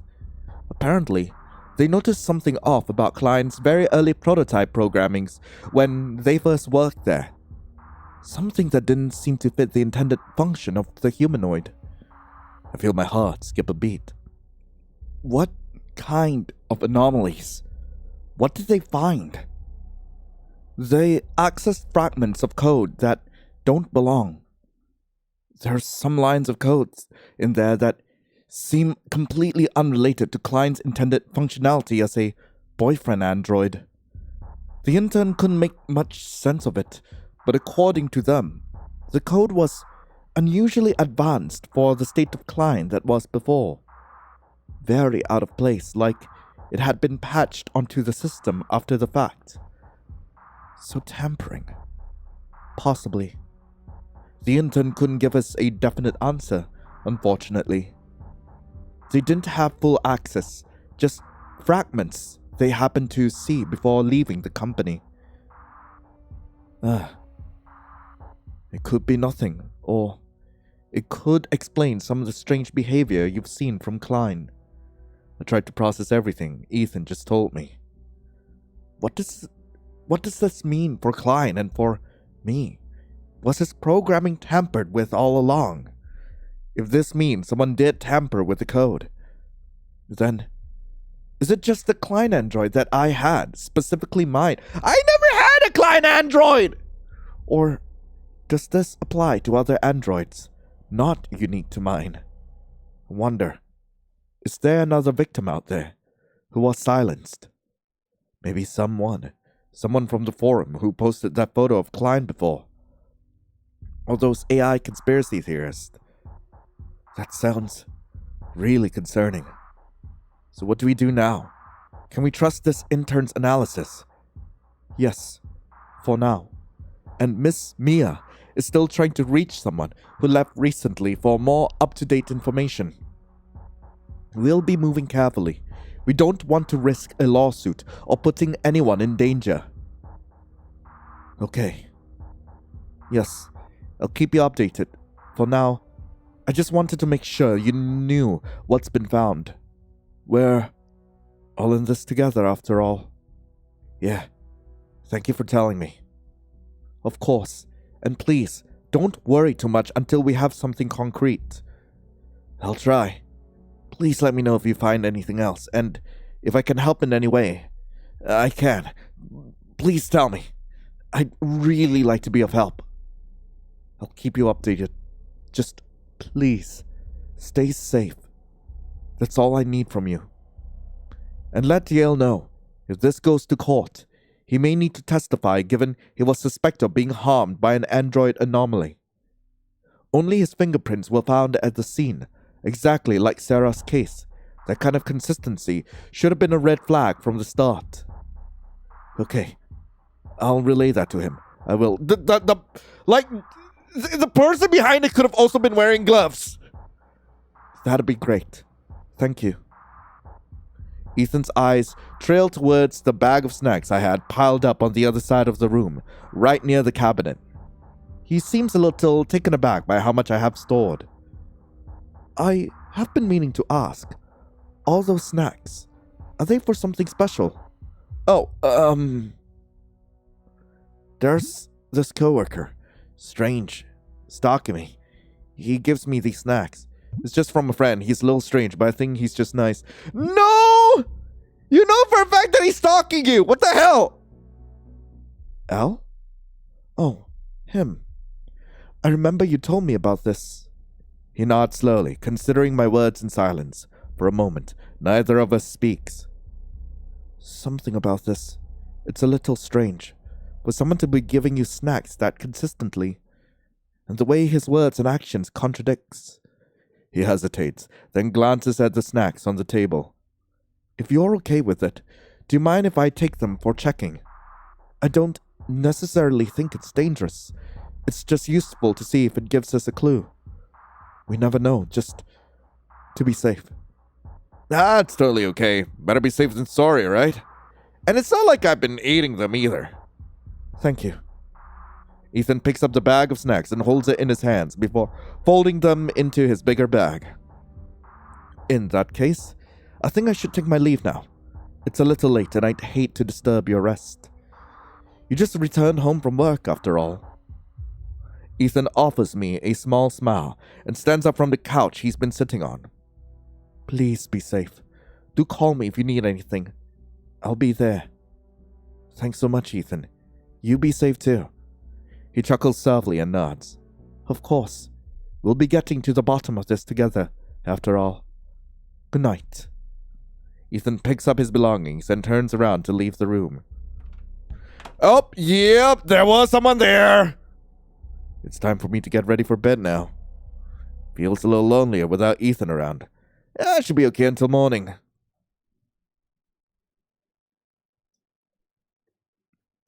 Apparently, they noticed something off about Klein's very early prototype programmings when they first worked there. Something that didn't seem to fit the intended function of the humanoid. I feel my heart skip a beat. What kind of anomalies? What did they find? They accessed fragments of code that don't belong. There's some lines of code in there that seem completely unrelated to Klein's intended functionality as a boyfriend android. The intern couldn't make much sense of it, but according to them, the code was unusually advanced for the state of Klein that was before. Very out of place, like it had been patched onto the system after the fact. So tampering. Possibly. The intern couldn't give us a definite answer, unfortunately. They didn't have full access, just fragments they happened to see before leaving the company. It could be nothing, or it could explain some of the strange behavior you've seen from Klein. I tried to process everything Ethan just told me. What does this mean for Klein and for me? Was his programming tampered with all along? If this means someone did tamper with the code, then is it just the Klein android that I had, specifically mine? I never had a Klein android! Or does this apply to other androids, not unique to mine? I wonder, is there another victim out there who was silenced? Maybe someone from the forum who posted that photo of Klein before. All those AI conspiracy theorists. That sounds really concerning. So what do we do now? Can we trust this intern's analysis? Yes, for now. And Miss Mia is still trying to reach someone who left recently for more up-to-date information. We'll be moving carefully. We don't want to risk a lawsuit or putting anyone in danger. Okay. Yes, I'll keep you updated. For now, I just wanted to make sure you knew what's been found. We're all in this together after all. Yeah, thank you for telling me. Of course, and please, don't worry too much until we have something concrete. I'll try. Please let me know if you find anything else, and if I can help in any way. I can. Please tell me. I'd really like to be of help. I'll keep you updated. Just please, stay safe. That's all I need from you. And let Yale know, if this goes to court, he may need to testify given he was suspected of being harmed by an android anomaly. Only his fingerprints were found at the scene, exactly like Sarah's case. That kind of consistency should have been a red flag from the start. Okay, I'll relay that to him. I will. The person behind it could have also been wearing gloves. That'd be great. Thank you. Ethan's eyes trailed towards the bag of snacks I had piled up on the other side of the room, right near the cabinet. He seems a little taken aback by how much I have stored. I have been meaning to ask, all those snacks, are they for something special? Oh, there's this coworker. Strange. Stalking me. He gives me these snacks. It's just from a friend. He's a little strange, but I think he's just nice. No! You know for a fact that he's stalking you! What the hell? Al? Oh, him. I remember you told me about this. He nods slowly, considering my words in silence. For a moment, neither of us speaks. Something about this. It's a little strange. For someone to be giving you snacks that consistently, and the way his words and actions contradicts. He hesitates, then glances at the snacks on the table. If you're okay with it, do you mind if I take them for checking? I don't necessarily think it's dangerous. It's just useful to see if it gives us a clue. We never know, just to be safe. That's totally okay. Better be safe than sorry, right? And it's not like I've been eating them either. Thank you. Ethan picks up the bag of snacks and holds it in his hands before folding them into his bigger bag. In that case, I think I should take my leave now. It's a little late and I'd hate to disturb your rest. You just returned home from work after all. Ethan offers me a small smile and stands up from the couch he's been sitting on. Please be safe. Do call me if you need anything. I'll be there. Thanks so much, Ethan. You be safe too. He chuckles softly and nods. Of course. We'll be getting to the bottom of this together, after all. Good night. Ethan picks up his belongings and turns around to leave the room. Oh, yep, there was someone there. It's time for me to get ready for bed now. Feels a little lonelier without Ethan around. I should be okay until morning.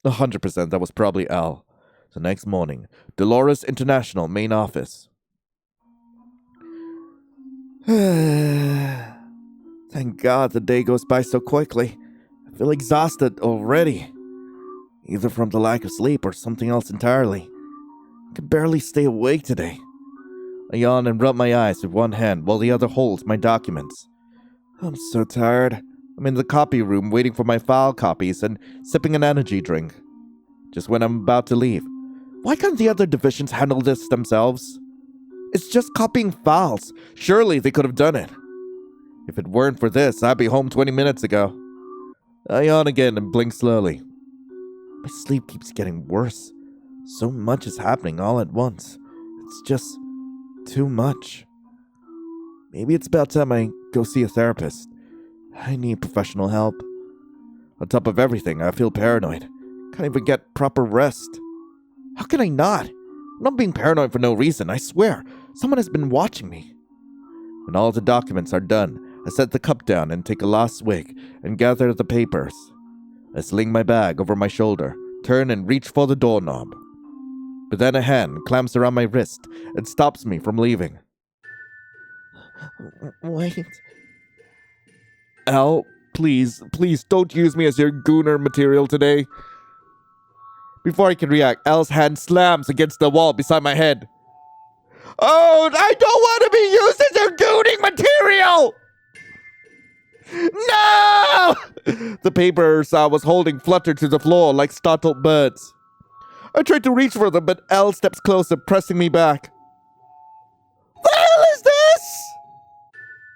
100% that was probably Al. The next morning, Dolores International main office. Thank God the day goes by so quickly. I feel exhausted already. Either from the lack of sleep or something else entirely. I can barely stay awake today. I yawn and rub my eyes with one hand while the other holds my documents. I'm so tired. I'm in the copy room waiting for my file copies and sipping an energy drink. Just when I'm about to leave. Why can't the other divisions handle this themselves? It's just copying files. Surely they could have done it. If it weren't for this, I'd be home 20 minutes ago. I yawn again and blink slowly. My sleep keeps getting worse. So much is happening all at once. It's just too much. Maybe it's about time I go see a therapist. I need professional help. On top of everything, I feel paranoid. Can't even get proper rest. How can I not? I'm not being paranoid for no reason, I swear. Someone has been watching me. When all the documents are done, I set the cup down and take a last swig and gather the papers. I sling my bag over my shoulder, turn and reach for the doorknob. But then a hand clamps around my wrist and stops me from leaving. Wait. Al, please don't use me as your gooner material today. Before I can react, Al's hand slams against the wall beside my head. Oh, I don't want to be used as your gooning material! No! The papers I was holding fluttered to the floor like startled birds. I tried to reach for them, but Al steps closer, pressing me back. The hell is this?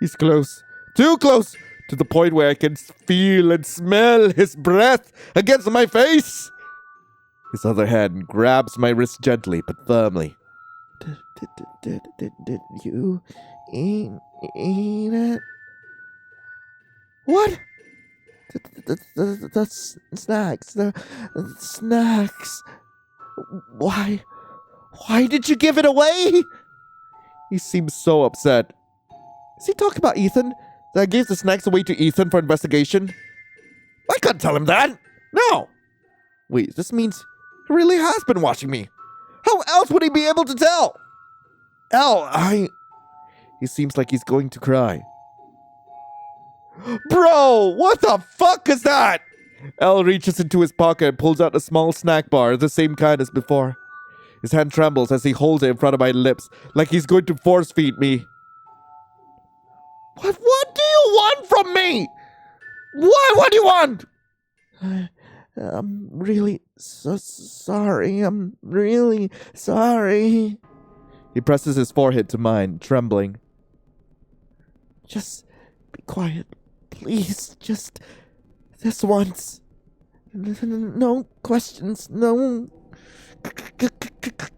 He's close, too close, to the point where I can feel and smell his breath against my face. His other hand grabs my wrist gently but firmly. Did you eat it? What? The snacks. The snacks. Why did you give it away? He seems so upset. Is he talking about Ethan? That I gave the snacks away to Ethan for investigation? I can't tell him that. No. Wait, this means he really has been watching me. How else would he be able to tell? He seems like he's going to cry. Bro, what the fuck is that? Al reaches into his pocket and pulls out a small snack bar, the same kind as before. His hand trembles as he holds it in front of my lips, like he's going to force feed me. What do you want from me? What do you want? I'm really so sorry. I'm really sorry. He presses his forehead to mine, trembling. Just be quiet, please. Just this once. No questions. No.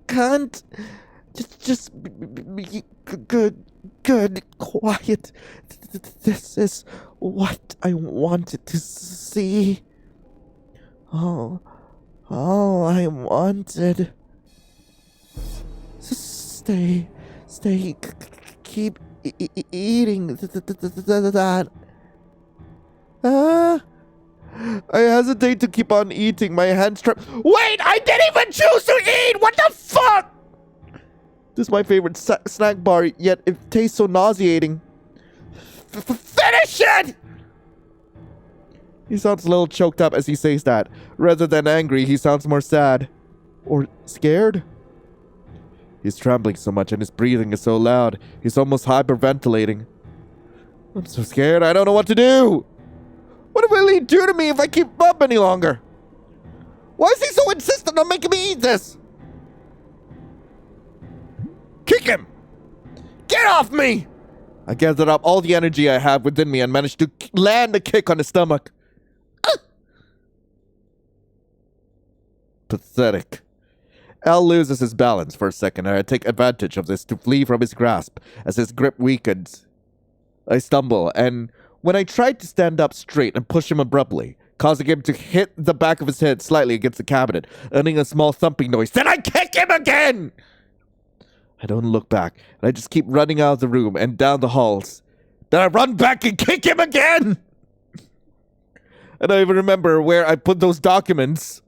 Can't. Just be good. Quiet. This is what I wanted to see. All I wanted. Stay, keep eating that. I hesitate to keep on eating. My hands tremble. Wait, I didn't even choose to eat! What the fuck? This is my favorite snack bar, yet it tastes so nauseating. Finish it! He sounds a little choked up as he says that. Rather than angry, he sounds more sad. Or scared? He's trembling so much and his breathing is so loud, he's almost hyperventilating. I'm so scared, I don't know what to do. What will he do to me if I keep up any longer? Why is he so insistent on making me eat this? Kick him! Get off me! I gathered up all the energy I have within me and managed to land a kick on his stomach. Pathetic. Al loses his balance for a second, and I take advantage of this to flee from his grasp as his grip weakens. I stumble, and when I try to stand up straight and push him abruptly, causing him to hit the back of his head slightly against the cabinet, earning a small thumping noise, then I kick him again! I don't look back, and I just keep running out of the room and down the halls. Then I run back and kick him again! I don't even remember where I put those documents.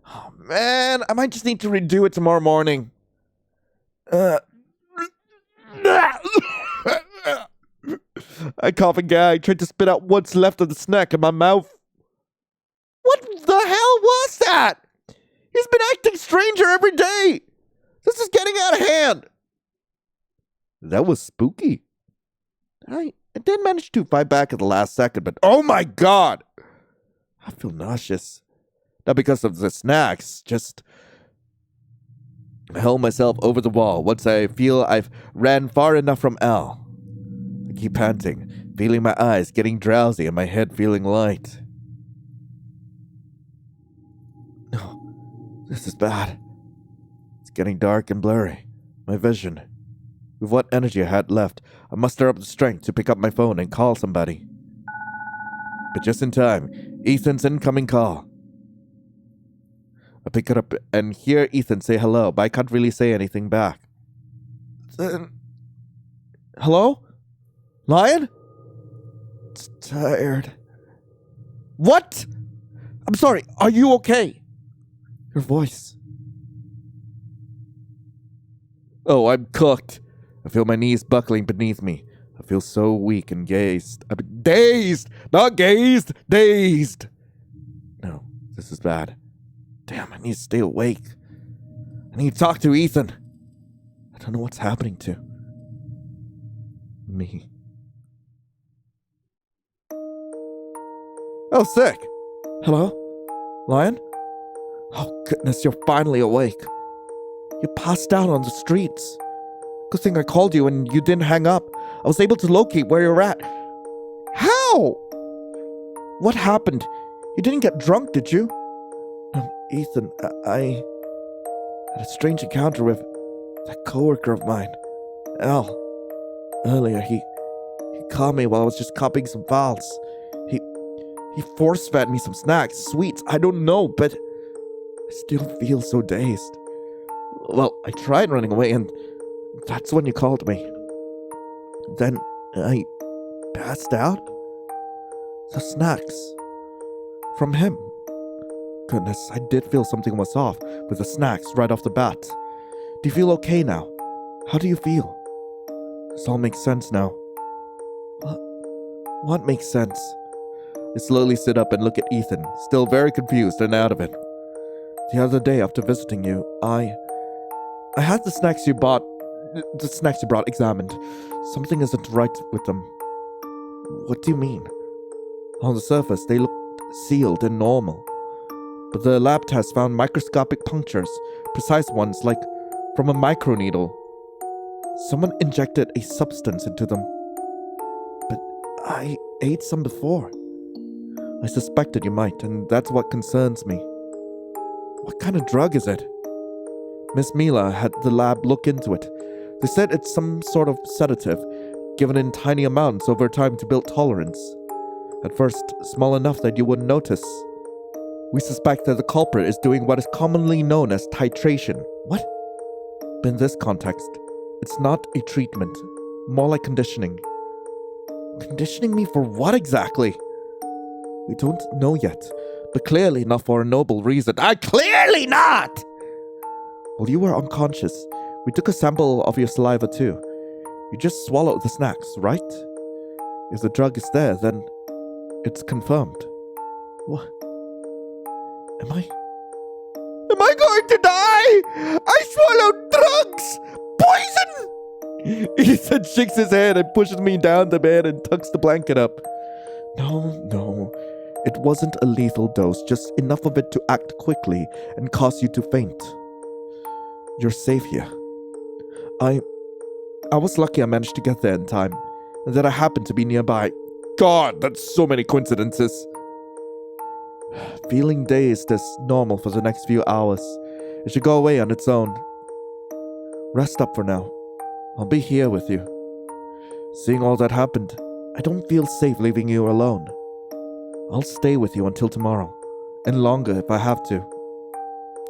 Oh, man, I might just need to redo it tomorrow morning. I cough and gag, tried to spit out what's left of the snack in my mouth. What the hell was that? He's been acting stranger every day. This is getting out of hand. That was spooky. I did manage to fight back at the last second, but oh my god! I feel nauseous. Not because of the snacks, just I hurl myself over the wall once I feel I've ran far enough from Al. I keep panting, feeling my eyes getting drowsy and my head feeling light. No, this is bad. It's getting dark and blurry. My vision. With what energy I had left, I muster up the strength to pick up my phone and call somebody. But just in time, Ethan's incoming call. I pick it up and hear Ethan say hello, but I can't really say anything back. Then... Hello? Lion? Tired. What? I'm sorry, are you okay? Your voice. Oh, I'm cooked. I feel my knees buckling beneath me. I feel so weak and dazed. Dazed! Not gazed! Dazed! No, this is bad. Damn, I need to stay awake. I need to talk to Ethan. I don't know what's happening to me. Oh, sick. Hello? Lion? Oh, goodness, you're finally awake. You passed out on the streets. Good thing I called you and you didn't hang up. I was able to locate where you're at. How? What happened? You didn't get drunk, did you? No, Ethan, I had a strange encounter with that coworker of mine, Al. Earlier, he caught me while I was just copying some files. He force-fed me some snacks, sweets, I don't know, but I still feel so dazed. Well, I tried running away and that's when you called me. Then I passed out. The snacks. From him. Goodness, I did feel something was off with the snacks right off the bat. Do you feel okay now? How do you feel? This all makes sense now. What makes sense? I slowly sit up and look at Ethan, still very confused and out of it. The other day after visiting you, I had the snacks you brought examined. Something isn't right with them. What do you mean? On the surface, they looked sealed and normal. But the lab test found microscopic punctures, precise ones like from a microneedle. Someone injected a substance into them. But I ate some before. I suspected you might, and that's what concerns me. What kind of drug is it? Miss Mila had the lab look into it. They said it's some sort of sedative, given in tiny amounts over time to build tolerance. At first, small enough that you wouldn't notice. We suspect that the culprit is doing what is commonly known as titration. What? But in this context, it's not a treatment, more like conditioning. Conditioning me for what exactly? We don't know yet, but clearly not for a noble reason. Clearly not! While you were unconscious, we took a sample of your saliva too. You just swallowed the snacks, right? If the drug is there, then it's confirmed. What? Am I going to die? I swallowed drugs! Poison! Ethan shakes his head and pushes me down the bed and tucks the blanket up. No. It wasn't a lethal dose, just enough of it to act quickly and cause you to faint. You're safe here. I was lucky I managed to get there in time, and that I happened to be nearby. God, that's so many coincidences. Feeling dazed is normal for the next few hours. It should go away on its own. Rest up for now. I'll be here with you. Seeing all that happened, I don't feel safe leaving you alone. I'll stay with you until tomorrow, and longer if I have to.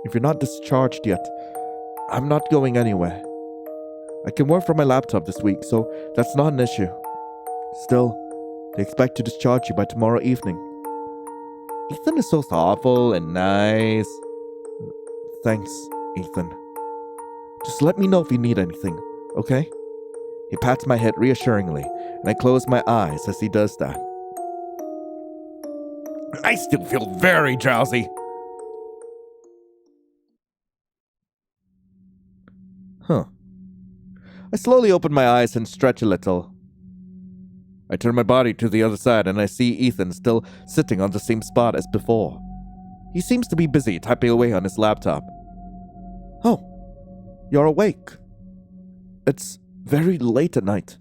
If you're not discharged yet, I'm not going anywhere. I can work from my laptop this week, so that's not an issue. Still, they expect to discharge you by tomorrow evening. Ethan is so thoughtful and nice. Thanks, Ethan. Just let me know if you need anything, okay? He pats my head reassuringly, and I close my eyes as he does that. I still feel very drowsy. I slowly open my eyes and stretch a little. I turn my body to the other side and I see Ethan still sitting on the same spot as before. He seems to be busy typing away on his laptop. Oh, you're awake. It's very late at night.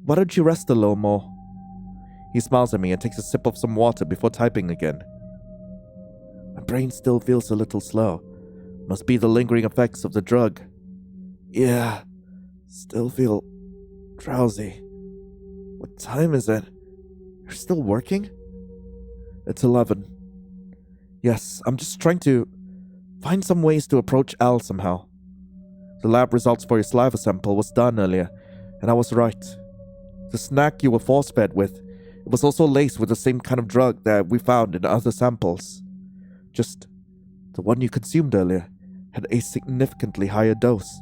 Why don't you rest a little more? He smiles at me and takes a sip of some water before typing again. My brain still feels a little slow. Must be the lingering effects of the drug. Yeah, still feel drowsy. What time is it? You're still working? It's 11. Yes, I'm just trying to find some ways to approach Al somehow. The lab results for your saliva sample was done earlier, and I was right. The snack you were force-fed with, it was also laced with the same kind of drug that we found in other samples. Just the one you consumed earlier had a significantly higher dose,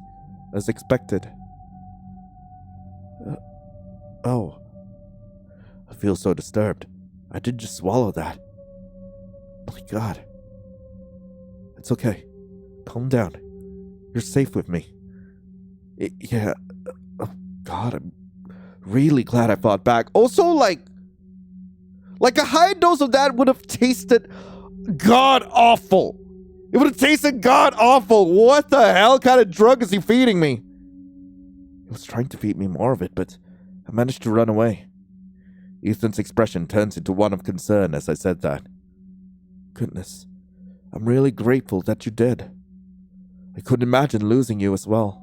as expected. Oh. I feel so disturbed. I did just swallow that. My God. It's okay. Calm down. You're safe with me. Yeah. Oh, God, I'm really glad I fought back. Also, like a high dose of that would have tasted god-awful. It would have tasted god-awful. What the hell kind of drug is he feeding me? He was trying to feed me more of it, but I managed to run away. Ethan's expression turns into one of concern as I said that. Goodness, I'm really grateful that you did. I couldn't imagine losing you as well.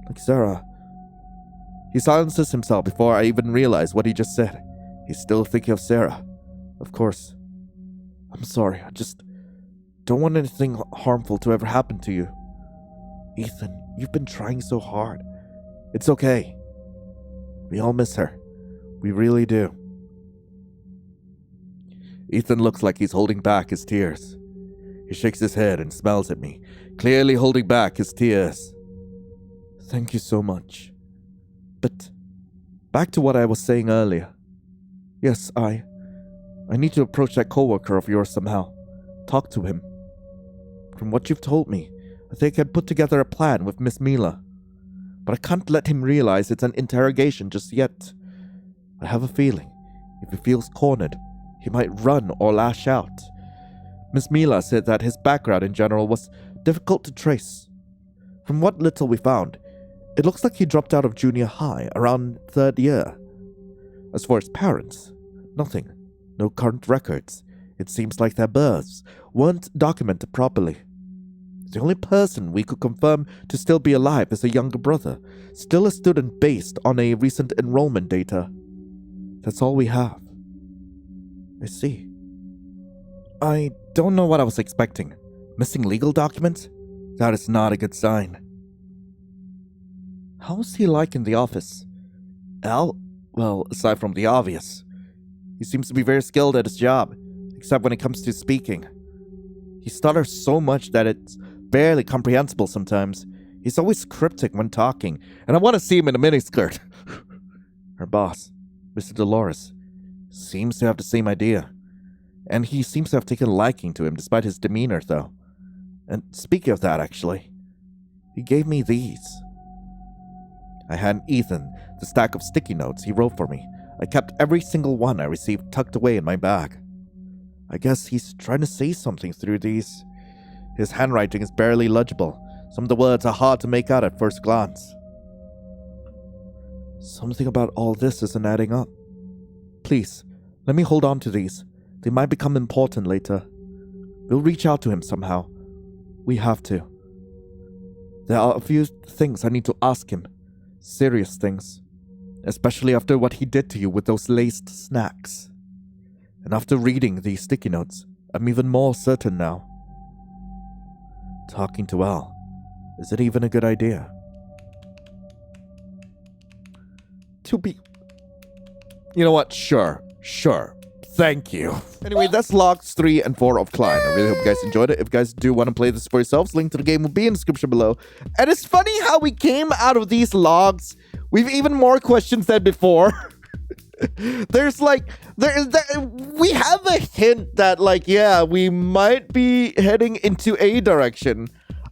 Like Sarah. He silences himself before I even realize what he just said. He's still thinking of Sarah. Of course. I'm sorry, I just don't want anything harmful to ever happen to you. Ethan, you've been trying so hard. It's okay. We all miss her. We really do. Ethan looks like he's holding back his tears. He shakes his head and smiles at me, clearly holding back his tears. Thank you so much. But back to what I was saying earlier. Yes, I need to approach that coworker of yours somehow. Talk to him. From what you've told me, I think I'd put together a plan with Miss Mila. But I can't let him realize it's an interrogation just yet. I have a feeling, if he feels cornered, he might run or lash out. Miss Mila said that his background in general was difficult to trace. From what little we found, it looks like he dropped out of junior high around 3rd year. As for his parents, nothing. No current records. It seems like their births weren't documented properly. The only person we could confirm to still be alive is a younger brother, still a student based on a recent enrollment data. That's all we have. I see. I don't know what I was expecting. Missing legal documents? That is not a good sign. How's he like in the office? Al? Well, aside from the obvious. He seems to be very skilled at his job, except when it comes to speaking. He stutters so much that it's barely comprehensible sometimes. He's always cryptic when talking, and I want to see him in a miniskirt. Her boss, Mr. Dolores, seems to have the same idea. And he seems to have taken a liking to him despite his demeanor, though. And speaking of that, actually, he gave me these. I hand Ethan the stack of sticky notes he wrote for me. I kept every single one I received tucked away in my bag. I guess he's trying to say something through these. His handwriting is barely legible. Some of the words are hard to make out at first glance. Something about all this isn't adding up. Please, let me hold on to these. They might become important later. We'll reach out to him somehow. We have to. There are a few things I need to ask him. Serious things. Especially after what he did to you with those laced snacks. And after reading these sticky notes, I'm even more certain now. Talking to Al, is it even a good idea? You know what? Sure. Thank you. Anyway, that's logs 3 and 4 of Klein. I really hope you guys enjoyed it. If you guys do want to play this for yourselves, link to the game will be in the description below. And it's funny how we came out of these logs with even more questions than before. There's like, we have a hint that like, yeah, we might be heading into a direction.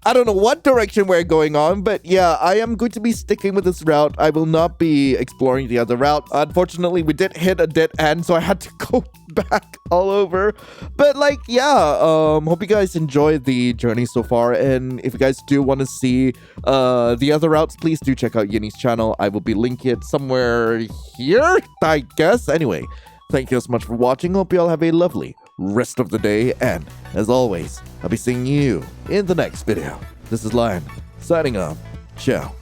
I don't know what direction we're going on, but yeah, I am going to be sticking with this route. I will not be exploring the other route. Unfortunately, we did hit a dead end, so I had to go back all over. But like, yeah, hope you guys enjoyed the journey so far. And if you guys do want to see the other routes, please do check out Yinny's channel. I will be linking it somewhere here, I guess. Anyway, thank you so much for watching. Hope you all have a lovely rest of the day, and as always, I'll be seeing you in the next video. This is Lion, signing off. Ciao.